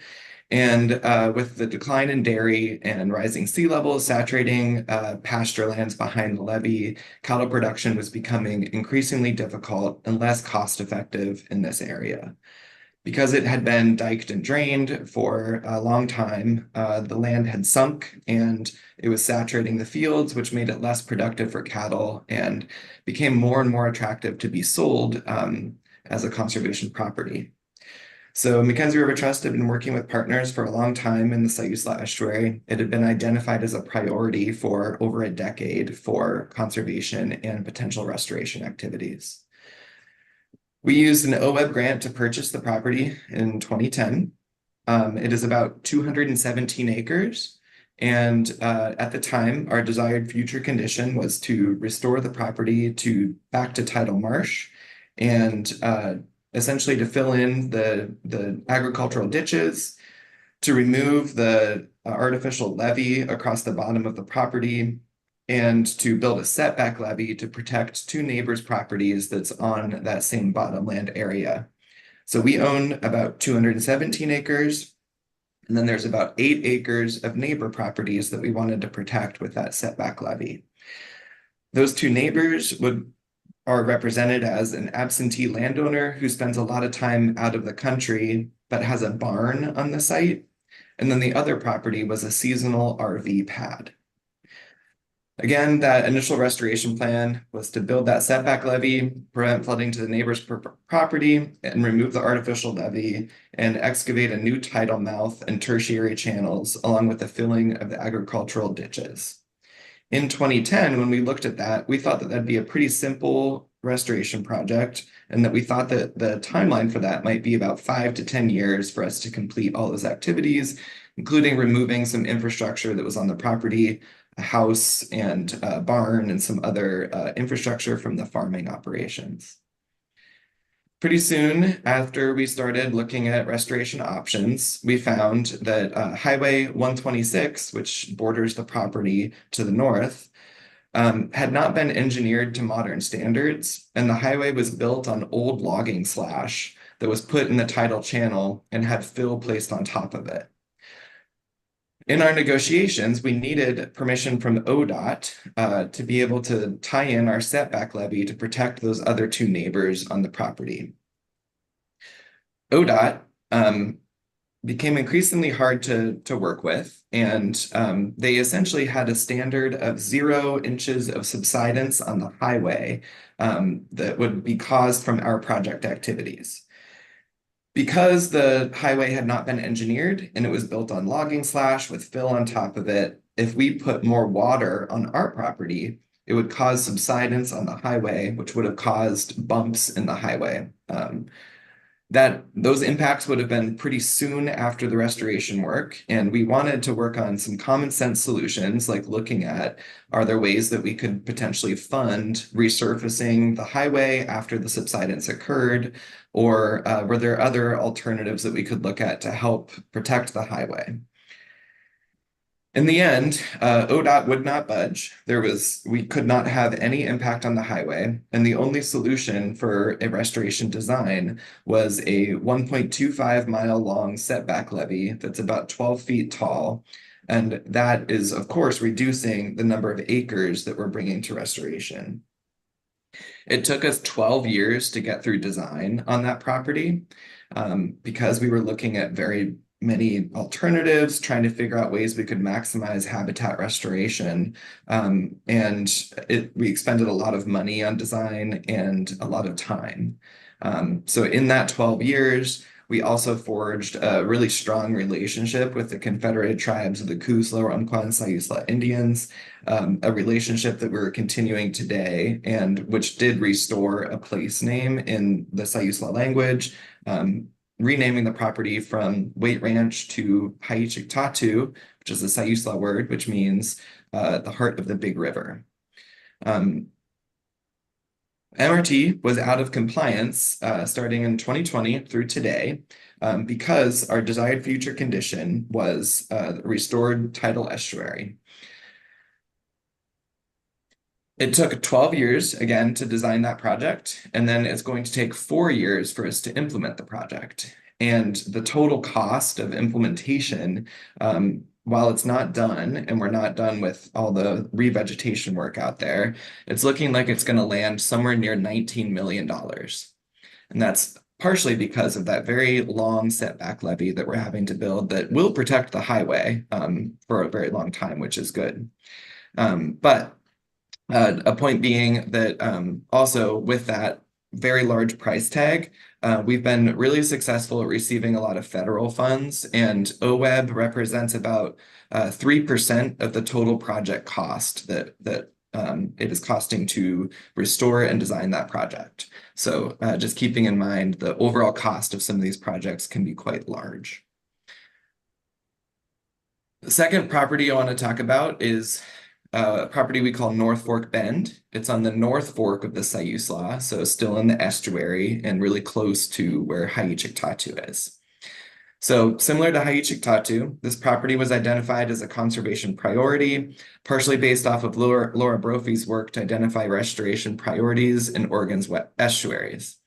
Speaker 20: And with the decline in dairy and rising sea levels saturating pasture lands behind the levee, cattle production was becoming increasingly difficult and less cost-effective in this area. Because it had been diked and drained for a long time, the land had sunk and it was saturating the fields, which made it less productive for cattle and became more and more attractive to be sold as a conservation property. So Mackenzie River Trust had been working with partners for a long time in the Siuslaw Estuary. It had been identified as a priority for over a decade for conservation and potential restoration activities. We used an OWEB grant to purchase the property in 2010. It is about 217 acres. And at the time, our desired future condition was to restore the property back to tidal marsh and essentially to fill in the agricultural ditches, to remove the artificial levee across the bottom of the property, and to build a setback levee to protect two neighbors' properties that's on that same bottomland area. So we own about 217 acres, and then there's about 8 acres of neighbor properties that we wanted to protect with that setback levee. Those two neighbors are represented as an absentee landowner who spends a lot of time out of the country, but has a barn on the site. And then the other property was a seasonal RV pad. Again, that initial restoration plan was to build that setback levee, prevent flooding to the neighbor's property, and remove the artificial levee, and excavate a new tidal mouth and tertiary channels, along with the filling of the agricultural ditches. In 2010, when we looked at that, we thought that that'd be a pretty simple restoration project, and that we thought that the timeline for that might be about 5 to 10 years for us to complete all those activities, including removing some infrastructure that was on the property, a house and a barn and some other infrastructure from the farming operations. Pretty soon after we started looking at restoration options, we found that Highway 126, which borders the property to the north, had not been engineered to modern standards, and the highway was built on old logging slash that was put in the tidal channel and had fill placed on top of it. In our negotiations, we needed permission from ODOT to be able to tie in our setback levy to protect those other two neighbors on the property. ODOT became increasingly hard to work with, and they essentially had a standard of 0 inches of subsidence on the highway that would be caused from our project activities. Because the highway had not been engineered and it was built on logging slash with fill on top of it, if we put more water on our property, it would cause subsidence on the highway, which would have caused bumps in the highway. Those impacts would have been pretty soon after the restoration work, and we wanted to work on some common sense solutions, like looking at, are there ways that we could potentially fund resurfacing the highway after the subsidence occurred, or were there other alternatives that we could look at to help protect the highway? In the end, ODOT would not budge. We could not have any impact on the highway, and the only solution for a restoration design was a 1.25 mile long setback levee that's about 12 feet tall, and that is, of course, reducing the number of acres that we're bringing to restoration. It took us 12 years to get through design on that property because we were looking at very many alternatives, trying to figure out ways we could maximize habitat restoration. We expended a lot of money on design and a lot of time. So in that 12 years, we also forged a really strong relationship with the Confederated Tribes of the Coos, Lower Umpqua, and Sayusla Indians, a relationship that we're continuing today, and which did restore a place name in the Sayusla language, renaming the property from Wait Ranch to Haichiktatu, which is a Sayusla word, which means the heart of the big river. MRT was out of compliance starting in 2020 through today because our desired future condition was restored tidal estuary. It took 12 years, again, to design that project, and then it's going to take 4 years for us to implement the project. And the total cost of implementation, while it's not done, and we're not done with all the revegetation work out there, it's looking like it's going to land somewhere near $19 million. And that's partially because of that very long setback levee that we're having to build that will protect the highway for a very long time, which is good. But a point being that also with that very large price tag, we've been really successful at receiving a lot of federal funds, and OWEB represents about 3% of the total project cost that it is costing to restore and design that project. So just keeping in mind the overall cost of some of these projects can be quite large. The second property I want to talk about is a property we call North Fork Bend. It's on the North Fork of the Sayusla, so still in the estuary and really close to where Haichiktatu is. So similar to Haichiktatu, this property was identified as a conservation priority, partially based off of Laura Brophy's work to identify restoration priorities in Oregon's wet estuaries.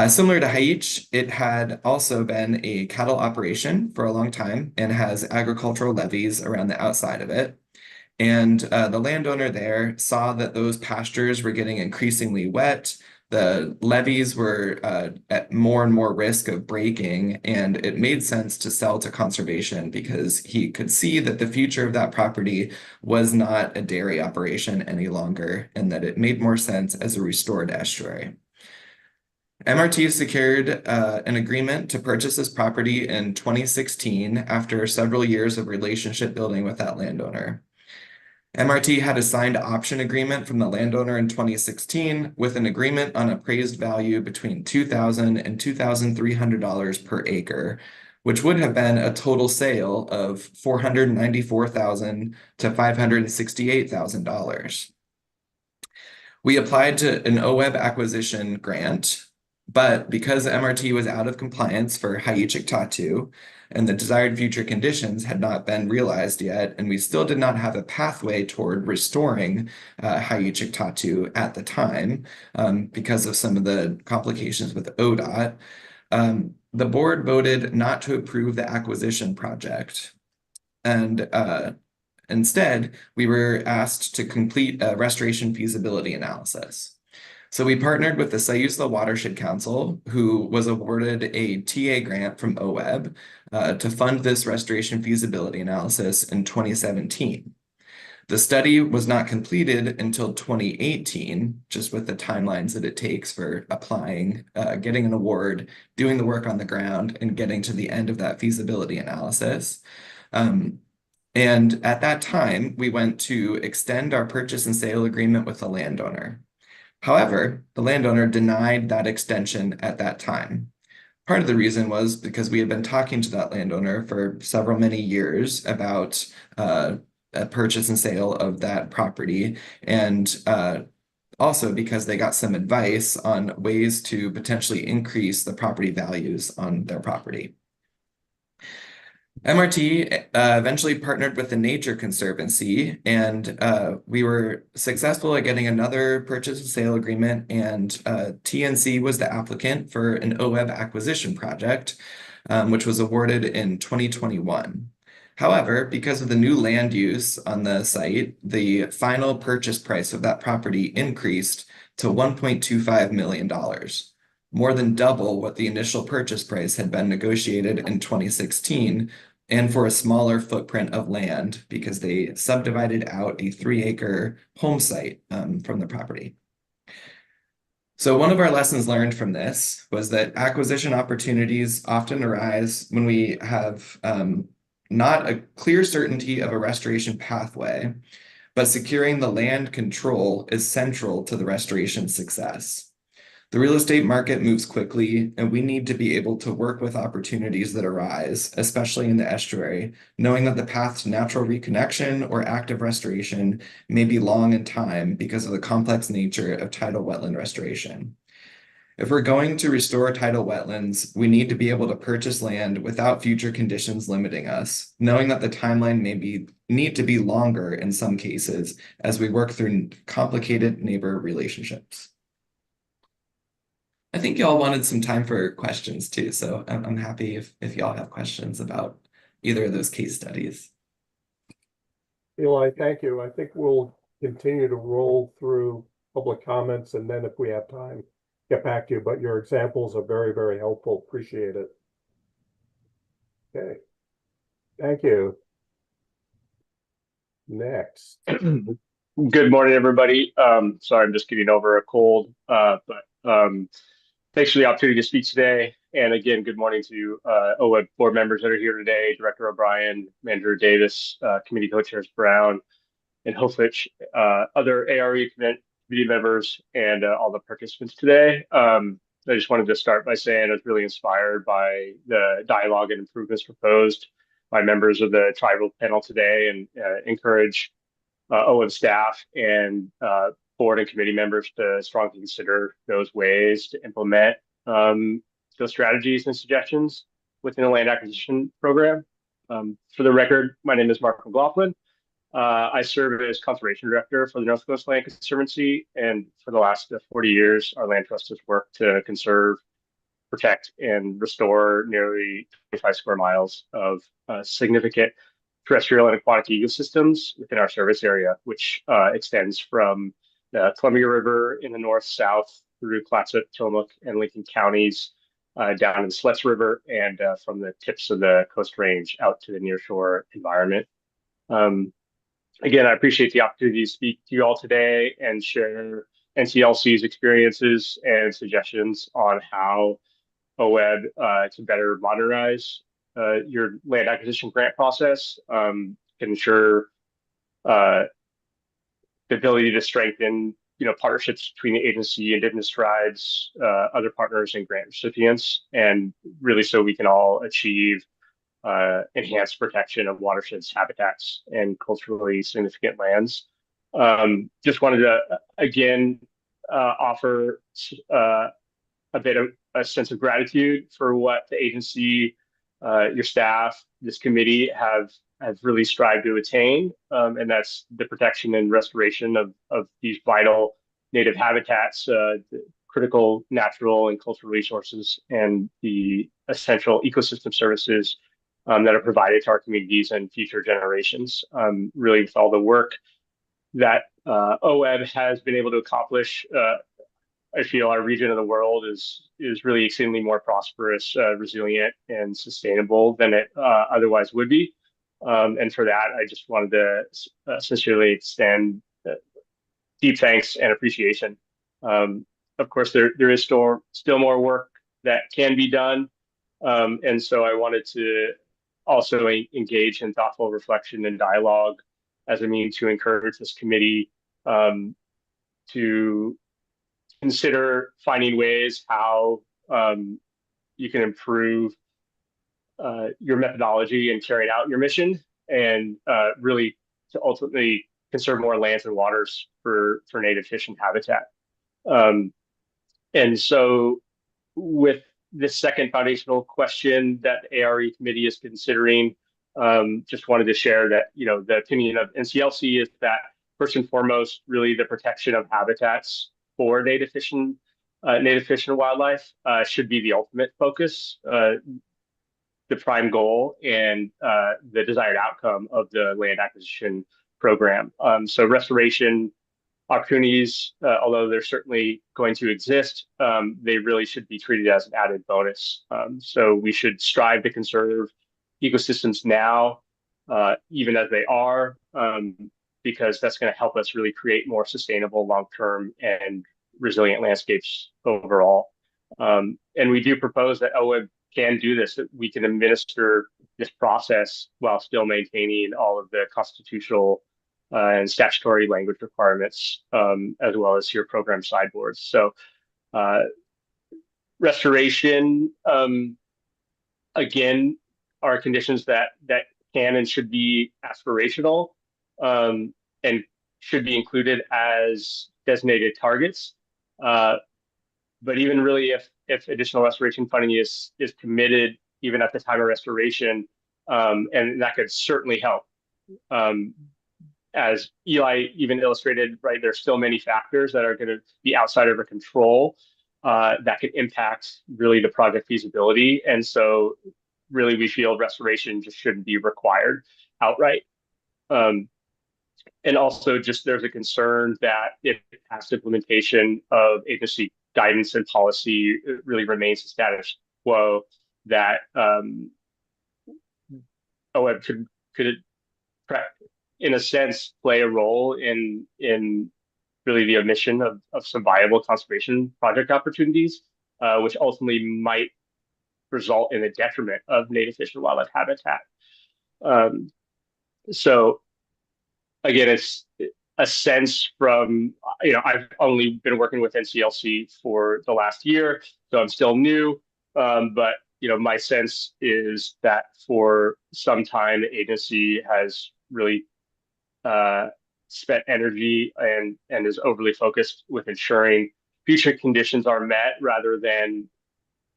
Speaker 20: Similar to Haich, it had also been a cattle operation for a long time and has agricultural levees around the outside of it. And the landowner there saw that those pastures were getting increasingly wet. The levees were at more and more risk of breaking, and it made sense to sell to conservation because he could see that the future of that property was not a dairy operation any longer, and that it made more sense as a restored estuary. MRT secured an agreement to purchase this property in 2016 after several years of relationship building with that landowner. MRT had a signed option agreement from the landowner in 2016 with an agreement on appraised value between $2,000 and $2,300 per acre, which would have been a total sale of $494,000 to $568,000. We applied to an OWEB acquisition grant But because MRT was out of compliance for Hayuchik-Tatu and the desired future conditions had not been realized yet, and we still did not have a pathway toward restoring Hayuchik-Tatu at the time because of some of the complications with ODOT, the board voted not to approve the acquisition project. And instead, we were asked to complete a restoration feasibility analysis. So we partnered with the Sayusla Watershed Council, who was awarded a TA grant from OWEB to fund this restoration feasibility analysis in 2017. The study was not completed until 2018, just with the timelines that it takes for applying, getting an award, doing the work on the ground, and getting to the end of that feasibility analysis. And at that time, we went to extend our purchase and sale agreement with the landowner. However, the landowner denied that extension at that time. Part of the reason was because we had been talking to that landowner for many years about a purchase and sale of that property, and also because they got some advice on ways to potentially increase the property values on their property. MRT eventually partnered with the Nature Conservancy, and we were successful at getting another purchase and sale agreement, and TNC was the applicant for an OWEB acquisition project, which was awarded in 2021. However, because of the new land use on the site, the final purchase price of that property increased to $1.25 million, more than double what the initial purchase price had been negotiated in 2016, and for a smaller footprint of land because they subdivided out a 3-acre home site from the property. So one of our lessons learned from this was that acquisition opportunities often arise when we have not a clear certainty of a restoration pathway, but securing the land control is central to the restoration success. The real estate market moves quickly, and we need to be able to work with opportunities that arise, especially in the estuary, knowing that the path to natural reconnection or active restoration may be long in time because of the complex nature of tidal wetland restoration. If we're going to restore tidal wetlands, we need to be able to purchase land without future conditions limiting us, knowing that the timeline may need to be longer in some cases as we work through complicated neighbor relationships. I think y'all wanted some time for questions too, so I'm happy if y'all have questions about either of those case studies.
Speaker 3: Eli, thank you. I think we'll continue to roll through public comments, and then if we have time, get back to you. But your examples are very, very helpful. Appreciate it. Okay. Thank you. Next.
Speaker 21: Good morning, everybody. Sorry, I'm just getting over a cold, but thanks for the opportunity to speak today. And again, good morning to OWEB board members that are here today, Director O'Brien, Manager Davis, Committee Co-Chairs Brown and Hoflich, other ARE committee members, and all the participants today. I just wanted to start by saying I was really inspired by the dialogue and improvements proposed by members of the tribal panel today, and encourage OWEB staff and board and committee members to strongly consider those ways to implement those strategies and suggestions within the land acquisition program. For the record, my name is Mark McLaughlin. I serve as Conservation Director for the North Coast Land Conservancy, and for the last 40 years, our land trust has worked to conserve, protect, and restore nearly 25 square miles of significant terrestrial and aquatic ecosystems within our service area, which extends from the Columbia River in the north-south through Clatsop, Tillamook, and Lincoln counties, down in the Slets River, and from the tips of the Coast Range out to the nearshore environment. Again, I appreciate the opportunity to speak to you all today and share NCLC's experiences and suggestions on how OWEB to better modernize your land acquisition grant process, can ensure the ability to strengthen, partnerships between the agency, indigenous tribes, other partners, and grant recipients, and really so we can all achieve enhanced protection of watersheds, habitats, and culturally significant lands. Just wanted to again offer a bit of a sense of gratitude for what the agency, your staff, this committee have really strived to attain, and that's the protection and restoration of these vital native habitats, the critical natural and cultural resources, and the essential ecosystem services that are provided to our communities and future generations. Really, with all the work that OWEB has been able to accomplish, I feel our region of the world is really extremely more prosperous, resilient, and sustainable than it otherwise would be. And for that, I just wanted to sincerely extend deep thanks and appreciation. Of course, there is still more work that can be done. And so I wanted to also engage in thoughtful reflection and dialogue as a means to encourage this committee to consider finding ways how you can improve your methodology and carrying out your mission, and really to ultimately conserve more lands and waters for native fish and habitat. And so with this second foundational question that the ARE committee is considering, just wanted to share that, the opinion of NCLC is that first and foremost, really the protection of habitats for native fish and wildlife should be the ultimate focus, the prime goal, and the desired outcome of the land acquisition program. So restoration opportunities, although they're certainly going to exist, they really should be treated as an added bonus. So we should strive to conserve ecosystems now, even as they are, because that's going to help us really create more sustainable, long-term, and resilient landscapes overall. And we do propose that OWEB can do this, that we can administer this process while still maintaining all of the constitutional and statutory language requirements, as well as your program sideboards. So restoration, again, are conditions that can and should be aspirational, and should be included as designated targets. But even really, if additional restoration funding is committed, even at the time of restoration, and that could certainly help. As Eli even illustrated, right, there's still many factors that are going to be outside of our control that could impact really the project feasibility. And so really we feel restoration just shouldn't be required outright. And also just there's a concern that if past implementation of agency guidance and policy really remains the status quo, that OWEB could in a sense play a role in really the omission of some viable conservation project opportunities, which ultimately might result in a detriment of native fish and wildlife habitat. So again, it's a sense from, I've only been working with NCLC for the last year, so I'm still new, but my sense is that for some time the agency has really spent energy and is overly focused with ensuring future conditions are met rather than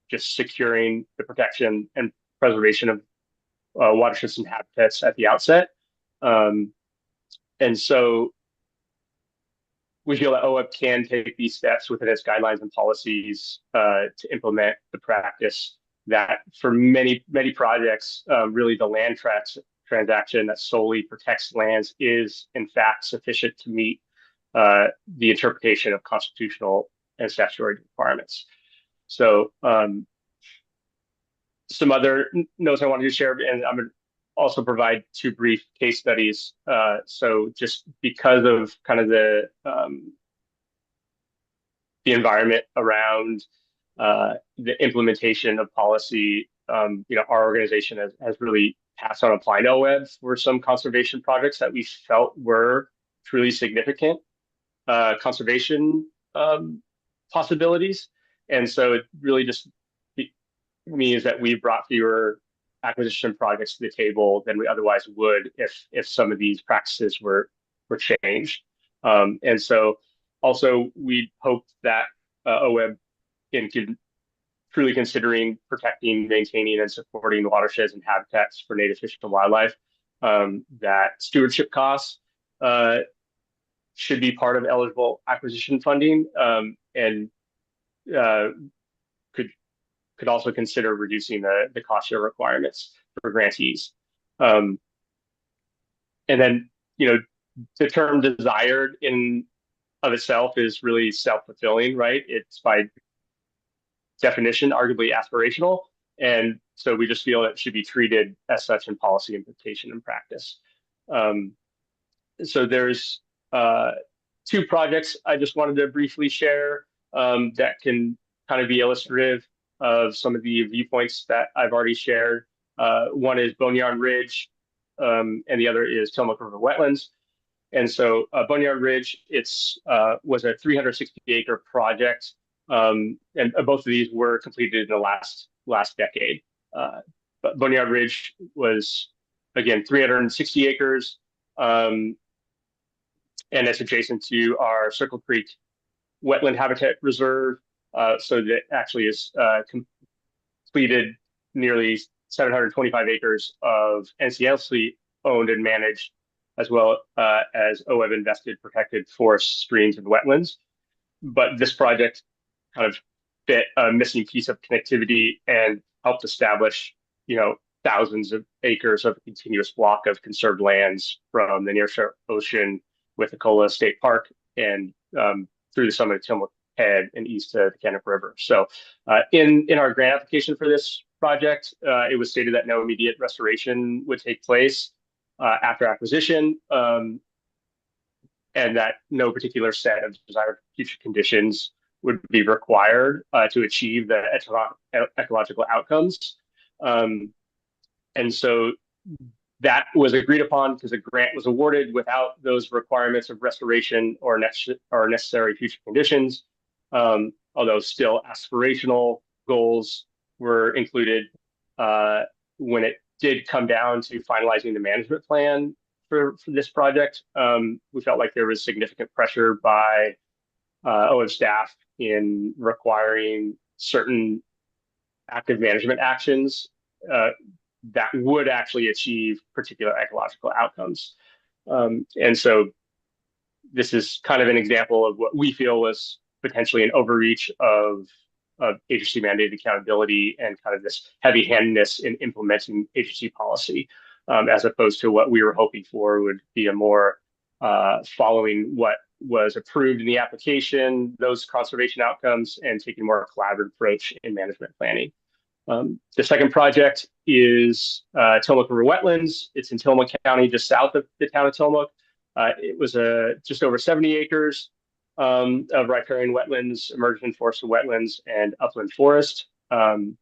Speaker 21: just securing the protection and preservation of watersheds and habitats at the outset. And so we feel that OWEB can take these steps within its guidelines and policies to implement the practice that for many projects, really the land transaction that solely protects lands is in fact sufficient to meet the interpretation of constitutional and statutory requirements. So some other notes I wanted to share, and I'm going to also provide two brief case studies. So just because of kind of the environment around the implementation of policy, our organization has really passed on applying OWEB for some conservation projects that we felt were truly significant conservation possibilities. And so it really just means that we brought fewer acquisition projects to the table than we otherwise would if some of these practices were changed. And so also we hope that OWEB truly considering protecting, maintaining, and supporting watersheds and habitats for native fish and wildlife, that stewardship costs should be part of eligible acquisition funding, and could also consider reducing the cost share requirements for grantees. And then, the term desired in of itself is really self-fulfilling, right? It's by definition arguably aspirational, and so we just feel it should be treated as such in policy implementation and practice. So there's 2 projects I just wanted to briefly share that can kind of be illustrative of some of the viewpoints that I've already shared. One is Boneyard Ridge, and the other is Tillamook River Wetlands. And so Boneyard Ridge, was a 360-acre project, and both of these were completed in the last decade. But Boneyard Ridge was, again, 360 acres, and it's adjacent to our Circle Creek Wetland Habitat Reserve. So that actually is completed nearly 725 acres of NCLC owned and managed, as well as OWEB invested protected forests, streams, and wetlands. But this project kind of fit a missing piece of connectivity and helped establish, thousands of acres of a continuous block of conserved lands from the nearshore ocean with the Cola State Park and through the summit of Tillamook Head and east to the Kennebec River. So in our grant application for this project, it was stated that no immediate restoration would take place after acquisition, and that no particular set of desired future conditions would be required to achieve the ecological outcomes. And so that was agreed upon because a grant was awarded without those requirements of restoration or necessary future conditions. Although still aspirational goals were included when it did come down to finalizing the management plan for this project. We felt like there was significant pressure by OWEB staff in requiring certain active management actions that would actually achieve particular ecological outcomes. And so this is kind of an example of what we feel was potentially an overreach of agency mandated accountability and kind of this heavy-handedness in implementing agency policy, as opposed to what we were hoping for would be a more following what was approved in the application, those conservation outcomes, and taking a more collaborative approach in management planning. The second project is Tillamook River Wetlands. It's in Tillamook County, just south of the town of Tillamook. It was just over 70 acres of riparian wetlands, emergent forested wetlands, and upland forest. And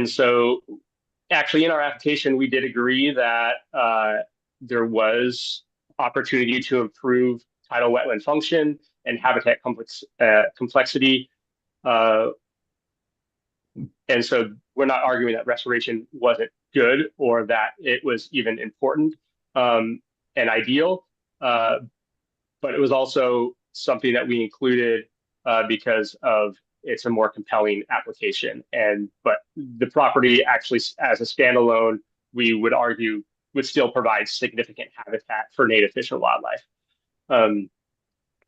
Speaker 21: so actually in our application, we did agree that there was opportunity to improve tidal wetland function and habitat complexity. And so we're not arguing that restoration wasn't good or that it was even important and ideal, but it was also something that we included because of it's a more compelling application. But the property actually, as a standalone, we would argue would still provide significant habitat for native fish and wildlife.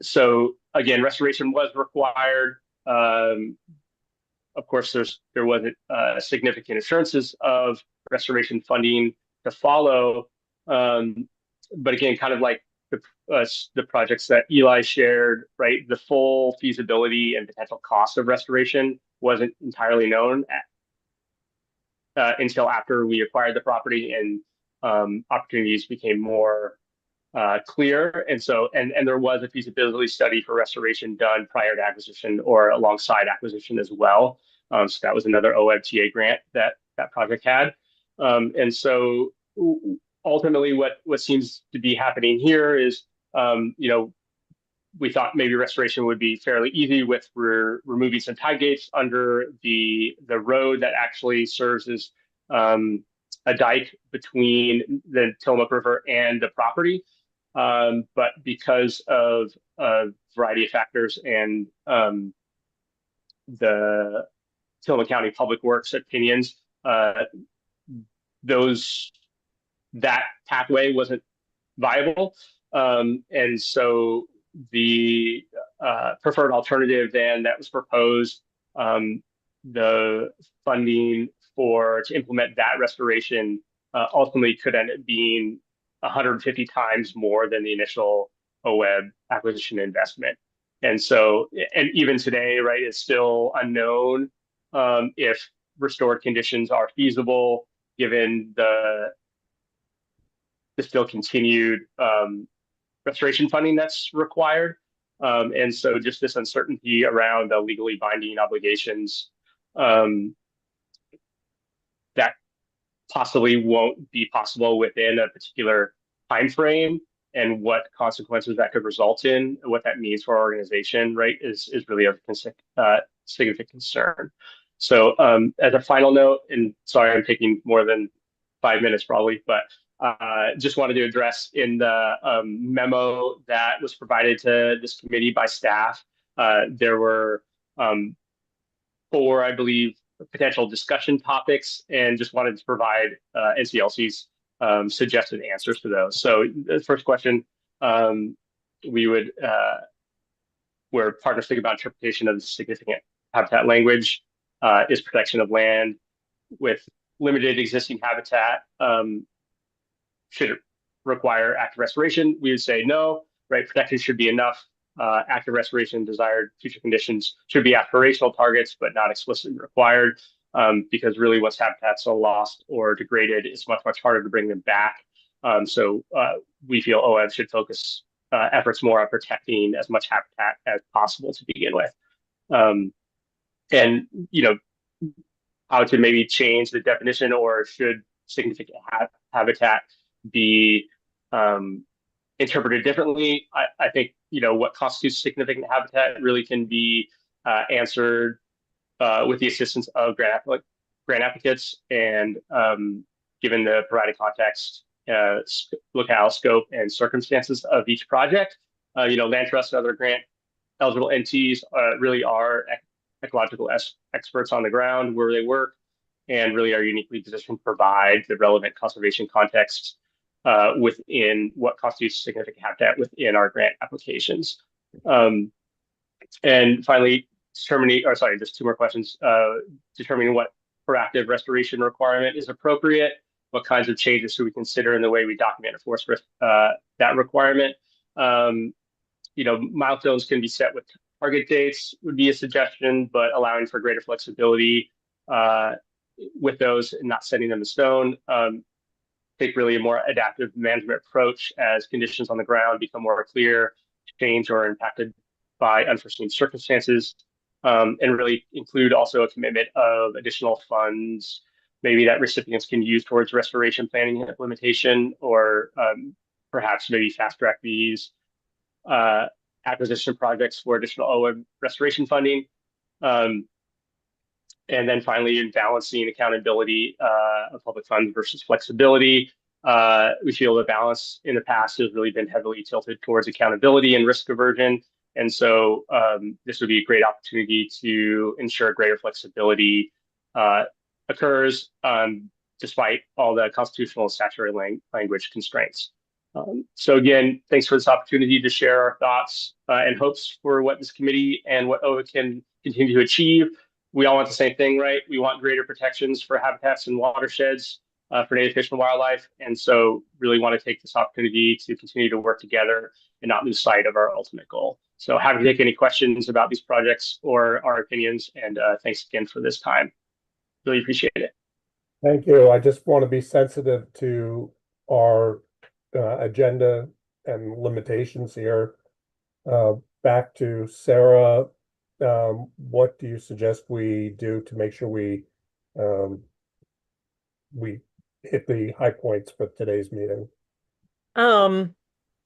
Speaker 21: So again, restoration was required. Of course, there wasn't significant assurances of restoration funding to follow. But again, kind of like the projects that Eli shared, right? The full feasibility and potential cost of restoration wasn't entirely known until after we acquired the property and opportunities became more clear. And so, and there was a feasibility study for restoration done prior to acquisition or alongside acquisition as well. So that was another OWEB TA grant that project had. And so ultimately what seems to be happening here is, we thought maybe restoration would be fairly easy with removing some tide gates under the road that actually serves as a dike between the Tillamook River and the property. But because of a variety of factors and the Tillamook County Public Works opinions, that pathway wasn't viable. And so the preferred alternative then that was proposed, the funding to implement that restoration ultimately could end up being 150 times more than the initial OWEB acquisition investment. And so, and even today, right, it's still unknown if restored conditions are feasible given the still continued restoration funding that's required. And so just this uncertainty around the legally binding obligations that possibly won't be possible within a particular time frame, and what consequences that could result in, and what that means for our organization, right, is really of significant concern. So as a final note, and sorry, I'm taking more than 5 minutes probably, but just wanted to address in the memo that was provided to this committee by staff, there were 4, I believe, potential discussion topics, and just wanted to provide NCLC's suggested answers to those. So the first question, where partners think about interpretation of the significant habitat language, is protection of land with limited existing habitat should it require active restoration? We would say no, right? Protection should be enough. Active restoration, desired future conditions should be aspirational targets, but not explicitly required, because really once habitats are lost or degraded, it's much, much harder to bring them back. So we feel OWEB should focus efforts more on protecting as much habitat as possible to begin with. And, how to maybe change the definition, or should significant habitat be interpreted differently? I think, what constitutes significant habitat really can be answered with the assistance of grant applicants, and given the provided context, locale, scope, and circumstances of each project. Land trusts and other grant eligible entities really are ecological experts on the ground where they work, and really are uniquely positioned to provide the relevant conservation context within what constitutes significant habitat within our grant applications. And finally, just 2 more questions. Determining what proactive restoration requirement is appropriate, what kinds of changes should we consider in the way we document and enforce that requirement. Milestones can be set with target dates would be a suggestion, but allowing for greater flexibility with those and not setting them in stone. Take really a more adaptive management approach as conditions on the ground become more clear, change, or impacted by unforeseen circumstances, and really include also a commitment of additional funds, maybe that recipients can use towards restoration planning and implementation, or perhaps maybe fast track these acquisition projects for additional OWEB restoration funding. And then finally, in balancing accountability of public funds versus flexibility, we feel the balance in the past has really been heavily tilted towards accountability and risk aversion. And so this would be a great opportunity to ensure greater flexibility occurs despite all the constitutional and statutory language constraints. So again, thanks for this opportunity to share our thoughts and hopes for what this committee and what OWEB can continue to achieve. We all want the same thing, right? We want greater protections for habitats and watersheds for native fish and wildlife. And so really want to take this opportunity to continue to work together and not lose sight of our ultimate goal. So happy to take any questions about these projects or our opinions. And thanks again for this time. Really appreciate it.
Speaker 3: Thank you. I just want to be sensitive to our agenda and limitations here. Back to Sarah, what do you suggest we do to make sure we hit the high points for today's meeting?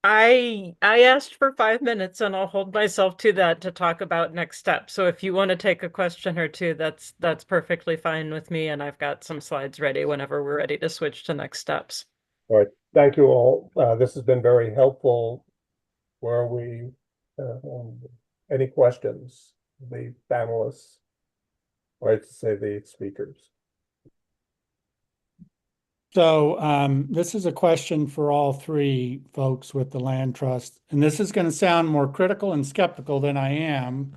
Speaker 2: I asked for 5 minutes, and I'll hold myself to that to talk about next steps. So if you want to take a question or two, that's perfectly fine with me, and I've got some slides ready whenever we're ready to switch to next steps.
Speaker 3: All right, thank you all. This has been very helpful. Where are we? Any questions, the panelists? or I should say the speakers.
Speaker 5: So this is a question for all three folks with the land trust, and this is going to sound more critical and skeptical than I am.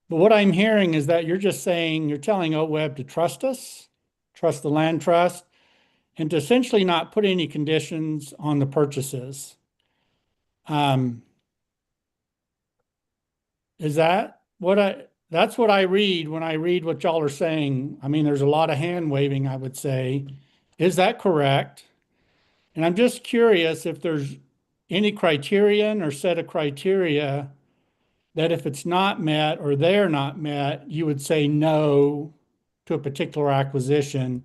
Speaker 5: But what I'm hearing is that you're just saying, you're telling OWEB to trust us, trust the land trust, and to essentially not put any conditions on the purchases. Is that what that's what I read when I read what y'all are saying. I mean, there's a lot of hand waving, I would say. Is that correct? And I'm just curious if there's any criterion or set of criteria that if it's not met or they're not met, you would say no to a particular acquisition,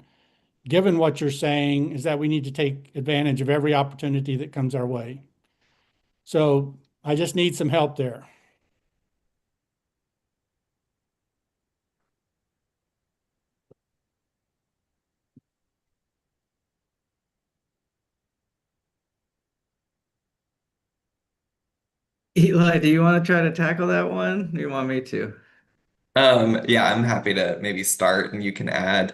Speaker 5: given what you're saying is that we need to take advantage of every opportunity that comes our way. So I just need some help there.
Speaker 19: Eli, do you want to try to tackle that one? Do you want me to?
Speaker 20: Yeah, I'm happy to maybe start and you can add.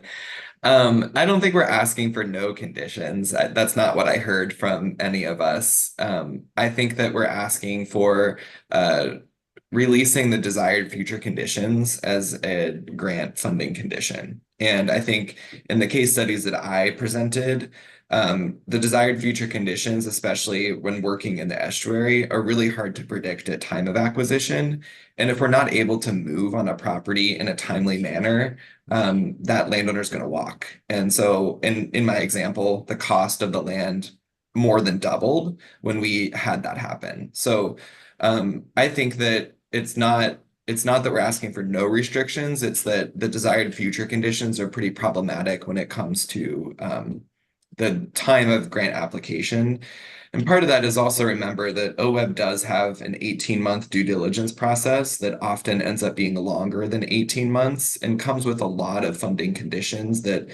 Speaker 20: I don't think we're asking for no conditions. That's not what I heard from any of us. I think that we're asking for releasing the desired future conditions as a grant funding condition. And I think in the case studies that I presented, the desired future conditions, especially when working in the estuary, are really hard to predict at time of acquisition. And if we're not able to move on a property in a timely manner, that landowner is going to walk. And so in my example, the cost of the land more than doubled when we had that happen. So I think that it's not that we're asking for no restrictions, it's that the desired future conditions are pretty problematic when it comes to the time of grant application. And part of that is also remember that OWEB does have an 18-month due diligence process that often ends up being longer than 18 months and comes with a lot of funding conditions that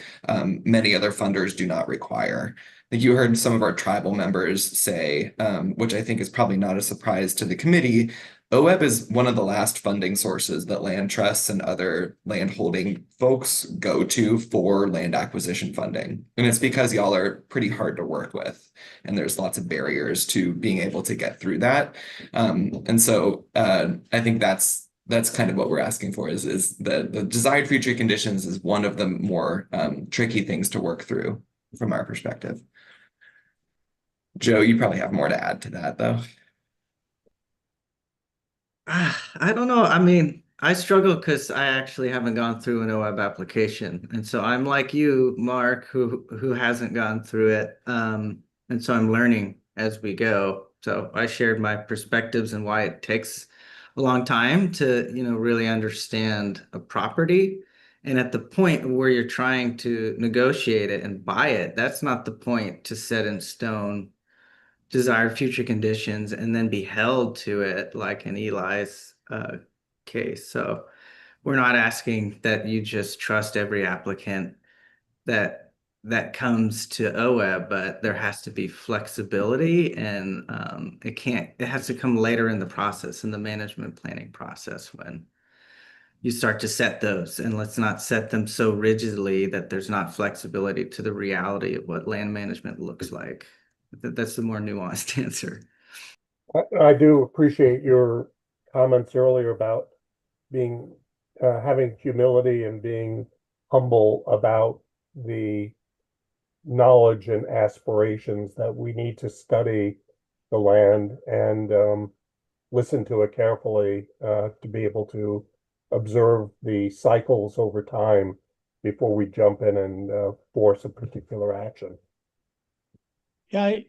Speaker 20: many other funders do not require. Like you heard some of our tribal members say, which I think is probably not a surprise to the committee, OWEB is one of the last funding sources that land trusts and other land holding folks go to for land acquisition funding. And it's because y'all are pretty hard to work with. And there's lots of barriers to being able to get through that. And so I think that's kind of what we're asking for is the desired future conditions is one of the more tricky things to work through from our perspective. Joe, you probably have more to add to that though.
Speaker 19: I don't know. I mean, I struggle because I actually haven't gone through an OWEB application. And so I'm like you, Mark, who hasn't gone through it. And so I'm learning as we go. So I shared my perspectives and why it takes a long time to, really understand a property. And at the point where you're trying to negotiate it and buy it, that's not the point to set in stone desired future conditions and then be held to it like in Eli's case. So we're not asking that you just trust every applicant that comes to OWEB, but there has to be flexibility and it has to come later in the process, in the management planning process when you start to set those, and let's not set them so rigidly that there's not flexibility to the reality of what land management looks like. That's the more nuanced answer.
Speaker 3: I do appreciate your comments earlier about being having humility and being humble about the knowledge and aspirations that we need to study the land and listen to it carefully to be able to observe the cycles over time before we jump in and force a particular action.
Speaker 5: Yeah,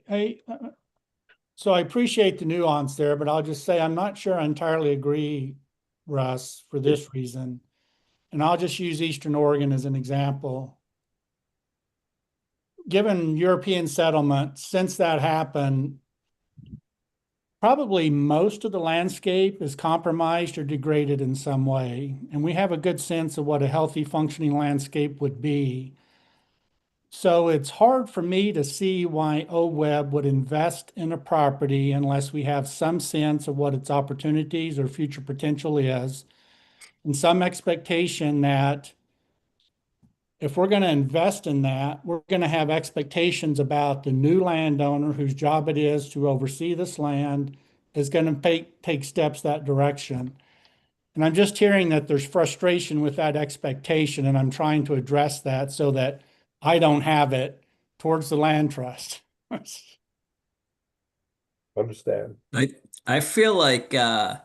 Speaker 5: so I appreciate the nuance there, but I'll just say I'm not sure I entirely agree, Russ, for this reason. And I'll just use Eastern Oregon as an example. Given European settlement, since that happened, probably most of the landscape is compromised or degraded in some way. And we have a good sense of what a healthy functioning landscape would be. So it's hard for me to see why OWEB would invest in a property unless we have some sense of what its opportunities or future potential is. and some expectation that if we're going to invest in that, we're going to have expectations about the new landowner whose job it is to oversee this land is going to take steps that direction. And I'm just hearing that there's frustration with that expectation, and I'm trying to address that so that I don't have it towards the land trust.
Speaker 3: Understand.
Speaker 4: I feel like and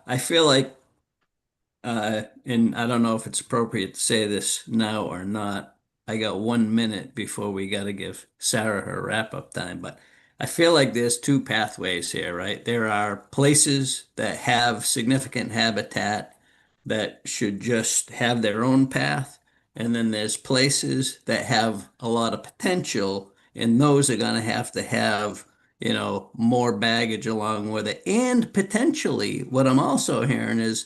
Speaker 4: I don't know if it's appropriate to say this now or not. I got 1 minute before we got to give Sarah her wrap-up time, but I feel like there's two pathways here, right? There are places that have significant habitat that should just have their own path, and then there's places that have a lot of potential, and those are going to have, more baggage along with it. And potentially, what I'm also hearing is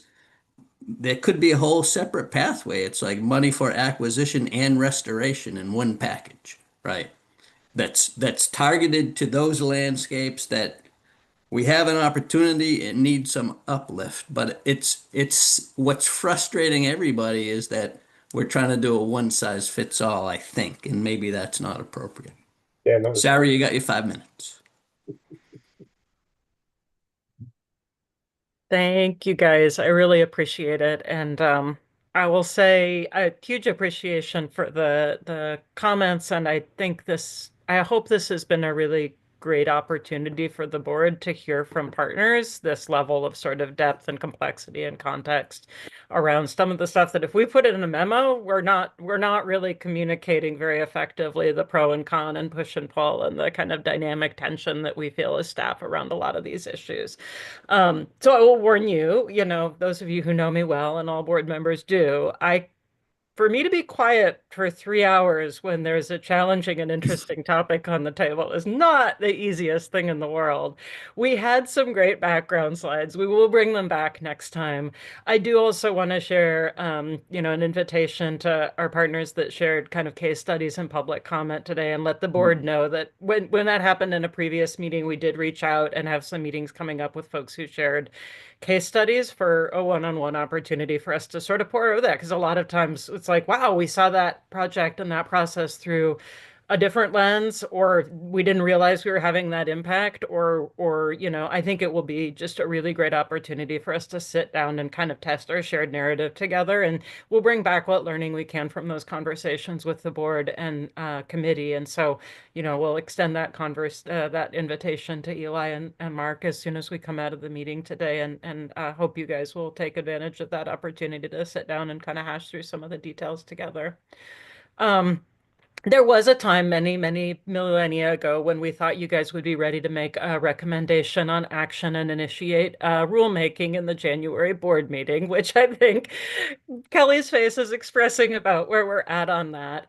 Speaker 4: there could be a whole separate pathway. It's like money for acquisition and restoration in one package, right? That's targeted to those landscapes that we have an opportunity and need some uplift. But it's what's frustrating everybody is that we're trying to do a one size fits all, I think, and maybe that's not appropriate.
Speaker 3: Yeah, no.
Speaker 4: Sarah, you got your 5 minutes.
Speaker 2: Thank you guys. I really appreciate it. And I will say a huge appreciation for the comments. And I hope this has been a really great opportunity for the board to hear from partners this level of sort of depth and complexity and context around some of the stuff that if we put it in a memo, we're not really communicating very effectively the pro and con and push and pull and the kind of dynamic tension that we feel as staff around a lot of these issues. So I will warn you, those of you who know me well, and all board members do, for me to be quiet for 3 hours when there's a challenging and interesting topic on the table is not the easiest thing in the world. We had some great background slides. We will bring them back next time. I do also want to share, an invitation to our partners that shared kind of case studies and public comment today, and let the board know that when that happened in a previous meeting, we did reach out and have some meetings coming up with folks who shared case studies for a one-on-one opportunity for us to sort of pour over that. Because a lot of times it's like, wow, we saw that project and that process through a different lens, or we didn't realize we were having that impact, or I think it will be just a really great opportunity for us to sit down and kind of test our shared narrative together. And we'll bring back what learning we can from those conversations with the board and committee. And so, we'll extend that that invitation to Eli and Mark as soon as we come out of the meeting today, and hope you guys will take advantage of that opportunity to sit down and kind of hash through some of the details together. There was a time many, many millennia ago when we thought you guys would be ready to make a recommendation on action and initiate rulemaking in the January board meeting, which I think Kelly's face is expressing about where we're at on that.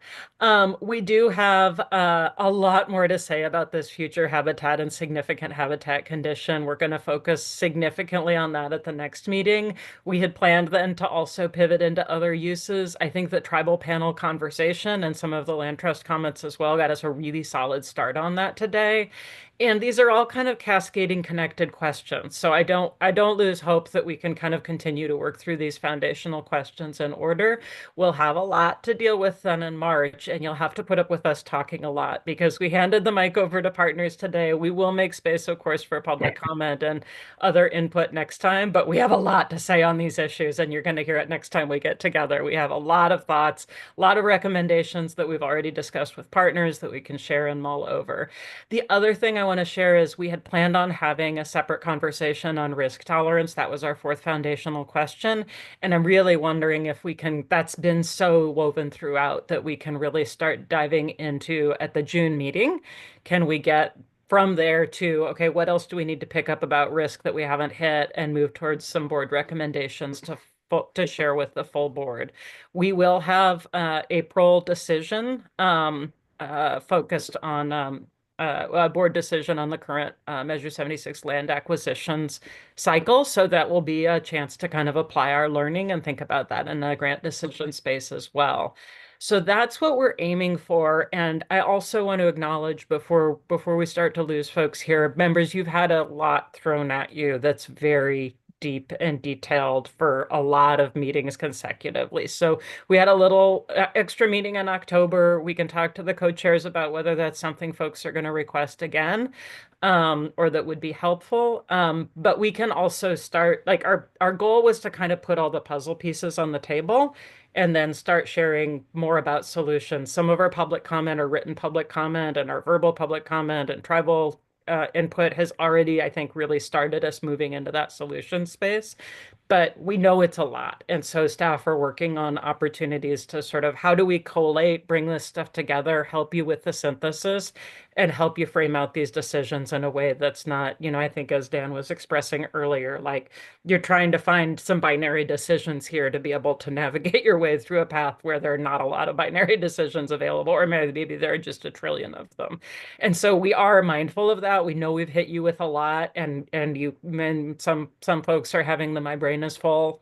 Speaker 2: We do have a lot more to say about this future habitat and significant habitat condition. We're going to focus significantly on that at the next meeting. We had planned then to also pivot into other uses. I think the tribal panel conversation and some of the land trust comments as well got us a really solid start on that today. And these are all kind of cascading connected questions. So I don't lose hope that we can kind of continue to work through these foundational questions in order. We'll have a lot to deal with then in March, and you'll have to put up with us talking a lot because we handed the mic over to partners today. We will make space, of course, for public comment and other input next time, but we have a lot to say on these issues, and you're going to hear it next time we get together. We have a lot of thoughts, a lot of recommendations that we've already discussed with partners that we can share and mull over. The other thing I want to share is we had planned on having a separate conversation on risk tolerance. That was our fourth foundational question. And I'm really wondering if we can, that's been so woven throughout that we can really start diving into at the June meeting. Can we get from there to, okay, what else do we need to pick up about risk that we haven't hit, and move towards some board recommendations to share with the full board. We will have April decision focused on a board decision on the current Measure 76 land acquisitions cycle. So that will be a chance to kind of apply our learning and think about that in the grant decision space as well. So that's what we're aiming for. And I also want to acknowledge before we start to lose folks here, members, you've had a lot thrown at you that's very deep and detailed for a lot of meetings consecutively. So we had a little extra meeting in October. We can talk to the co-chairs about whether that's something folks are going to request again, or that would be helpful. But we can also start, like our goal was to kind of put all the puzzle pieces on the table and then start sharing more about solutions. Some of our public comment or written public comment and our verbal public comment and tribal input has already, I think, really started us moving into that solution space. But we know it's a lot. And so staff are working on opportunities to sort of, how do we collate, bring this stuff together, help you with the synthesis, and help you frame out these decisions in a way that's not, I think as Dan was expressing earlier, like you're trying to find some binary decisions here to be able to navigate your way through a path where there are not a lot of binary decisions available, or maybe there are just a trillion of them. And so we are mindful of that. We know we've hit you with a lot, and some folks are having the my brain is full,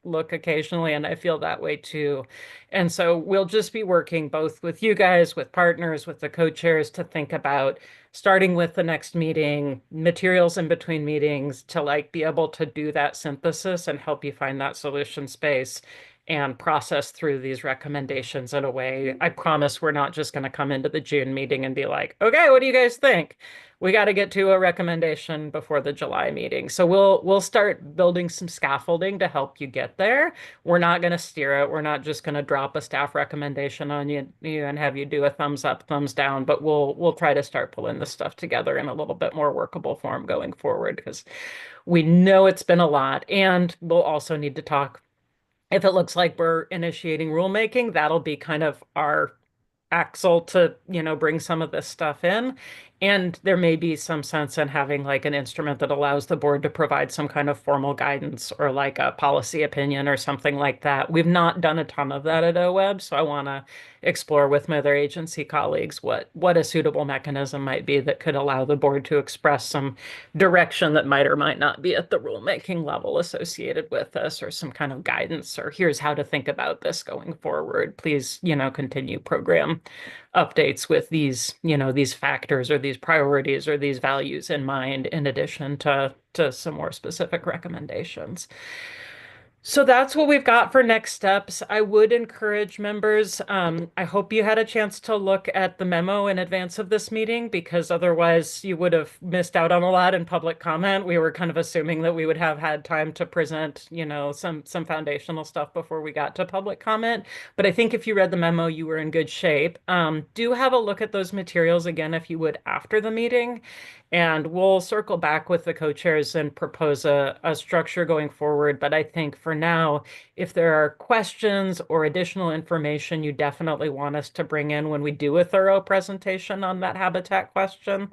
Speaker 2: look occasionally, and I feel that way too. And so we'll just be working both with you guys, with partners, with the co-chairs to think about starting with the next meeting, materials in between meetings to like be able to do that synthesis and help you find that solution space and process through these recommendations in a way. I promise we're not just going to come into the June meeting and be like, okay, what do you guys think? We got to get to a recommendation before the July meeting. So we'll start building some scaffolding to help you get there. We're not going to steer it. We're not just going to drop a staff recommendation on you and have you do a thumbs up, thumbs down, but we'll try to start pulling this stuff together in a little bit more workable form going forward, because we know it's been a lot, and we'll also need to talk. If it looks like we're initiating rulemaking, that'll be kind of our axle to, bring some of this stuff in. And there may be some sense in having like an instrument that allows the board to provide some kind of formal guidance or like a policy opinion or something like that. We've not done a ton of that at OWEB, so I want to explore with my other agency colleagues what a suitable mechanism might be that could allow the board to express some direction that might or might not be at the rulemaking level associated with this, or some kind of guidance, or here's how to think about this going forward. Please, continue program updates with these, these factors or these priorities or these values in mind, in addition to some more specific recommendations. So that's what we've got for next steps. I would encourage members, I hope you had a chance to look at the memo in advance of this meeting, because otherwise you would have missed out on a lot in public comment. We were kind of assuming that we would have had time to present, some foundational stuff before we got to public comment. But I think if you read the memo, you were in good shape. Do have a look at those materials again, if you would, after the meeting. And we'll circle back with the co-chairs and propose a structure going forward. But I think for now, if there are questions or additional information you definitely want us to bring in when we do a thorough presentation on that habitat question,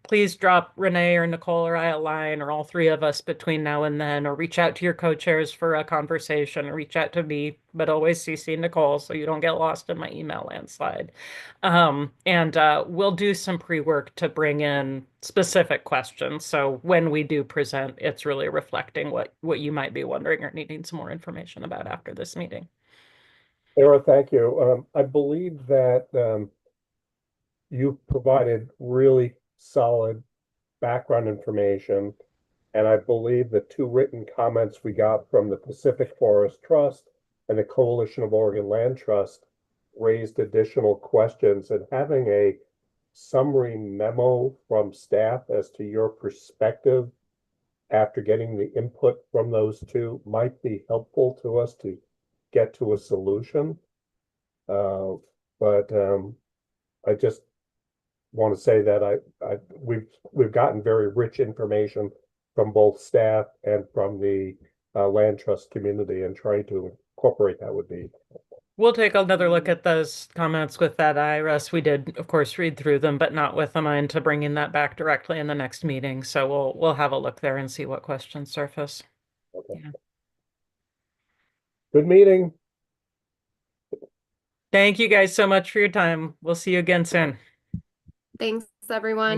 Speaker 2: please drop Renee or Nicole or I a line, or all three of us between now and then, or reach out to your co-chairs for a conversation, or reach out to me, but always CC Nicole so you don't get lost in my email landslide. And we'll do some pre-work to bring in specific questions. So when we do present, it's really reflecting what you might be wondering or needing some more information about after this meeting.
Speaker 3: Sarah, thank you. I believe that you've provided really solid background information, and I believe the two written comments we got from the Pacific Forest Trust and the Coalition of Oregon Land Trust raised additional questions, and having a summary memo from staff as to your perspective after getting the input from those two might be helpful to us to get to a solution. But I just want to say that we've gotten very rich information from both staff and from the land trust community, and trying to incorporate that would be helpful.
Speaker 2: We'll take another look at those comments with that eye, Russ. We did, of course, read through them, but not with a mind to bringing that back directly in the next meeting. So we'll have a look there and see what questions surface.
Speaker 3: Okay.
Speaker 2: Yeah.
Speaker 3: Good meeting.
Speaker 2: Thank you guys so much for your time. We'll see you again soon.
Speaker 6: Thanks, everyone.